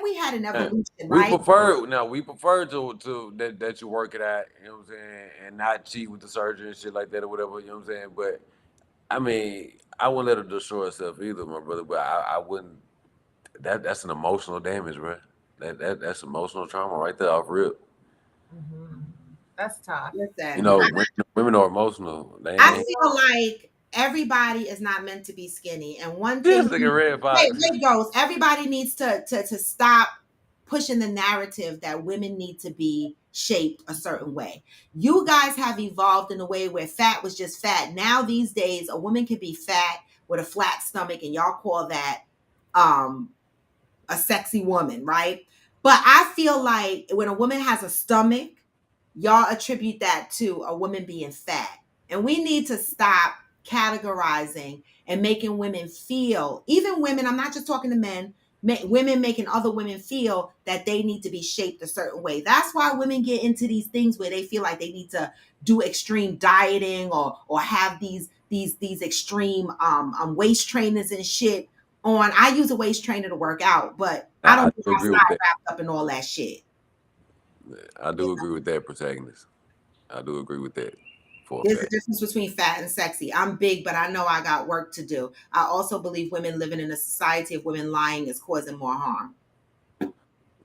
Speaker 1: we had an evolution,
Speaker 2: We
Speaker 1: right?
Speaker 2: prefer to that you work it out, you know what I'm saying, and not cheat with the surgery and shit like that or whatever, you know what I'm saying? But I mean, I wouldn't let her destroy herself either, my brother. But I wouldn't. That's an emotional damage, bro. That's emotional trauma right there off rip.
Speaker 3: Mhm. That's tough.
Speaker 2: You
Speaker 1: Listen,
Speaker 2: know, women are emotional.
Speaker 1: I
Speaker 2: They
Speaker 1: feel like everybody is not meant to be skinny. And one
Speaker 2: this
Speaker 1: thing,
Speaker 2: nigga Red
Speaker 1: wait,
Speaker 2: Fox.
Speaker 1: wait, goes. Everybody needs to stop pushing the narrative that women need to be shaped a certain way. You guys have evolved in a way where fat was just fat. Now these days, a woman can be fat with a flat stomach, and y'all call that um a sexy woman, right? But I feel like when a woman has a stomach, y'all attribute that to a woman being fat. And we need to stop categorizing and making women feel, even women, I'm not just talking to men, women making other women feel that they need to be shaped a certain way. That's why women get into these things where they feel like they need to do extreme dieting or have these extreme waist trainers and shit on. I use a waist trainer to work out, but I
Speaker 2: Nah, I
Speaker 1: don't get
Speaker 2: do agree with
Speaker 1: outside
Speaker 2: that.
Speaker 1: wrapped up in all that shit.
Speaker 2: I do agree with that, protagonist. I do agree with that for a
Speaker 1: There's a
Speaker 2: fact.
Speaker 1: difference between fat and sexy. I'm big, but I know I got work to do. I also believe women living in a society of women lying is causing more harm.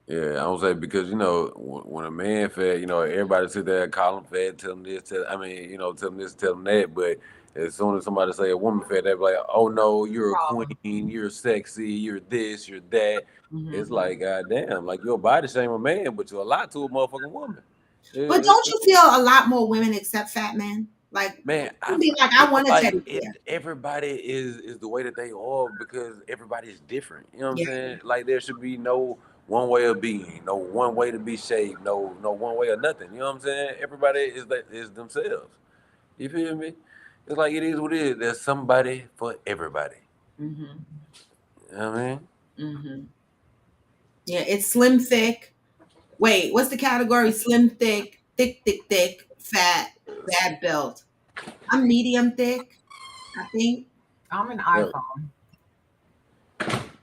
Speaker 2: Yeah, I don't say because when a man fat, everybody sit there and call him fat, tell him this, tell him this, tell him that. But as soon as somebody say a woman fat, they be like, "Oh no, you're a
Speaker 3: Problem.
Speaker 2: queen, you're sexy, you're this, you're that." It's
Speaker 1: Mhm.
Speaker 2: like, goddamn, like you're a body shame a man, but you're a lot to a motherfucking woman.
Speaker 1: But
Speaker 2: Yeah,
Speaker 1: don't you feel a lot more women accept fat men? Like,
Speaker 2: man,
Speaker 1: you be like, I
Speaker 2: feel
Speaker 1: want a
Speaker 2: like
Speaker 1: teddy bear.
Speaker 2: everybody is the way that they are because everybody's different. You know what I'm
Speaker 1: Yeah.
Speaker 2: saying? Like there should be no one way of being, no one way to be shaped, no one way of nothing. You know what I'm saying? Everybody is themselves. You feel me? It's like it is what it is. There's somebody for everybody.
Speaker 1: Mm-hmm.
Speaker 2: You know what I mean?
Speaker 1: Mm-hmm. Yeah, it's slim, thick. Wait, what's the category? Slim, thick, thick, fat, bad built. I'm medium thick, I think.
Speaker 3: I'm an
Speaker 2: Yeah.
Speaker 3: iPhone.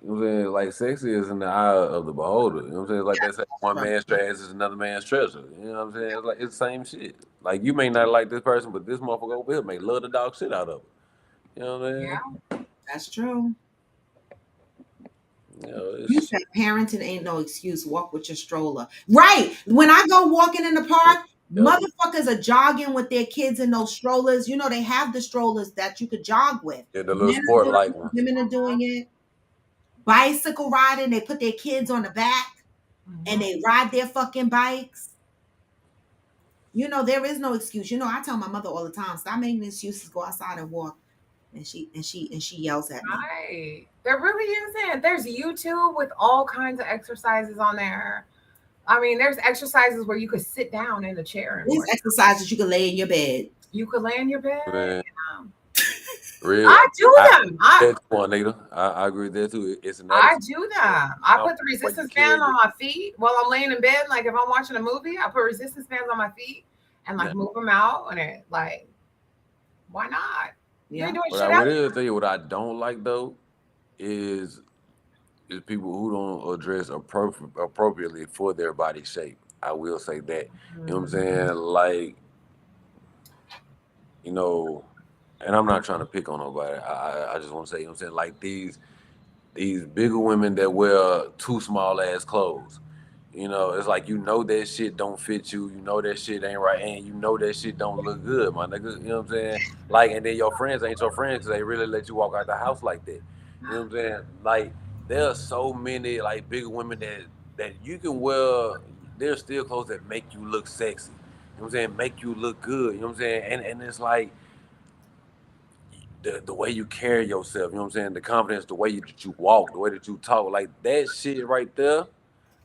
Speaker 2: You know what I'm saying? Like sexy is in the eye of the beholder. You know what I'm saying? It's like they say one
Speaker 1: Right.
Speaker 2: man's trash is another man's treasure. You know what I'm saying? It's like it's the same shit. Like you may not like this person, but this motherfucker over here may love the dog shit out of it. You know what I'm saying?
Speaker 3: Yeah.
Speaker 1: That's true. You
Speaker 2: It's
Speaker 1: said parenting ain't no excuse. Walk with your stroller. Right. When I go walking in the park,
Speaker 2: yep.
Speaker 1: motherfuckers are jogging with their kids in those strollers. You know, they have the strollers that you could jog with.
Speaker 2: Yeah, the little
Speaker 1: Men are
Speaker 2: sport
Speaker 1: doing
Speaker 2: light
Speaker 1: it,
Speaker 2: ones.
Speaker 1: women are doing it. Bicycle riding, they put their kids on the back and
Speaker 3: Mhm.
Speaker 1: they ride their fucking bikes. You know, there is no excuse. You know, I tell my mother all the time, stop making excuses, go outside and walk. And she yells at me.
Speaker 3: Right. There really isn't. There's YouTube with all kinds of exercises on there. I mean, there's exercises where you could sit down in a chair and
Speaker 1: These
Speaker 3: work.
Speaker 1: exercises you can lay in your bed.
Speaker 3: You could lay in your bed.
Speaker 2: Man,
Speaker 3: Um,
Speaker 2: real.
Speaker 3: I do
Speaker 2: I
Speaker 3: them. I
Speaker 2: that's one, nigga. I agree with that too. It's an
Speaker 3: I
Speaker 2: attitude.
Speaker 3: do
Speaker 2: Man.
Speaker 3: them. I
Speaker 2: I
Speaker 3: put the
Speaker 2: the way you
Speaker 3: resistance band
Speaker 2: carry
Speaker 3: on
Speaker 2: it.
Speaker 3: my feet while I'm laying in bed. Like if I'm watching a movie, I put resistance bands on my feet and like
Speaker 2: Now,
Speaker 3: move them out. And it like, why not? You ain't
Speaker 1: Yeah.
Speaker 3: doing
Speaker 2: what
Speaker 3: shit
Speaker 2: I
Speaker 3: else.
Speaker 2: would tell you what I don't like though is is people who don't address appropriately for their body shape. I will say that. You know what I'm
Speaker 3: Mhm.
Speaker 2: saying? Like, you know, and I'm not trying to pick on nobody. I just want to say, you know what I'm saying? Like these bigger women that wear too small ass clothes. You know, it's like you know that shit don't fit you. You know that shit ain't right, and you know that shit don't look good, my nigga. You know what I'm saying? Like, and then your friends ain't your friends because they really let you walk out the house like that. You know what I'm saying? Like, there are so many like bigger women that you can wear. There's still clothes that make you look sexy. You know what I'm saying? Make you look good. You know what I'm saying? And it's like the way you carry yourself. You know what I'm saying? The confidence, the way that you walk, the way that you talk, like that shit right there.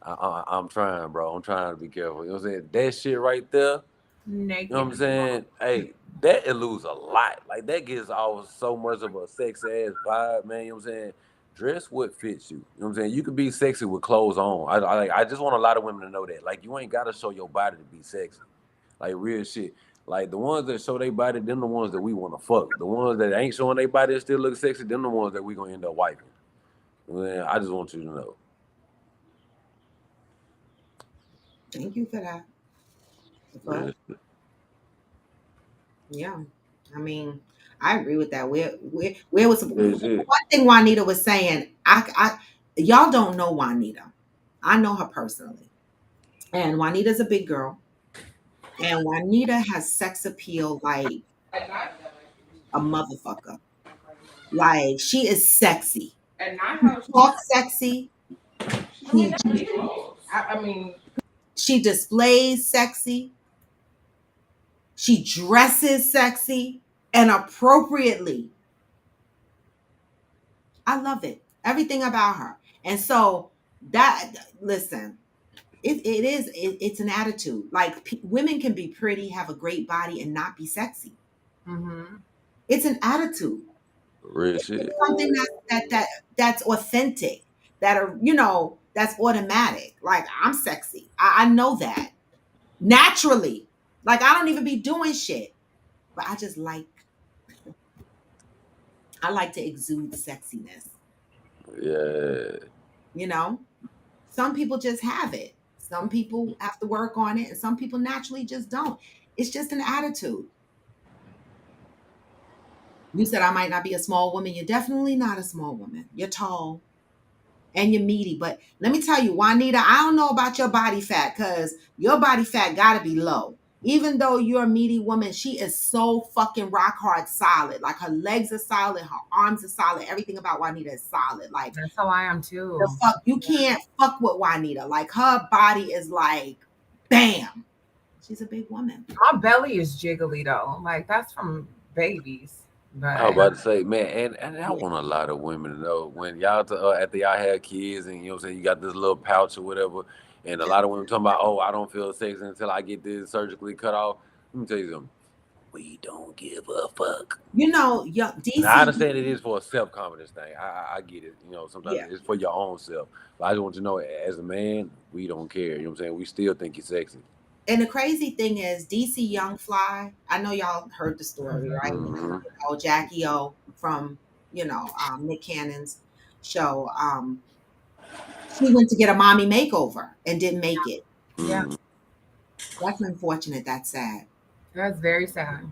Speaker 2: I'm trying, bro. I'm trying to be careful. You know what I'm saying? That shit right there. You know
Speaker 3: Naked.
Speaker 2: what I'm saying? Hey, that eludes a lot. Like that gives off so much of a sex ass vibe, man. You know what I'm saying? Dress what fits you. You know what I'm saying? You could be sexy with clothes on. I just want a lot of women to know that. Like you ain't gotta show your body to be sexy. Like real shit. Like the ones that show their body, them the ones that we want to fuck. The ones that ain't showing their body that still look sexy, them the ones that we gonna end up wiping. You know what I'm saying? I just want you to know.
Speaker 1: Thank you for that.
Speaker 2: Real
Speaker 1: But yeah. I mean, I agree with that. Where was
Speaker 2: shit.
Speaker 1: one thing Juanita was saying? Y'all don't know Juanita. I know her personally, and Juanita's a big girl, and Juanita has sex appeal like
Speaker 4: At night,
Speaker 1: a motherfucker. Like she is sexy.
Speaker 4: at night,
Speaker 1: She
Speaker 4: how
Speaker 1: talks sexy.
Speaker 4: I mean,
Speaker 1: She
Speaker 4: that's
Speaker 1: she,
Speaker 4: clothes. I mean,
Speaker 1: she displays sexy. She dresses sexy and appropriately. I love it. Everything about her. And so that listen, it's an attitude. Like women can be pretty, have a great body, and not be sexy.
Speaker 3: Hmm.
Speaker 1: It's an attitude.
Speaker 2: Real
Speaker 1: It's
Speaker 2: shit.
Speaker 1: something that's authentic. That are that's automatic. Like I'm sexy. I know that naturally. Like I don't even be doing shit, but I like to exude sexiness.
Speaker 2: Yeah.
Speaker 1: You know, some people just have it. Some people have to work on it, and some people naturally just don't. It's just an attitude. You said I might not be a small woman. You're definitely not a small woman. You're tall and you're meaty. But let me tell you, Juanita, I don't know about your body fat because your body fat got to be low. Even though you're a meaty woman, she is so fucking rock hard solid. Like her legs are solid, her arms are solid. Everything about Juanita is solid. Like
Speaker 3: That's how I am
Speaker 1: the
Speaker 3: too.
Speaker 1: fuck, you
Speaker 3: Yeah.
Speaker 1: can't fuck with Juanita. Like her body is like, bam. She's a big woman.
Speaker 3: My belly is jiggly though. Like that's from babies.
Speaker 2: I was
Speaker 3: But
Speaker 2: about to say, man, and I
Speaker 1: Yeah.
Speaker 2: want a lot of women to know when y'all after y'all have kids and you know what I'm saying, you got this little pouch or whatever, and a lot of women talking about, oh, I don't feel sexy until I get this surgically cut off. Let me tell you something. We don't give a fuck. Now I
Speaker 1: DC.
Speaker 2: understand it is for a self confidence thing. I get it. You know, sometimes
Speaker 1: Yeah.
Speaker 2: it's for your own self. But I just want you to know, as a man, we don't care. You know what I'm saying? We still think you're sexy.
Speaker 1: And the crazy thing is, DC Young Fly. I know y'all heard the story,
Speaker 3: mhm.
Speaker 1: right?
Speaker 2: Hmm.
Speaker 1: Jackie O from Nick Cannon's show. She went to get a mommy makeover and didn't make it.
Speaker 3: Yeah,
Speaker 2: Hmm.
Speaker 1: That's unfortunate. That's sad.
Speaker 3: that's very sad.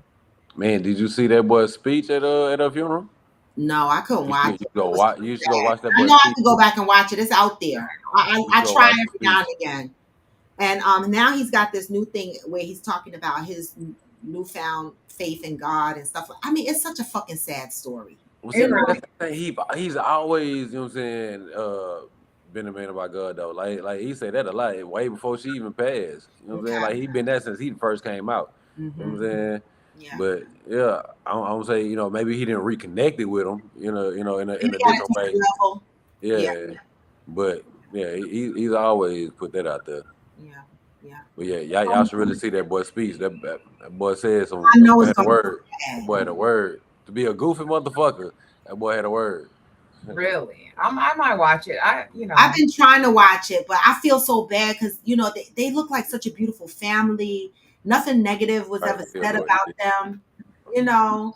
Speaker 2: Man, did you see that boy's speech at her funeral?
Speaker 1: No, I couldn't watch it.
Speaker 2: You
Speaker 1: It
Speaker 2: go
Speaker 1: was
Speaker 2: watch.
Speaker 1: too
Speaker 2: You should go
Speaker 1: sad.
Speaker 2: watch that
Speaker 1: I
Speaker 2: boy's
Speaker 1: know I
Speaker 2: speech.
Speaker 1: can go back and watch it. It's out there.
Speaker 2: You should
Speaker 1: I
Speaker 2: go
Speaker 1: try
Speaker 2: watch the
Speaker 1: every now
Speaker 2: speech.
Speaker 1: and again. And now he's got this new thing where he's talking about his newfound faith in God and stuff. I mean, it's such a fucking sad story.
Speaker 2: Well,
Speaker 3: It
Speaker 2: see,
Speaker 1: You
Speaker 2: man,
Speaker 1: know,
Speaker 3: really
Speaker 2: that's the thing. He's always, you know what I'm saying, been a man about God though. Like he said that a lot, way before she even passed. You know what I'm saying?
Speaker 1: okay.
Speaker 2: Like he been that since he first came out. You know what
Speaker 1: Hmm.
Speaker 2: I'm saying?
Speaker 1: Yeah.
Speaker 2: But yeah, I'm say, maybe he didn't reconnect it with him, in
Speaker 1: Maybe
Speaker 2: a
Speaker 1: at a
Speaker 2: different
Speaker 1: different
Speaker 2: way.
Speaker 1: level. Yeah.
Speaker 2: Yeah. But yeah, he's always put that out there.
Speaker 1: Yeah.
Speaker 2: But yeah, y'all should really see that boy's speech. That boy said some
Speaker 1: I know it's
Speaker 2: had a
Speaker 1: gonna be
Speaker 2: word. That
Speaker 1: bad.
Speaker 2: boy had a word. To be a goofy motherfucker, that boy had a word.
Speaker 3: Really, I might watch it.
Speaker 1: I've been trying to watch it, but I feel so bad because they look like such a beautiful family. Nothing negative was
Speaker 2: Right,
Speaker 1: ever
Speaker 2: yeah,
Speaker 1: said
Speaker 2: boy.
Speaker 1: about them. You know.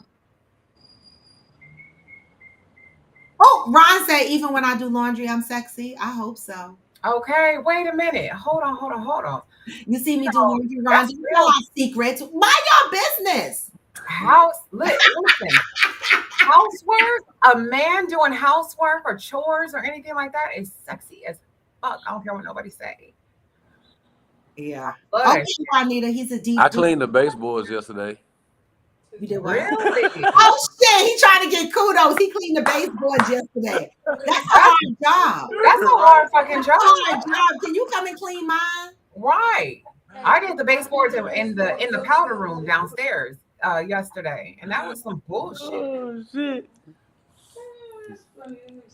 Speaker 1: Oh, Ron said even when I do laundry, I'm sexy. I hope so.
Speaker 3: Okay, wait a minute. Hold on.
Speaker 1: You see me do laundry, Ron?
Speaker 3: That's
Speaker 1: You know
Speaker 3: real
Speaker 1: our secrets. Mind your business.
Speaker 3: listen. Housework, a man doing housework or chores or anything like that is sexy as fuck. I don't care what nobody say.
Speaker 1: Yeah.
Speaker 3: Love
Speaker 1: Okay,
Speaker 3: that shit.
Speaker 1: Juanita, he's a
Speaker 2: I
Speaker 1: deep dude.
Speaker 2: cleaned the baseboards yesterday.
Speaker 1: You did what?
Speaker 3: Really?
Speaker 1: Oh shit, he trying to get kudos. He cleaned the baseboards yesterday. That's a
Speaker 3: That's
Speaker 1: hard job.
Speaker 3: that's a
Speaker 2: Right.
Speaker 3: hard fucking
Speaker 1: That's
Speaker 3: job.
Speaker 1: a hard job. Can you come and clean mine?
Speaker 3: Right. I did the baseboards in the powder room downstairs yesterday, and that was some bullshit.
Speaker 2: Oh shit.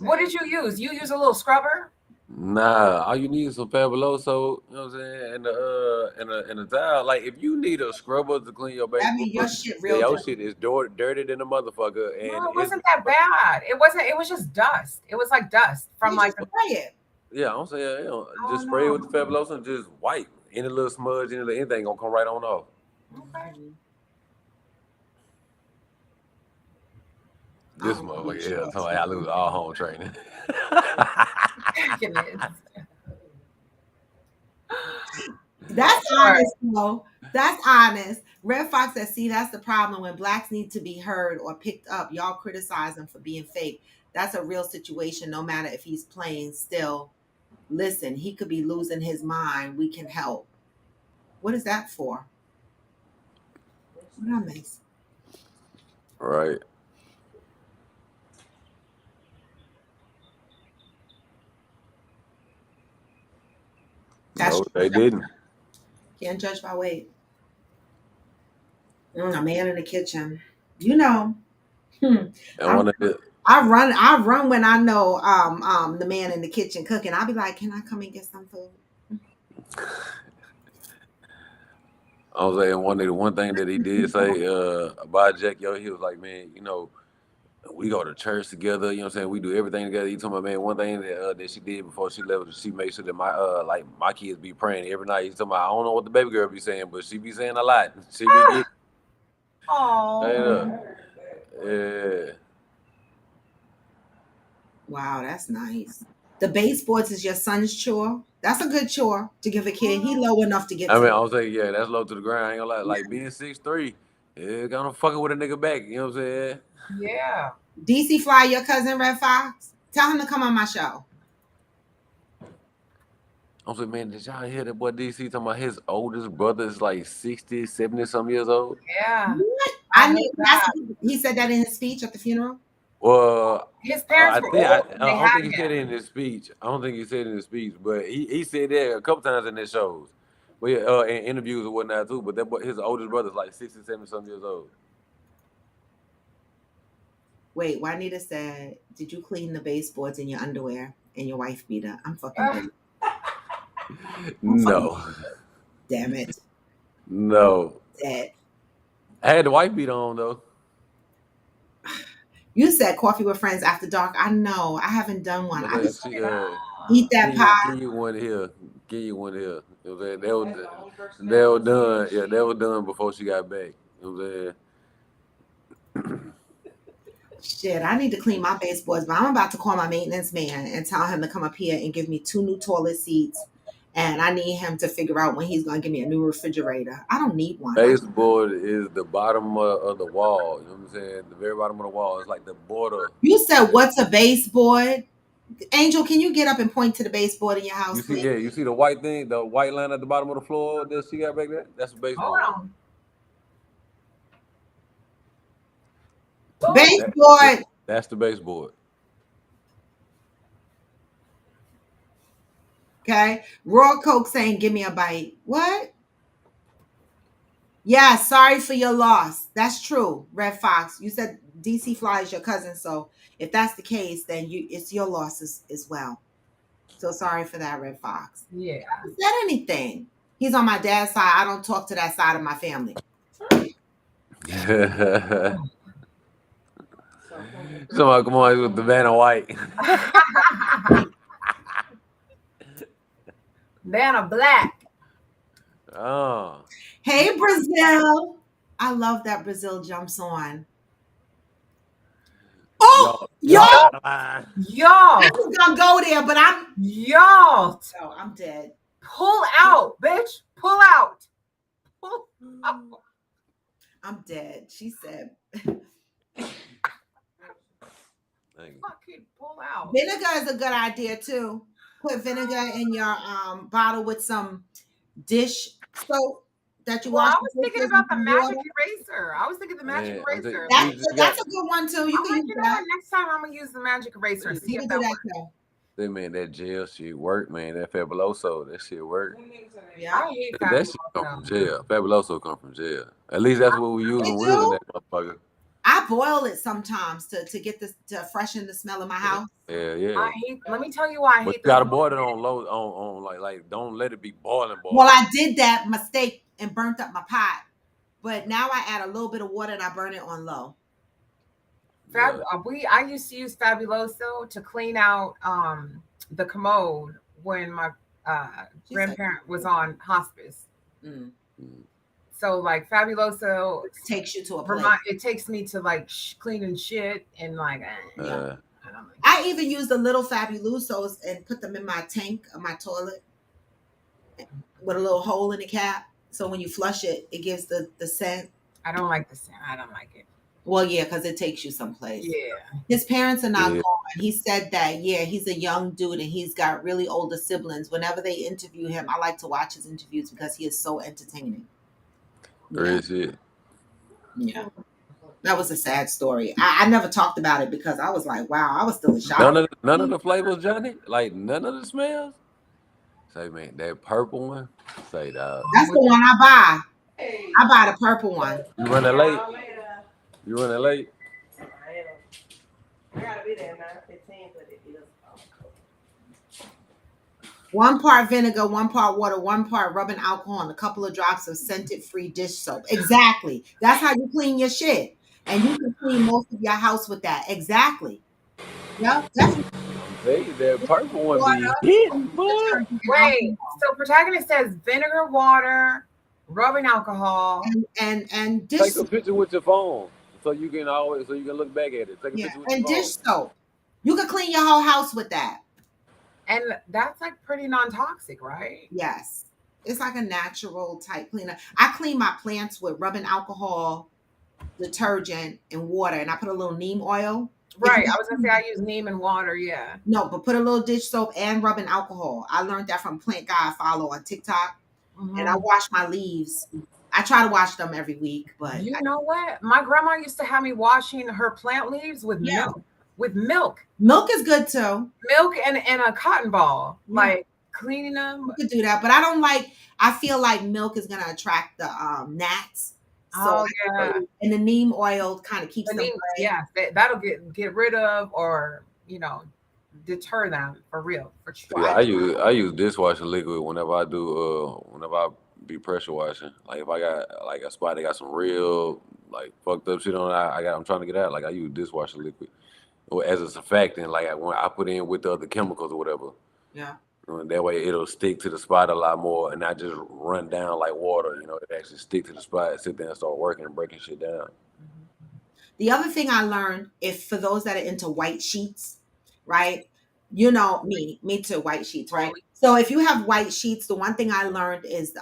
Speaker 3: What did you use? You use a little scrubber?
Speaker 2: Nah, all you need is some Fabuloso, you know what I'm saying, and a towel. Like if you need a scrubber to clean your
Speaker 1: That mean your
Speaker 2: baseboard,
Speaker 1: shit
Speaker 2: then
Speaker 1: real
Speaker 2: your
Speaker 1: dirty.
Speaker 2: shit is dirty than a motherfucker,
Speaker 3: No,
Speaker 2: and
Speaker 3: it
Speaker 2: it's
Speaker 3: wasn't that bad. It wasn't. It was just dust. It was like dust from
Speaker 1: You
Speaker 3: like
Speaker 1: just spray it.
Speaker 2: yeah. I'm saying,
Speaker 3: oh
Speaker 2: just spray it with the
Speaker 3: no.
Speaker 2: Fabuloso and just wipe any little smudge, anything gonna come right on off.
Speaker 3: Okay.
Speaker 1: I
Speaker 2: This
Speaker 1: don't know
Speaker 2: motherfucker,
Speaker 1: these
Speaker 2: yeah,
Speaker 1: shorts.
Speaker 2: somebody I lose all home training.
Speaker 3: Goodness.
Speaker 1: That's
Speaker 3: All right.
Speaker 1: honest, though. That's honest. Red Fox says, see, that's the problem. When blacks need to be heard or picked up, y'all criticize them for being fake. That's a real situation, no matter if he's playing still. Listen, he could be losing his mind. We can help. What is that for? What I miss?
Speaker 2: Right.
Speaker 1: That's
Speaker 2: No, they didn't.
Speaker 1: can't judge by weight. A man in the kitchen. You know. Hmm.
Speaker 2: And
Speaker 1: I
Speaker 2: one of the
Speaker 1: I run when I know the man in the kitchen cooking. I'll be like, can I come and get some food?
Speaker 2: I was saying one thing that he did say about Jack, he was like, man, we go to church together, you know what I'm saying? We do everything together. He told me, man, one thing that she did before she left, she made sure that my kids be praying every night. He told me, I don't know what the baby girl be saying, but she be saying a lot. She be getting
Speaker 3: Oh.
Speaker 2: yeah.
Speaker 1: Wow, that's nice. The baseboards is your son's chore. That's a good chore to give a kid. He low enough to get
Speaker 2: I
Speaker 1: to
Speaker 2: mean,
Speaker 1: the
Speaker 2: I was saying, yeah, that's low to the ground. I ain't gonna lie. Like being 6'3", yeah, kind of fucking with a nigga back. You know what I'm saying?
Speaker 3: Yeah.
Speaker 1: DC Fly, your cousin Red Fox. Tell him to come on my show.
Speaker 2: I was like, man, did y'all hear that boy DC talking about his oldest brother is like 60, 70 some years old?
Speaker 3: Yeah.
Speaker 1: What?
Speaker 3: I
Speaker 1: I
Speaker 3: heard
Speaker 1: knew
Speaker 3: that.
Speaker 1: he said that in his speech at the funeral.
Speaker 2: Well,
Speaker 3: His parents were old
Speaker 2: I
Speaker 3: when they
Speaker 2: don't
Speaker 3: had
Speaker 2: think he said it
Speaker 3: him.
Speaker 2: in his speech. I don't think he said it in his speech, but he said that a couple times in his shows, but yeah, in interviews and whatnot too. But that boy, his oldest brother's like 60, 70 some years old.
Speaker 1: Wait, Juanita said, did you clean the baseboards in your underwear and your wife beater? I'm fucking
Speaker 3: Ugh.
Speaker 1: dead. I'm fucking
Speaker 2: No,
Speaker 1: damn it.
Speaker 2: no.
Speaker 1: Dead.
Speaker 2: I had the white beat on though.
Speaker 1: You said coffee with friends after dark. I know. I haven't done one.
Speaker 2: I
Speaker 1: I
Speaker 2: was
Speaker 1: just
Speaker 2: like,
Speaker 1: eat that pie.
Speaker 2: give you one here. Give you one here. You know what I'm saying? They were done. Yeah, they were done before she got back. You know what I'm saying?
Speaker 1: Shit, I need to clean my baseboards, but I'm about to call my maintenance man and tell him to come up here and give me 2 new toilet seats. And I need him to figure out when he's going to give me a new refrigerator. I don't need one.
Speaker 2: Baseboard is the bottom of the wall. You know what I'm saying? The very bottom of the wall. It's like the border.
Speaker 1: You said, what's a baseboard? Angel, can you get up and point to the baseboard in your house, please?
Speaker 2: You see the white thing, the white line at the bottom of the floor that she got back there? That's a
Speaker 3: Hold
Speaker 2: baseboard.
Speaker 3: on.
Speaker 1: Baseboard.
Speaker 2: That's the baseboard.
Speaker 1: Okay. Raw Coke saying, give me a bite. What? Yeah, sorry for your loss. That's true, Red Fox. You said DC Fly is your cousin, so if that's the case, then it's your loss as well. So sorry for that, Red Fox.
Speaker 3: Yeah.
Speaker 1: He said anything. He's on my dad's side. I don't talk to that side of my family.
Speaker 2: Somebody come on with the Vanna White.
Speaker 3: Vanna Black.
Speaker 2: Oh.
Speaker 1: Hey, Brazil. I love that Brazil jumps on. Oh, y'all.
Speaker 3: Y'all.
Speaker 1: I was gonna go there, but
Speaker 3: y'all.
Speaker 1: Oh, I'm dead.
Speaker 3: Pull out, bitch. Pull out. Pull out.
Speaker 1: I'm dead. She said.
Speaker 3: Fucking pull out.
Speaker 1: Vinegar is a good idea too. Put vinegar in your bottle with some dish soap that you wash.
Speaker 3: I was thinking about the magic eraser. I was thinking the magic eraser.
Speaker 1: That's a good one too. You can use that.
Speaker 3: Next time I'm gonna use the magic eraser and see if that works.
Speaker 2: They man, that jail shit work, man. That Fabuloso, that shit work.
Speaker 1: Yeah,
Speaker 3: I hate
Speaker 2: that shit come from jail. Fabuloso come from jail. At least that's what we use when we was in that motherfucker.
Speaker 1: I boil it sometimes to get this to freshen the smell of my house.
Speaker 2: Yeah.
Speaker 3: Let me tell you why I hate.
Speaker 2: You gotta boil it on low, on like don't let it be boiling.
Speaker 1: Well, I did that mistake and burnt up my pot, but now I add a little bit of water and I burn it on low.
Speaker 3: I used to use Fabuloso to clean out the commode when my grandparent was on hospice. So like Fabuloso
Speaker 1: takes you to a place.
Speaker 3: It takes me to like cleaning shit and like.
Speaker 1: I even use the little Fabulosos and put them in my tank of my toilet with a little hole in the cap. So when you flush it, it gives the scent.
Speaker 3: I don't like the scent. I don't like it.
Speaker 1: Well, yeah, because it takes you someplace.
Speaker 3: Yeah.
Speaker 1: His parents are not gone. He said that, he's a young dude and he's got really older siblings. Whenever they interview him, I like to watch his interviews because he is so entertaining. Yeah. That was a sad story. I never talked about it because I was like, wow, I was still in shock.
Speaker 2: None of the flavors, Johnny? Like none of the smells? Say, man, that purple one? Say that.
Speaker 1: That's the one I buy. I buy the purple one.
Speaker 2: You running late? You running late?
Speaker 5: I gotta be there at 9:15, but it is.
Speaker 1: One part vinegar, one part water, one part rubbing alcohol, and a couple of drops of scented free dish soap. Exactly. That's how you clean your shit. And you can clean most of your house with that. Exactly. Yep.
Speaker 2: That purple one be hidden, boy.
Speaker 3: Wait. So protagonist says vinegar, water, rubbing alcohol,
Speaker 1: and dish.
Speaker 2: Take a picture with your phone so you can look back at it. Take a picture with your phone.
Speaker 1: Dish soap. You can clean your whole house with that.
Speaker 3: And that's like pretty non-toxic, right?
Speaker 1: Yes. It's like a natural type cleaner. I clean my plants with rubbing alcohol, detergent, and water. And I put a little neem oil.
Speaker 3: Right. I was going to say I use neem and water. Yeah.
Speaker 1: No, but put a little dish soap and rubbing alcohol. I learned that from a plant guy I follow on TikTok. Mm-hmm. And I wash my leaves. I try to wash them every week. But
Speaker 3: you know what? My grandma used to have me washing her plant leaves with milk. With milk.
Speaker 1: Milk is good too.
Speaker 3: Milk and a cotton ball. Yeah. Like cleaning them.
Speaker 1: You could do that. But I feel like milk is gonna attract the gnats. So and the neem oil kind of keeps them away.
Speaker 3: Yeah, that'll get rid of or deter them for real.
Speaker 2: I use dishwasher liquid whenever I be pressure washing. Like if I got like a spot that got some real like fucked up shit on it, I'm trying to get out. Like I use dishwasher liquid. Or as a surfactant, like when I put in with the other chemicals or whatever.
Speaker 1: Yeah.
Speaker 2: That way it'll stick to the spot a lot more and not just run down like water. It actually stick to the spot, sit there and start working and breaking shit down.
Speaker 1: The other thing I learned, for those that are into white sheets, right? Me too, white sheets, right? So if you have white sheets, the one thing I learned is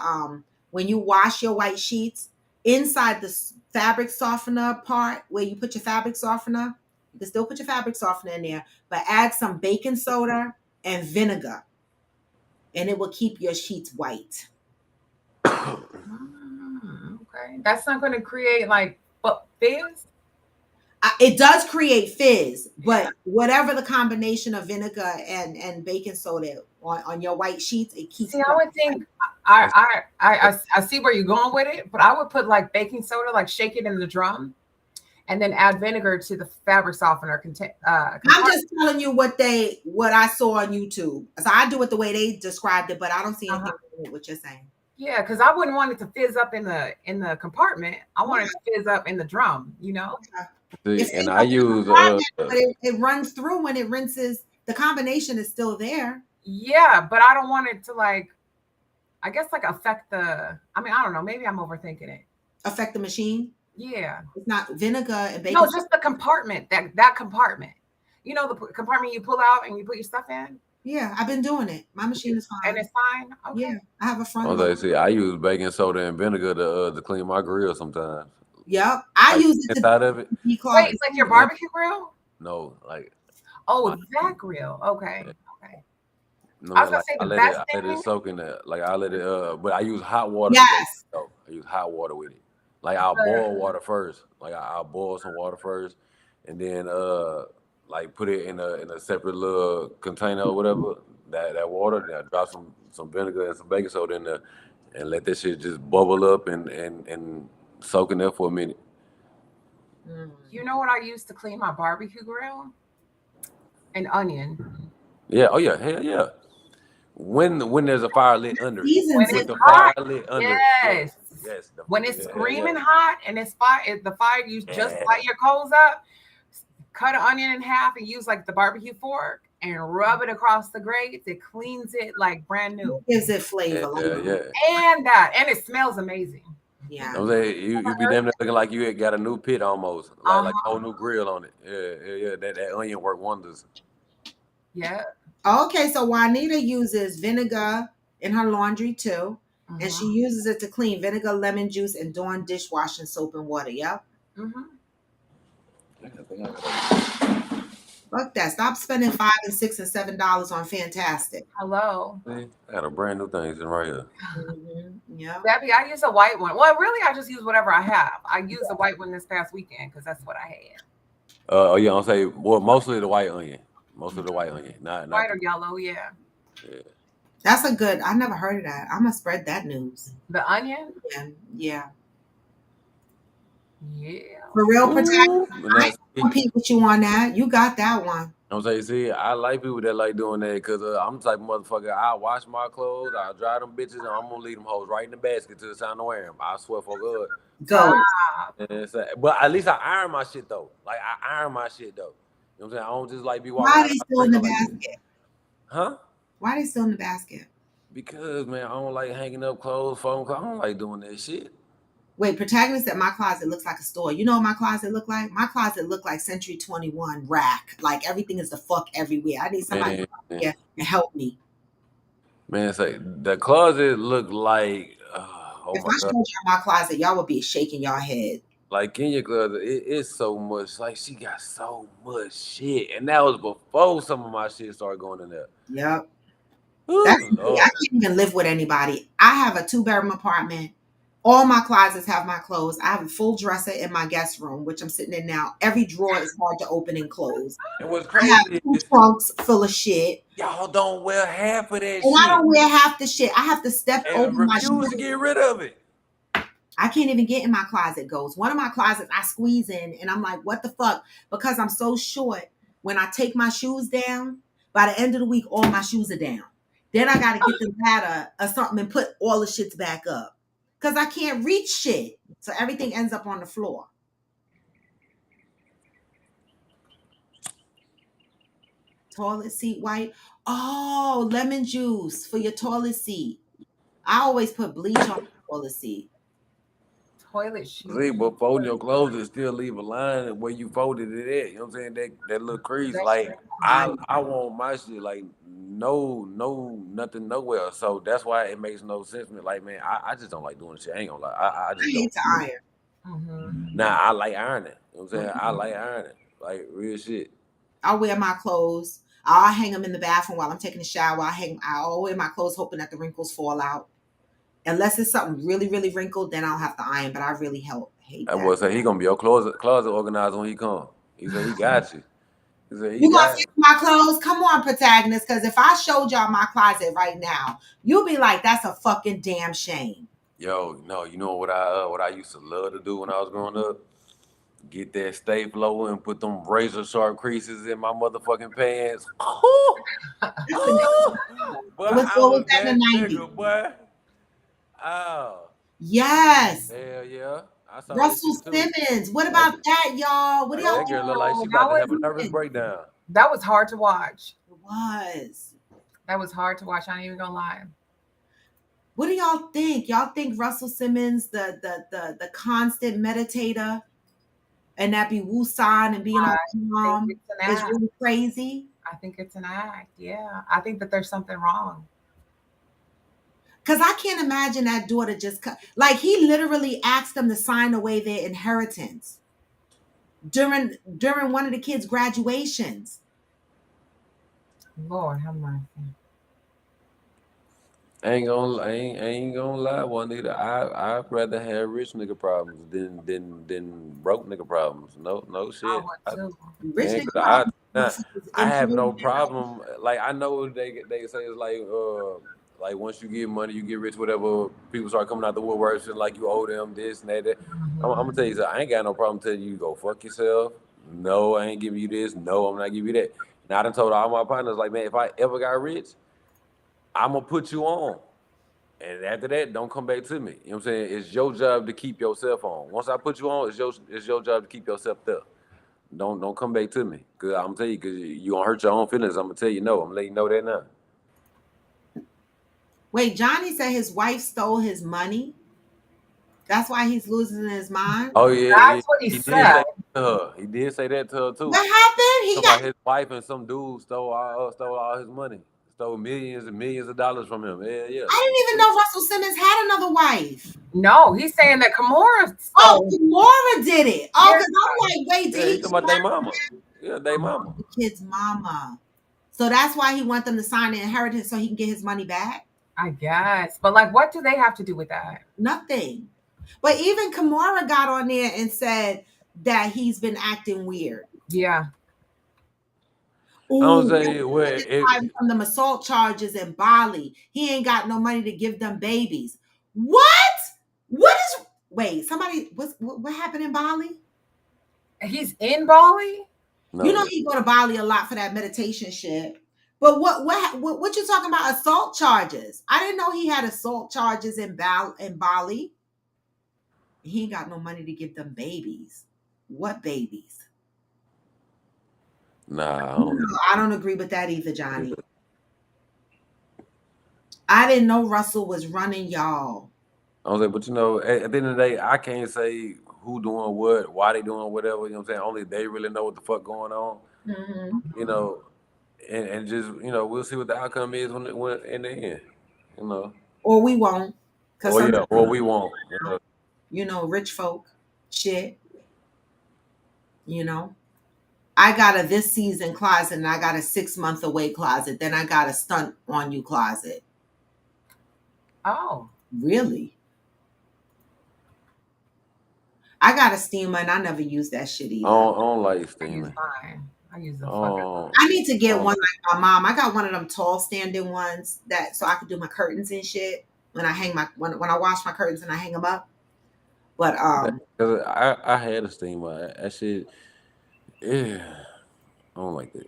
Speaker 1: when you wash your white sheets, inside the fabric softener part where you put your fabric softener, you can still put your fabric softener in there, but add some baking soda and vinegar, and it will keep your sheets white.
Speaker 3: Okay. That's not going to create like fizz?
Speaker 1: It does create fizz, but whatever the combination of vinegar and baking soda on your white sheets, it keeps.
Speaker 3: See, I would think I see where you're going with it, but I would put like baking soda, like shake it in the drum. and then add vinegar to the fabric softener.
Speaker 1: I'm just telling you what I saw on YouTube. So I do it the way they described it, but I don't see anything with what you're saying.
Speaker 3: Yeah, because I wouldn't want it to fizz up in the compartment. I want it to fizz up in the drum, you know.
Speaker 1: It's
Speaker 2: See, and I use
Speaker 1: but it runs through when it rinses. The combination is still there.
Speaker 3: Yeah, but I don't want it to like, I guess like affect the. I mean, I don't know. Maybe I'm overthinking it.
Speaker 1: Affect the machine.
Speaker 3: Yeah,
Speaker 1: it's not vinegar and baking.
Speaker 3: No, just the compartment. That compartment. You know, the compartment you pull out and you put your stuff in.
Speaker 1: Yeah, I've been doing it. My machine is fine.
Speaker 3: And it's fine. Okay.
Speaker 1: Yeah, I have a front.
Speaker 2: I use baking soda and vinegar to clean my grill sometimes.
Speaker 1: Yep, I use it
Speaker 2: inside of it.
Speaker 3: Wait, it's like your barbecue grill?
Speaker 2: No, like.
Speaker 3: Oh, that grill. Okay.
Speaker 2: Yeah.
Speaker 3: Okay.
Speaker 2: No,
Speaker 3: I was gonna say the best thing.
Speaker 2: I let it soak in there. Like I let it. But I use hot water.
Speaker 1: Yes.
Speaker 2: I use hot water with it. Like I'll boil water first. Like I'll boil some water first, and then like put it in a separate little container or whatever. That water. Then I drop some vinegar and some baking soda in there, and let that shit just bubble up and soak in there for a minute.
Speaker 3: You know what I use to clean my barbecue grill? An onion.
Speaker 2: Yeah. Oh yeah. Hell yeah. When there's a fire lit under it.
Speaker 3: When
Speaker 2: it's hot, fire lit under
Speaker 3: yes.
Speaker 2: Yes.
Speaker 3: When it's screaming hot and it's fire, the fire, you just light your coals up, cut an onion in half and use like the barbecue fork and rub it across the grates. It cleans it like brand new.
Speaker 1: It gives it flavor.
Speaker 3: And it smells amazing.
Speaker 1: Yeah.
Speaker 2: I'm saying you be damn near looking like you had got a new pit almost. Like a whole new grill on it. Yeah. That onion work wonders.
Speaker 3: Yeah.
Speaker 1: Okay, so Juanita uses vinegar in her laundry too. And she uses it to clean vinegar, lemon juice, and Dawn dishwashing soap and water. Yep. Fuck that. Stop spending $5 and $6 and $7 on Fantastic.
Speaker 3: Hello.
Speaker 2: I got a brand new thing in right here.
Speaker 1: Yeah.
Speaker 3: Debbie, I use a white one. Well, really, I just use whatever I have. I used a white one this past weekend because that's what I had.
Speaker 2: I'll say, well, mostly the white onion. Most of the white onion. Not
Speaker 3: white or yellow, yeah.
Speaker 1: That's a good, I never heard of that. I'm going to spread that news.
Speaker 3: The onion?
Speaker 1: Yeah.
Speaker 3: Yeah.
Speaker 1: For real, Protect. I compete with you on that. You got that one.
Speaker 2: I'm saying, see, I like people that like doing that because I'm the type of motherfucker. I wash my clothes, I dry them bitches, and I'm gonna leave them hoes right in the basket till it's time to wear them. I swear for God.
Speaker 1: Go.
Speaker 2: But at least I iron my shit though. Like I iron my shit though. You know what I'm saying? I don't just like be walking.
Speaker 1: Why are they still in the basket?
Speaker 2: Huh?
Speaker 1: Why are they still in the basket?
Speaker 2: Because man, I don't like hanging up clothes, phone calls. I don't like doing that shit.
Speaker 1: Wait, Protagonist said my closet looks like a store. You know what my closet look like? My closet look like Century 21 rack. Like everything is the fuck everywhere. I need somebody to come here and help me.
Speaker 2: Man, say the closet look like.
Speaker 1: If I showed y'all my closet, y'all would be shaking y'all head.
Speaker 2: Like in your closet, it's so much. Like she got so much shit, and that was before some of my shit started going in there.
Speaker 1: Yep. I can't even live with anybody. I have a 2-bedroom apartment. All my closets have my clothes. I have a full dresser in my guest room, which I'm sitting in now. Every drawer is hard to open and close.
Speaker 2: It was crazy.
Speaker 1: I have 2 trunks full of shit.
Speaker 2: Y'all don't wear half of that shit.
Speaker 1: And I don't wear half the shit. I have to step over my shit.
Speaker 2: Refuse to get rid of it.
Speaker 1: I can't even get in my closet, goes. One of my closets I squeeze in and I'm like, what the fuck? Because I'm so short. When I take my shoes down, by the end of the week, all my shoes are down. Then I got to get the ladder or something and put all the shits back up. Because I can't reach shit. So everything ends up on the floor. Toilet seat white. Oh, lemon juice for your toilet seat. I always put bleach on the toilet seat.
Speaker 3: Toilet sheet.
Speaker 2: See, but folding your clothes and still leave a line where you folded it at. You know what I'm saying? That little crease. Like I want my shit like no, nothing, nowhere. So that's why it makes no sense to me. Like, man, I just don't like doing shit. I ain't gonna lie. I just
Speaker 1: hate to iron.
Speaker 2: Nah, I like ironing. You know what I'm saying? I like ironing. Like real shit.
Speaker 1: I wear my clothes. I'll hang them in the bathroom while I'm taking a shower. I'll wear my clothes hoping that the wrinkles fall out. Unless it's something really, really wrinkled, then I'll have to iron. But I really hate that.
Speaker 2: I will say he gonna be your closet organizer when he come. He said he got you. He said
Speaker 1: you gonna fix my clothes? Come on, Protagonist. Because if I showed y'all my closet right now, you'll be like, "That's a fucking damn shame."
Speaker 2: Yo, no, you know what I used to love to do when I was growing up? Get that stay flow and put them razor sharp creases in my motherfucking pants.
Speaker 1: That's a good
Speaker 2: Boy,
Speaker 1: one.
Speaker 2: I
Speaker 1: What was
Speaker 2: was
Speaker 1: that in
Speaker 2: that
Speaker 1: the 90s?
Speaker 2: nigga, boy. Oh,
Speaker 1: Yes.
Speaker 2: hell yeah. I saw that
Speaker 1: Russell
Speaker 2: shit too.
Speaker 1: Simmons. What
Speaker 2: That,
Speaker 1: about that, y'all? What do y'all
Speaker 2: that
Speaker 1: think?
Speaker 2: girl look like she
Speaker 3: Oh,
Speaker 2: about to have a nervous breakdown.
Speaker 3: that was hard to watch.
Speaker 1: It was.
Speaker 3: That was hard to watch. I ain't even gonna lie.
Speaker 1: What do y'all think? Y'all think Russell Simmons, the constant meditator, and that be Wusan and being all calm
Speaker 3: It's an
Speaker 1: is
Speaker 3: act.
Speaker 1: really crazy?
Speaker 3: I think it's an act. Yeah. I think that there's something wrong.
Speaker 1: Because I can't imagine that daughter like he literally asked them to sign away their inheritance during one of the kids' graduations.
Speaker 3: Lord have mercy.
Speaker 2: I ain't gonna lie, one nigga. I'd rather have rich nigga problems than broke nigga problems. No
Speaker 3: I
Speaker 2: shit.
Speaker 3: would too.
Speaker 1: Rich
Speaker 2: Man,
Speaker 1: nigga
Speaker 2: 'cause
Speaker 1: Russell is
Speaker 2: I have no
Speaker 1: influential.
Speaker 2: problem. Like I know they say it's like once you get money, you get rich. Whatever people start coming out the woodwork, shit like you owe them this and that. I'm gonna tell you something. I ain't got no problem telling you go fuck yourself. No, I ain't giving you this. No, I'm not giving you that. And I done told all my partners like, man, if I ever got rich, I'm gonna put you on. And after that, don't come back to me. You know what I'm saying? It's your job to keep yourself on. Once I put you on, it's your job to keep yourself there. Don't come back to me. Cause I'm gonna tell you, cause you gonna hurt your own feelings. I'm gonna tell you no. I'm gonna let you know that now.
Speaker 1: Wait, Johnny said his wife stole his money. That's why he's losing his mind.
Speaker 2: Oh yeah, yeah.
Speaker 3: That's what he
Speaker 2: He did
Speaker 3: said.
Speaker 2: say that to her. He did say that to her too.
Speaker 1: What happened? He
Speaker 2: Talking
Speaker 1: got.
Speaker 2: about his wife and some dude stole all his money. Stole millions and millions of dollars from him. Yeah, yeah.
Speaker 1: I didn't even know Russell Simmons had another wife.
Speaker 3: No, he's saying that Kimura
Speaker 1: Oh,
Speaker 3: stole.
Speaker 1: Laura did it. Oh,
Speaker 3: Yeah.
Speaker 1: because I'm like, wait,
Speaker 2: Yeah,
Speaker 1: did
Speaker 2: he
Speaker 1: he
Speaker 2: talking about their mama. Yeah, their mama.
Speaker 1: the kid's mama? So that's why he want them to sign the inheritance so he can get his money back?
Speaker 3: I guess. But like, what do they have to do with that?
Speaker 1: Nothing. But even Kimura got on there and said that he's been acting weird.
Speaker 3: Yeah.
Speaker 2: I'm
Speaker 1: Ooh,
Speaker 2: saying, well,
Speaker 1: from them assault charges in Bali. He ain't got no money to give them babies. What? What is? Wait, somebody. What happened in Bali?
Speaker 3: He's in Bali?
Speaker 2: no.
Speaker 1: You know he go to Bali a lot for that meditation shit. But what you talking about? Assault charges? I didn't know he had assault charges in Bali. He ain't got no money to give them babies. What babies?
Speaker 2: Nah,
Speaker 1: No, I don't agree with that either, Johnny. I didn't know Russell was running y'all.
Speaker 2: I was like, but you know, at the end of the day, I can't say who doing what, why they doing whatever. You know what I'm saying? Only they really know what the fuck going on.
Speaker 1: Mm-hmm.
Speaker 2: You know, and just we'll see what the outcome is when in the end. You know,
Speaker 1: Or we won't, because
Speaker 2: or we won't.
Speaker 1: rich folk shit. I got a this season closet and I got a 6-month away closet. Then I got a stunt on you closet.
Speaker 3: Oh.
Speaker 1: Really? I got a steamer and I never use that shit either.
Speaker 2: I don't like
Speaker 3: I use
Speaker 2: steaming.
Speaker 3: mine. I use the fucking.
Speaker 1: I need to get one like my mom. I got one of them tall standing ones so I could do my curtains and shit when I hang when I wash my curtains and I hang them up. But
Speaker 2: Cause I had a steamer. That shit, yeah, I don't like that.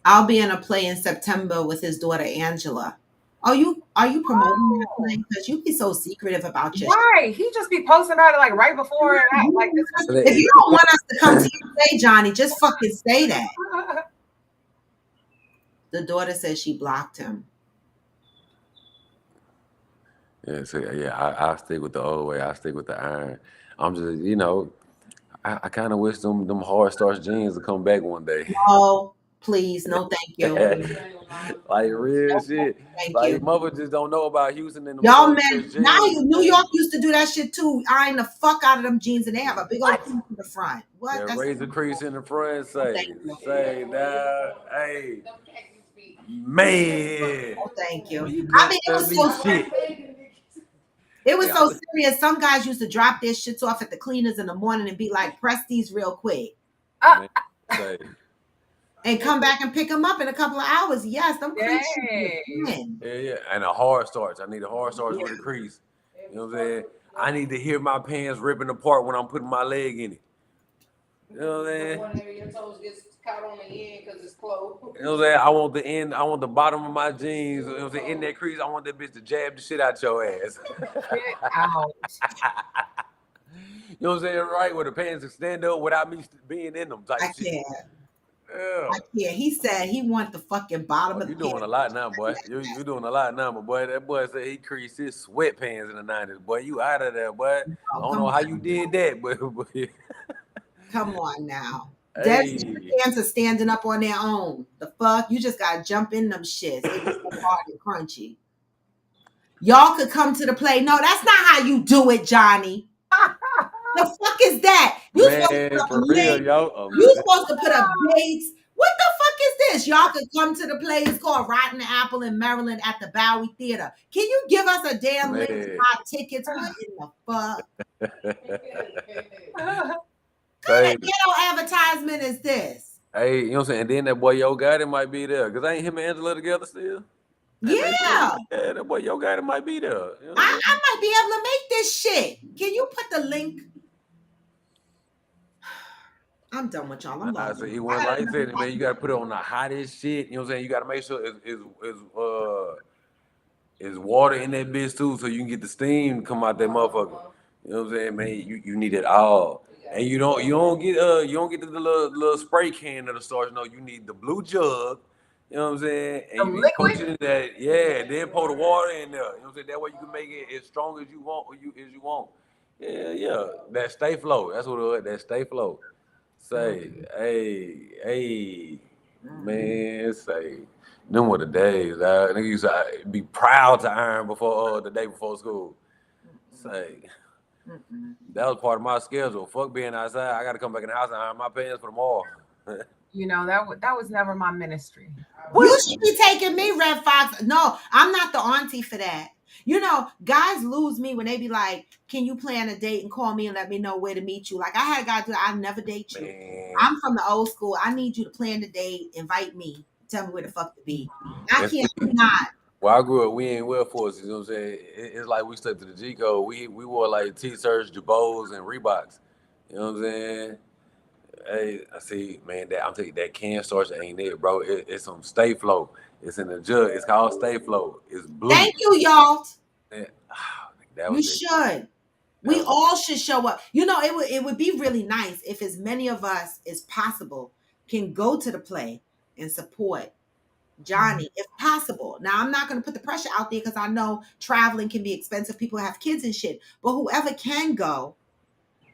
Speaker 1: I'll be in a play in September with his daughter Angela. Are you promoting that play? Because you be so secretive about your shit.
Speaker 3: Right. He just be posting about it like right before and like this.
Speaker 1: If you don't want us to come to your play, Johnny, just fucking say that. The daughter says she blocked him.
Speaker 2: Yeah, so I stick with the old way. I stick with the iron. I'm just, I kind of wish them hard starch jeans to come back one day.
Speaker 1: No, please, no, thank you.
Speaker 2: Like real shit.
Speaker 1: Thank
Speaker 2: Like
Speaker 1: you.
Speaker 2: mother just don't know about Houston and them
Speaker 1: Y'all
Speaker 2: short
Speaker 1: men,
Speaker 2: jeans.
Speaker 1: now New York used to do that shit too. Iron the fuck out of them jeans and they have a big old crease in the front. What?
Speaker 2: Yeah,
Speaker 1: That's
Speaker 2: razor crease in the front.
Speaker 1: thank you.
Speaker 2: Say now, hey, man.
Speaker 1: Oh, thank you.
Speaker 2: You
Speaker 1: I mean,
Speaker 2: couldn't tell me shit.
Speaker 1: it was so serious. Some guys used to drop their shits off at the cleaners in the morning and be like, press these real quick.
Speaker 2: Man, say,
Speaker 1: And come back and pick them up in a couple of hours. Yes, them crease.
Speaker 2: yeah, and a hard starch. I need a hard starch with a crease. You know what I'm saying? I need to hear my pants ripping apart when I'm putting my leg in it. You know what I'm
Speaker 4: The
Speaker 2: saying?
Speaker 4: one area your toes gets caught on the end because it's closed.
Speaker 2: You know what I'm saying? I want the end. I want the bottom of my jeans. You know what I'm saying? In that crease, I want that bitch to jab the shit out your ass.
Speaker 3: Get out.
Speaker 2: You know what I'm saying? Right, where the pants can stand up without me being in them type
Speaker 1: I
Speaker 2: shit.
Speaker 1: can't.
Speaker 2: Yeah.
Speaker 1: I can't. He said he want the fucking bottom of
Speaker 2: You
Speaker 1: the
Speaker 2: doing a
Speaker 1: pants.
Speaker 2: lot now, boy. You doing a lot now, my boy. That boy said he creased his sweatpants in the 90s. Boy, you out of there, boy. I
Speaker 1: Oh,
Speaker 2: don't
Speaker 1: come
Speaker 2: know how
Speaker 1: on.
Speaker 2: you did that, but
Speaker 1: Come on now. Dead
Speaker 2: hey,
Speaker 1: pants are standing up on their own. The fuck? You just gotta jump in them shits. They be so hard and crunchy. Y'all could come to the play. No, that's not how you do it, Johnny. The fuck is that? You supposed to put
Speaker 2: man,
Speaker 1: up a
Speaker 2: for real,
Speaker 1: link.
Speaker 2: yo.
Speaker 1: You supposed to put up dates. What the fuck is this? Y'all could come to the play. It's called Rotten Apple in Maryland at the Bowie Theater. Can you give us a damn link to
Speaker 2: Man.
Speaker 1: buy tickets? What in the fuck? What
Speaker 2: Say,
Speaker 1: kind of ghetto advertisement is this?
Speaker 2: hey, you know what I'm saying? And then that boy Yo Gotti might be there. Cause ain't him and Angela together still?
Speaker 1: Yeah,
Speaker 2: Yeah, that boy Yo Gotti might be there. You know what
Speaker 1: I
Speaker 2: I'm saying?
Speaker 1: might be able to make this shit. Can you put the link? I'm done with y'all. I'm
Speaker 2: I
Speaker 1: logging
Speaker 2: say he
Speaker 1: off.
Speaker 2: went like that, man. You gotta put it on the hottest shit. You know what I'm saying? You gotta make sure it's water in that bitch too, so you can get the steam come out that motherfucker. You know what I'm saying, man? You need it all. And you don't get the little spray can of the starch. No, you need the blue jug. You know what I'm saying? And
Speaker 3: The
Speaker 2: you be
Speaker 3: liquid?
Speaker 2: coaching that, yeah. Then pour the water in there. You know what I'm saying? That way you can make it as strong as you want, as you want. Yeah. That stay flow. That's what it was. That stay flow. Say, hey, man, say, them were the days. Nigga used to be proud to iron before the day before school. Say, that was part of my schedule. Fuck being outside. I got to come back in the house and iron my pants for tomorrow.
Speaker 3: You know, that was never my ministry.
Speaker 1: You should be taking me, Red Fox. No, I'm not the auntie for that. You know, guys lose me when they be like, "Can you plan a date and call me and let me know where to meet you?" Like I had a guy do that. I never date you.
Speaker 2: Man,
Speaker 1: I'm from the old school. I need you to plan the date, invite me, tell me where the fuck to be. I
Speaker 2: and
Speaker 1: can't do not.
Speaker 2: where I grew up, we ain't wear forces. You know what I'm saying? It's like we stuck to the G code. We wore like T-shirts, Jabos, and Reeboks. You know what I'm saying? Hey, I see, man. I'm telling you, that can starch ain't it, bro. It's some Stay Flow. It's in the jug. It's called Stay Flow. It's blue.
Speaker 1: Thank you, y'all.
Speaker 2: And, that
Speaker 1: You
Speaker 2: was it.
Speaker 1: should. We all should show up. You know, it would be really nice if as many of us as possible can go to the play and support Johnny, if possible. Now, I'm not going to put the pressure out there because I know traveling can be expensive. People have kids and shit. But whoever can go,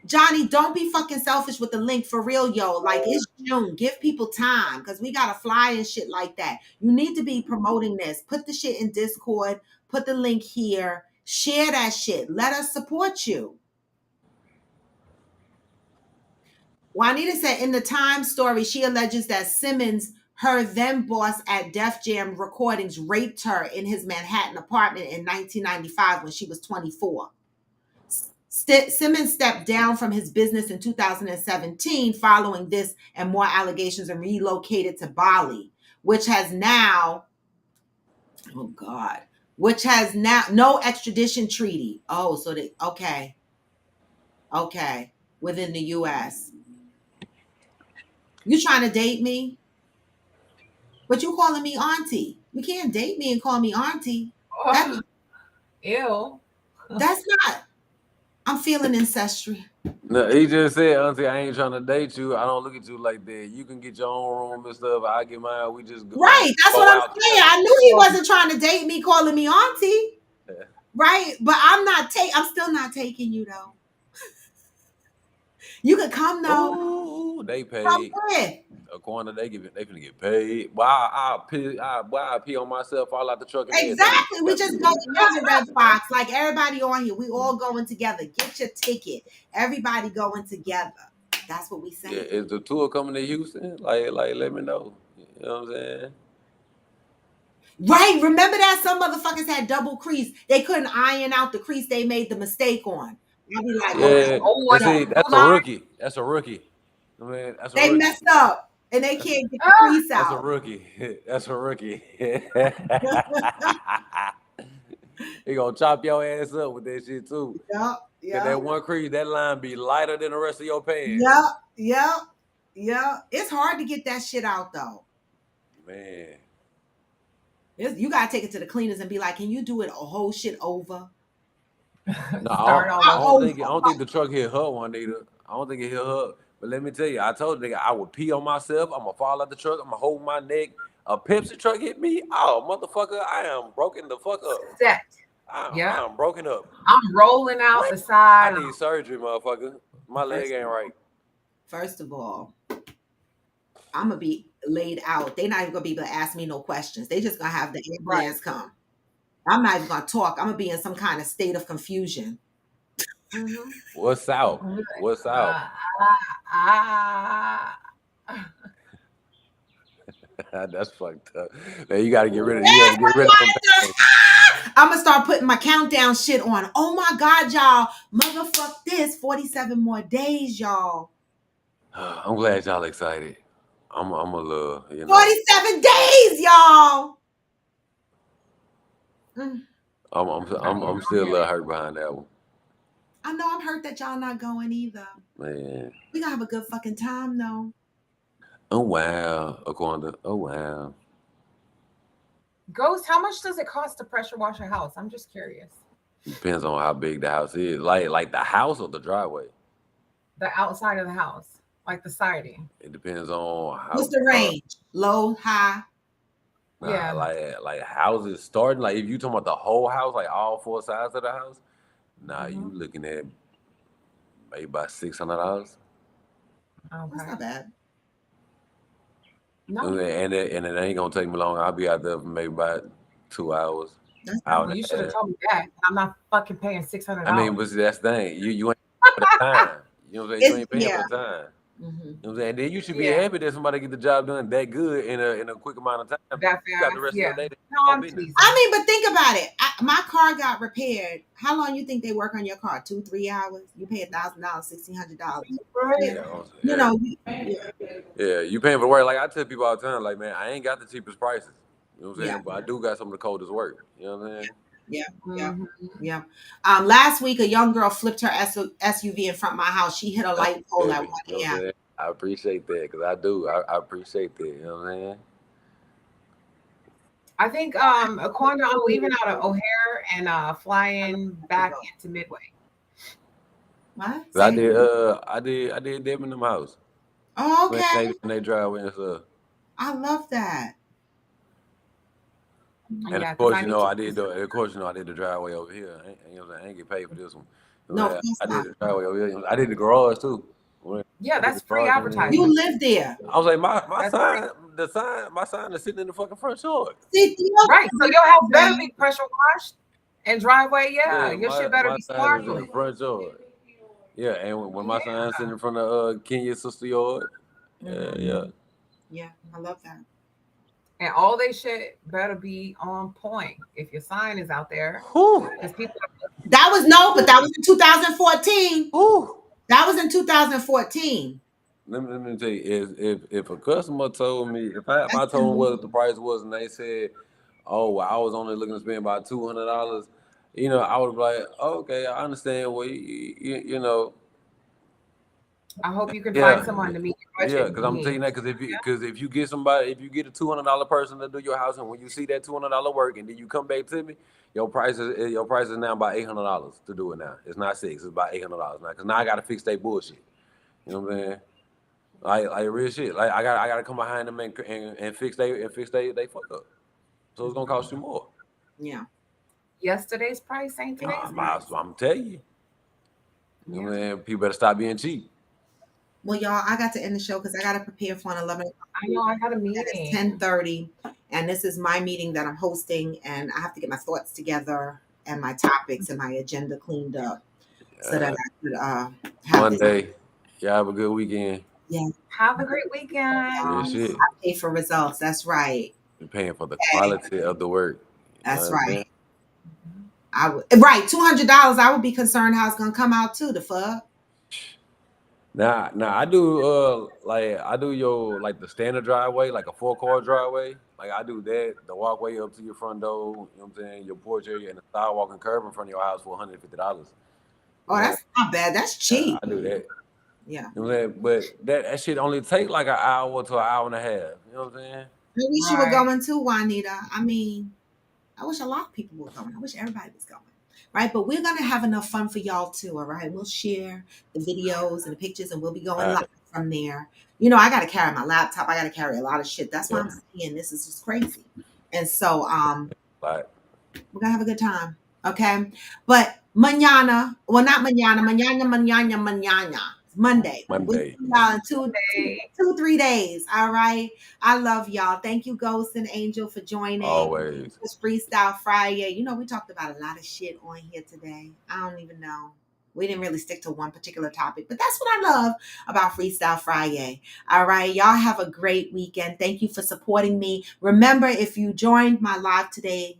Speaker 1: Johnny, don't be fucking selfish with the link for real, yo. Like, it's June. Give people time because we got to fly and shit like that. You need to be promoting this. Put the shit in Discord. Put the link here. Share that shit. Let us support you. Juanita said in the Times story, she alleges that Simmons, her then boss at Def Jam Recordings, raped her in his Manhattan apartment in 1995 when she was 24. Simmons stepped down from his business in 2017 following this and more allegations and relocated to Bali, which has now, oh God, which has now no extradition treaty. Oh, so they, okay, within the U.S. You trying to date me? But you calling me auntie. You can't date me and call me auntie.
Speaker 3: Oh, ew.
Speaker 1: That's not. I'm feeling ancestral.
Speaker 2: No, he just said, Auntie, I ain't trying to date you. I don't look at you like that. You can get your own room and stuff. I get mine. We just
Speaker 1: Right. That's
Speaker 2: go
Speaker 1: what I'm
Speaker 2: out
Speaker 1: saying.
Speaker 2: together.
Speaker 1: I knew he wasn't trying to date me, calling me auntie. Right. But I'm still not taking you though. You could come though.
Speaker 2: Ooh, they
Speaker 1: Come
Speaker 2: paid.
Speaker 1: with.
Speaker 2: A corner, they finna get paid. Why I pee on myself all out the truck and everything.
Speaker 1: Exactly. We just go together, Red Fox. Like everybody on here. We all going together. Get your ticket. Everybody going together. That's what we say.
Speaker 2: Yeah, is the tour coming to Houston? Like, let me know. You know what I'm saying?
Speaker 1: Right. Remember that some motherfuckers had double crease. They couldn't iron out the crease they made the mistake on. I'd be like, okay,
Speaker 2: Yeah,
Speaker 3: Oh,
Speaker 2: and
Speaker 3: what?
Speaker 2: see, that's a rookie. That's a rookie. I mean, that's a
Speaker 1: they
Speaker 2: rookie.
Speaker 1: messed up and they can't get the crease
Speaker 2: That's a
Speaker 1: out.
Speaker 2: rookie. That's a rookie. He gonna chop your ass up with that shit too.
Speaker 1: Yep.
Speaker 2: Cause that one crease, that line be lighter than the rest of your pants.
Speaker 1: Yep. It's hard to get that shit out though.
Speaker 2: Man.
Speaker 1: You gotta take it to the cleaners and be like, "Can you do it a whole shit over?"
Speaker 2: No,
Speaker 3: Start all
Speaker 2: I
Speaker 3: over.
Speaker 2: don't think the truck hit her one either. I don't think it hit her. But let me tell you, I told the nigga I would pee on myself. I'm gonna fall out the truck. I'm gonna hold my neck. A Pepsi truck hit me. Oh, motherfucker, I am broken the fuck up.
Speaker 3: Set.
Speaker 2: I am broken up.
Speaker 3: I'm rolling out the side.
Speaker 2: I need surgery, motherfucker. My leg ain't right.
Speaker 1: First of all, I'm gonna be laid out. They're not even gonna be able to ask me no questions. They just gonna have the ambulance come. I'm not even gonna talk. I'm gonna be in some kind of state of confusion.
Speaker 3: Mm-hmm.
Speaker 2: What's out? What's out? That's fucked up. Now you gotta get rid of. You gotta get rid of them.
Speaker 1: I'm gonna start putting my countdown shit on. Oh my god, y'all! Motherfuck this! 47 more days, y'all.
Speaker 2: I'm glad y'all excited. I'm a little,
Speaker 1: 47 days, y'all.
Speaker 2: I'm still a little hurt behind that one.
Speaker 1: I know I'm hurt that y'all not going either.
Speaker 2: Man.
Speaker 1: We gonna have a good fucking time though.
Speaker 2: Oh wow, Aquanda. Oh wow.
Speaker 3: Ghost, how much does it cost to pressure wash a house? I'm just curious.
Speaker 2: Depends on how big the house is. Like the house or the driveway.
Speaker 3: The outside of the house, like the siding.
Speaker 2: It depends on how.
Speaker 1: What's the range? Low, high?
Speaker 3: Yeah.
Speaker 2: Like houses starting. Like if you talking about the whole house, like all four sides of the house, you looking at maybe about $600.
Speaker 1: That's not bad.
Speaker 3: No.
Speaker 2: And it ain't gonna take me long. I'll be out there for maybe about 2 hours.
Speaker 3: You should have told me that. I'm not fucking paying $600.
Speaker 2: I mean, but see, that's the thing. You ain't for the time. You know what I'm saying? You ain't paying for the time. You know what I'm saying? Then you should be happy that somebody get the job done that good in a quick amount of time.
Speaker 3: That fast,
Speaker 2: you got the rest of the day.
Speaker 1: I mean, but think about it. My car got repaired. How long you think they work on your car? 2-3 hours? You pay $1,000, $1,600.
Speaker 2: Yeah, you paying for work. Like I tell people all the time, like, man, I ain't got the cheapest prices. You know what I'm saying?
Speaker 1: Yeah.
Speaker 2: But I do got some of the coldest work. You know what I'm saying?
Speaker 1: Yeah. Last week, a young girl flipped her SUV in front of my house. She hit a light pole at 1 a.m.
Speaker 2: I appreciate that because I do. I appreciate that. You know what I'm saying?
Speaker 3: I think Aquanda, I'm leaving out of O'Hare and flying back into Midway.
Speaker 1: What?
Speaker 2: I did them in them house.
Speaker 1: Oh, okay.
Speaker 2: When they drive and stuff.
Speaker 1: I love that.
Speaker 2: And of course, I did the driveway over here. I ain't get paid for this one.
Speaker 1: No,
Speaker 2: I did the driveway over here. I did the garage too.
Speaker 3: Yeah, that's free advertising.
Speaker 1: You live there.
Speaker 2: I was like, my sign is sitting in the fucking front yard.
Speaker 3: Right. So your house better be pressure washed and driveway. Yeah, your shit better be smart.
Speaker 2: In the front yard. Yeah, and when my sign's sitting in front of Kenya's sister yard.
Speaker 1: Yeah, I love that.
Speaker 3: And all they shit better be on point if your sign is out there.
Speaker 1: That was in 2014. That was in 2014.
Speaker 2: Let me tell you, if a customer told me, if I told them what the price was and they said, oh, well, I was only looking to spend about $200, I would be like, okay, I understand. Well, you know.
Speaker 3: I hope you can find someone to meet your budget.
Speaker 2: Yeah, because I'm telling you that because if you get a $200 person to do your house, and when you see that $200 work, and then you come back to me, your price is now about $800 to do it now. It's not $600, it's about $800 now. Because now I gotta fix that bullshit. You know what I'm saying? Like real shit. Like I gotta come behind them and fix they fuck up. So it's gonna cost you more.
Speaker 1: Yeah.
Speaker 3: Yesterday's price ain't today's price.
Speaker 2: I'm telling you. You know what I'm saying? People better stop being cheap.
Speaker 1: Well, y'all, I got to end the show because I got to prepare for an 11 o'clock.
Speaker 3: I know, I got a meeting.
Speaker 1: It's 10:30, and this is my meeting that I'm hosting, and I have to get my thoughts together and my topics and my agenda cleaned up so that I could have
Speaker 2: Monday. Y'all have a good weekend.
Speaker 1: Yeah.
Speaker 3: Have a great weekend.
Speaker 1: I pay for results. That's right.
Speaker 2: You're paying for the quality of the work.
Speaker 1: That's right. Right. $200. I would be concerned how it's gonna come out too. The fuck.
Speaker 2: Now I do I do your like the standard driveway, like a 4-car driveway. Like I do that, the walkway up to your front door, you know what I'm saying, your porch area and the sidewalk and curb in front of your house for $150. You
Speaker 1: Oh,
Speaker 2: know what
Speaker 1: that's not bad. That's
Speaker 2: I'm saying?
Speaker 1: cheap.
Speaker 2: I do that.
Speaker 1: Yeah.
Speaker 2: You know what I'm saying? But that shit only take like an hour to an hour and a half. You know what I'm saying?
Speaker 1: I wish you were
Speaker 3: Right.
Speaker 1: going too, Juanita. I mean, I wish a lot of people were going. I wish everybody was going. Right. But we're going to have enough fun for y'all too. All right. We'll share the videos and the pictures and we'll be going
Speaker 2: All
Speaker 1: live
Speaker 2: right.
Speaker 1: from there. You know, I got to carry my laptop. I got to carry a lot of shit. That's why
Speaker 2: Yeah.
Speaker 1: I'm saying this is just crazy. And so,
Speaker 2: Like
Speaker 1: we're going to have a good time. Okay. But mañana, well, not mañana. It's Monday. We'll see
Speaker 2: Monday.
Speaker 1: y'all in
Speaker 3: Hey,
Speaker 1: 3 days. All right. I love y'all. Thank you, Ghost and Angel, for joining.
Speaker 2: Always.
Speaker 1: It's Freestyle Friday. You know, we talked about a lot of shit on here today. I don't even know. We didn't really stick to one particular topic, but that's what I love about Freestyle Friday. All right. Y'all have a great weekend. Thank you for supporting me. Remember, if you joined my live today,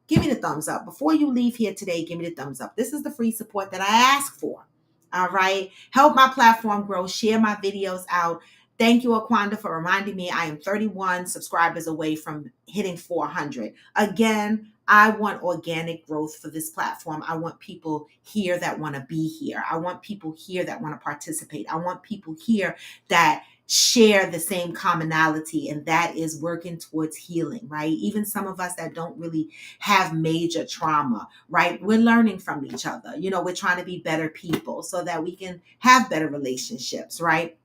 Speaker 1: give me the thumbs up. Before you leave here today, give me the thumbs up. This is the free support that I ask for. All right. Help my platform grow. Share my videos out. Thank you, Aquanda, for reminding me I am 31 subscribers away from hitting 400. Again, I want organic growth for this platform. I want people here that want to be here. I want people here that want to participate. I want people here that share the same commonality, and that is working towards healing, right? Even some of us that don't really have major trauma, right? We're learning from each other. You know, we're trying to be better people so that we can have better relationships, right?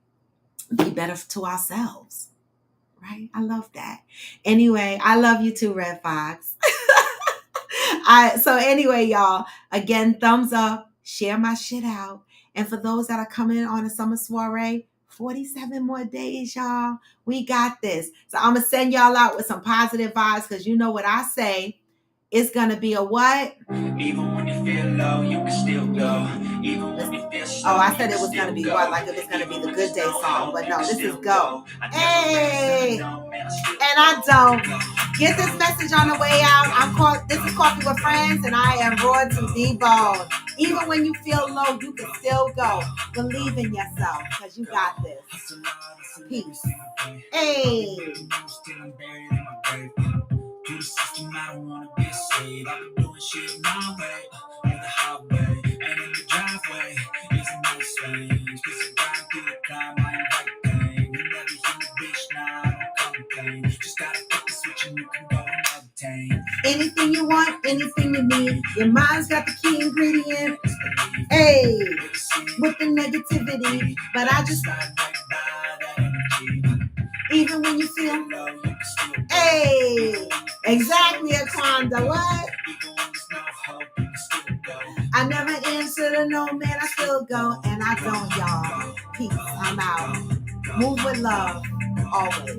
Speaker 1: Be better to ourselves, right? I love that. Anyway, I love you too, Red Fox. So anyway, y'all, again, thumbs up, share my shit out. And for those that are coming on a summer soiree, 47 more days, y'all. We got this. So I'm going to send y'all out with some positive vibes because you know what I say. It's going to be a what?
Speaker 2: Even when you feel low, you can still go. Even when you feel slow,
Speaker 1: Oh, I said it was going to be what? Like if it's going to be the good day song. But no, this is go. Hey! And I don't. Get this message on the way out. This is Coffee with Friends, and I am Raw to D-Bone. Even when you feel low, you can still go. Believe in yourself, because you got this. Peace. Hey. To the system, I don't wanna be saved. I've been doing shit my way, on the highway, and in the driveway is a nice range. Cause I grind through the climb, I ain't right thing. You never hear me, bitch, nah, I don't complain. Just gotta flip the switch and you can go and obtain anything you want, anything you need. Your mind's got the key ingredient. Hey, with the negativity, but I just ride right by that energy. Even when you feel low, you can still go. Hey, exactly, Aquanda. What? Even when there's no hope, you can still go. I never answer to no man, I still go, and I don't, y'all. Peace. I'm out. Move with love, always.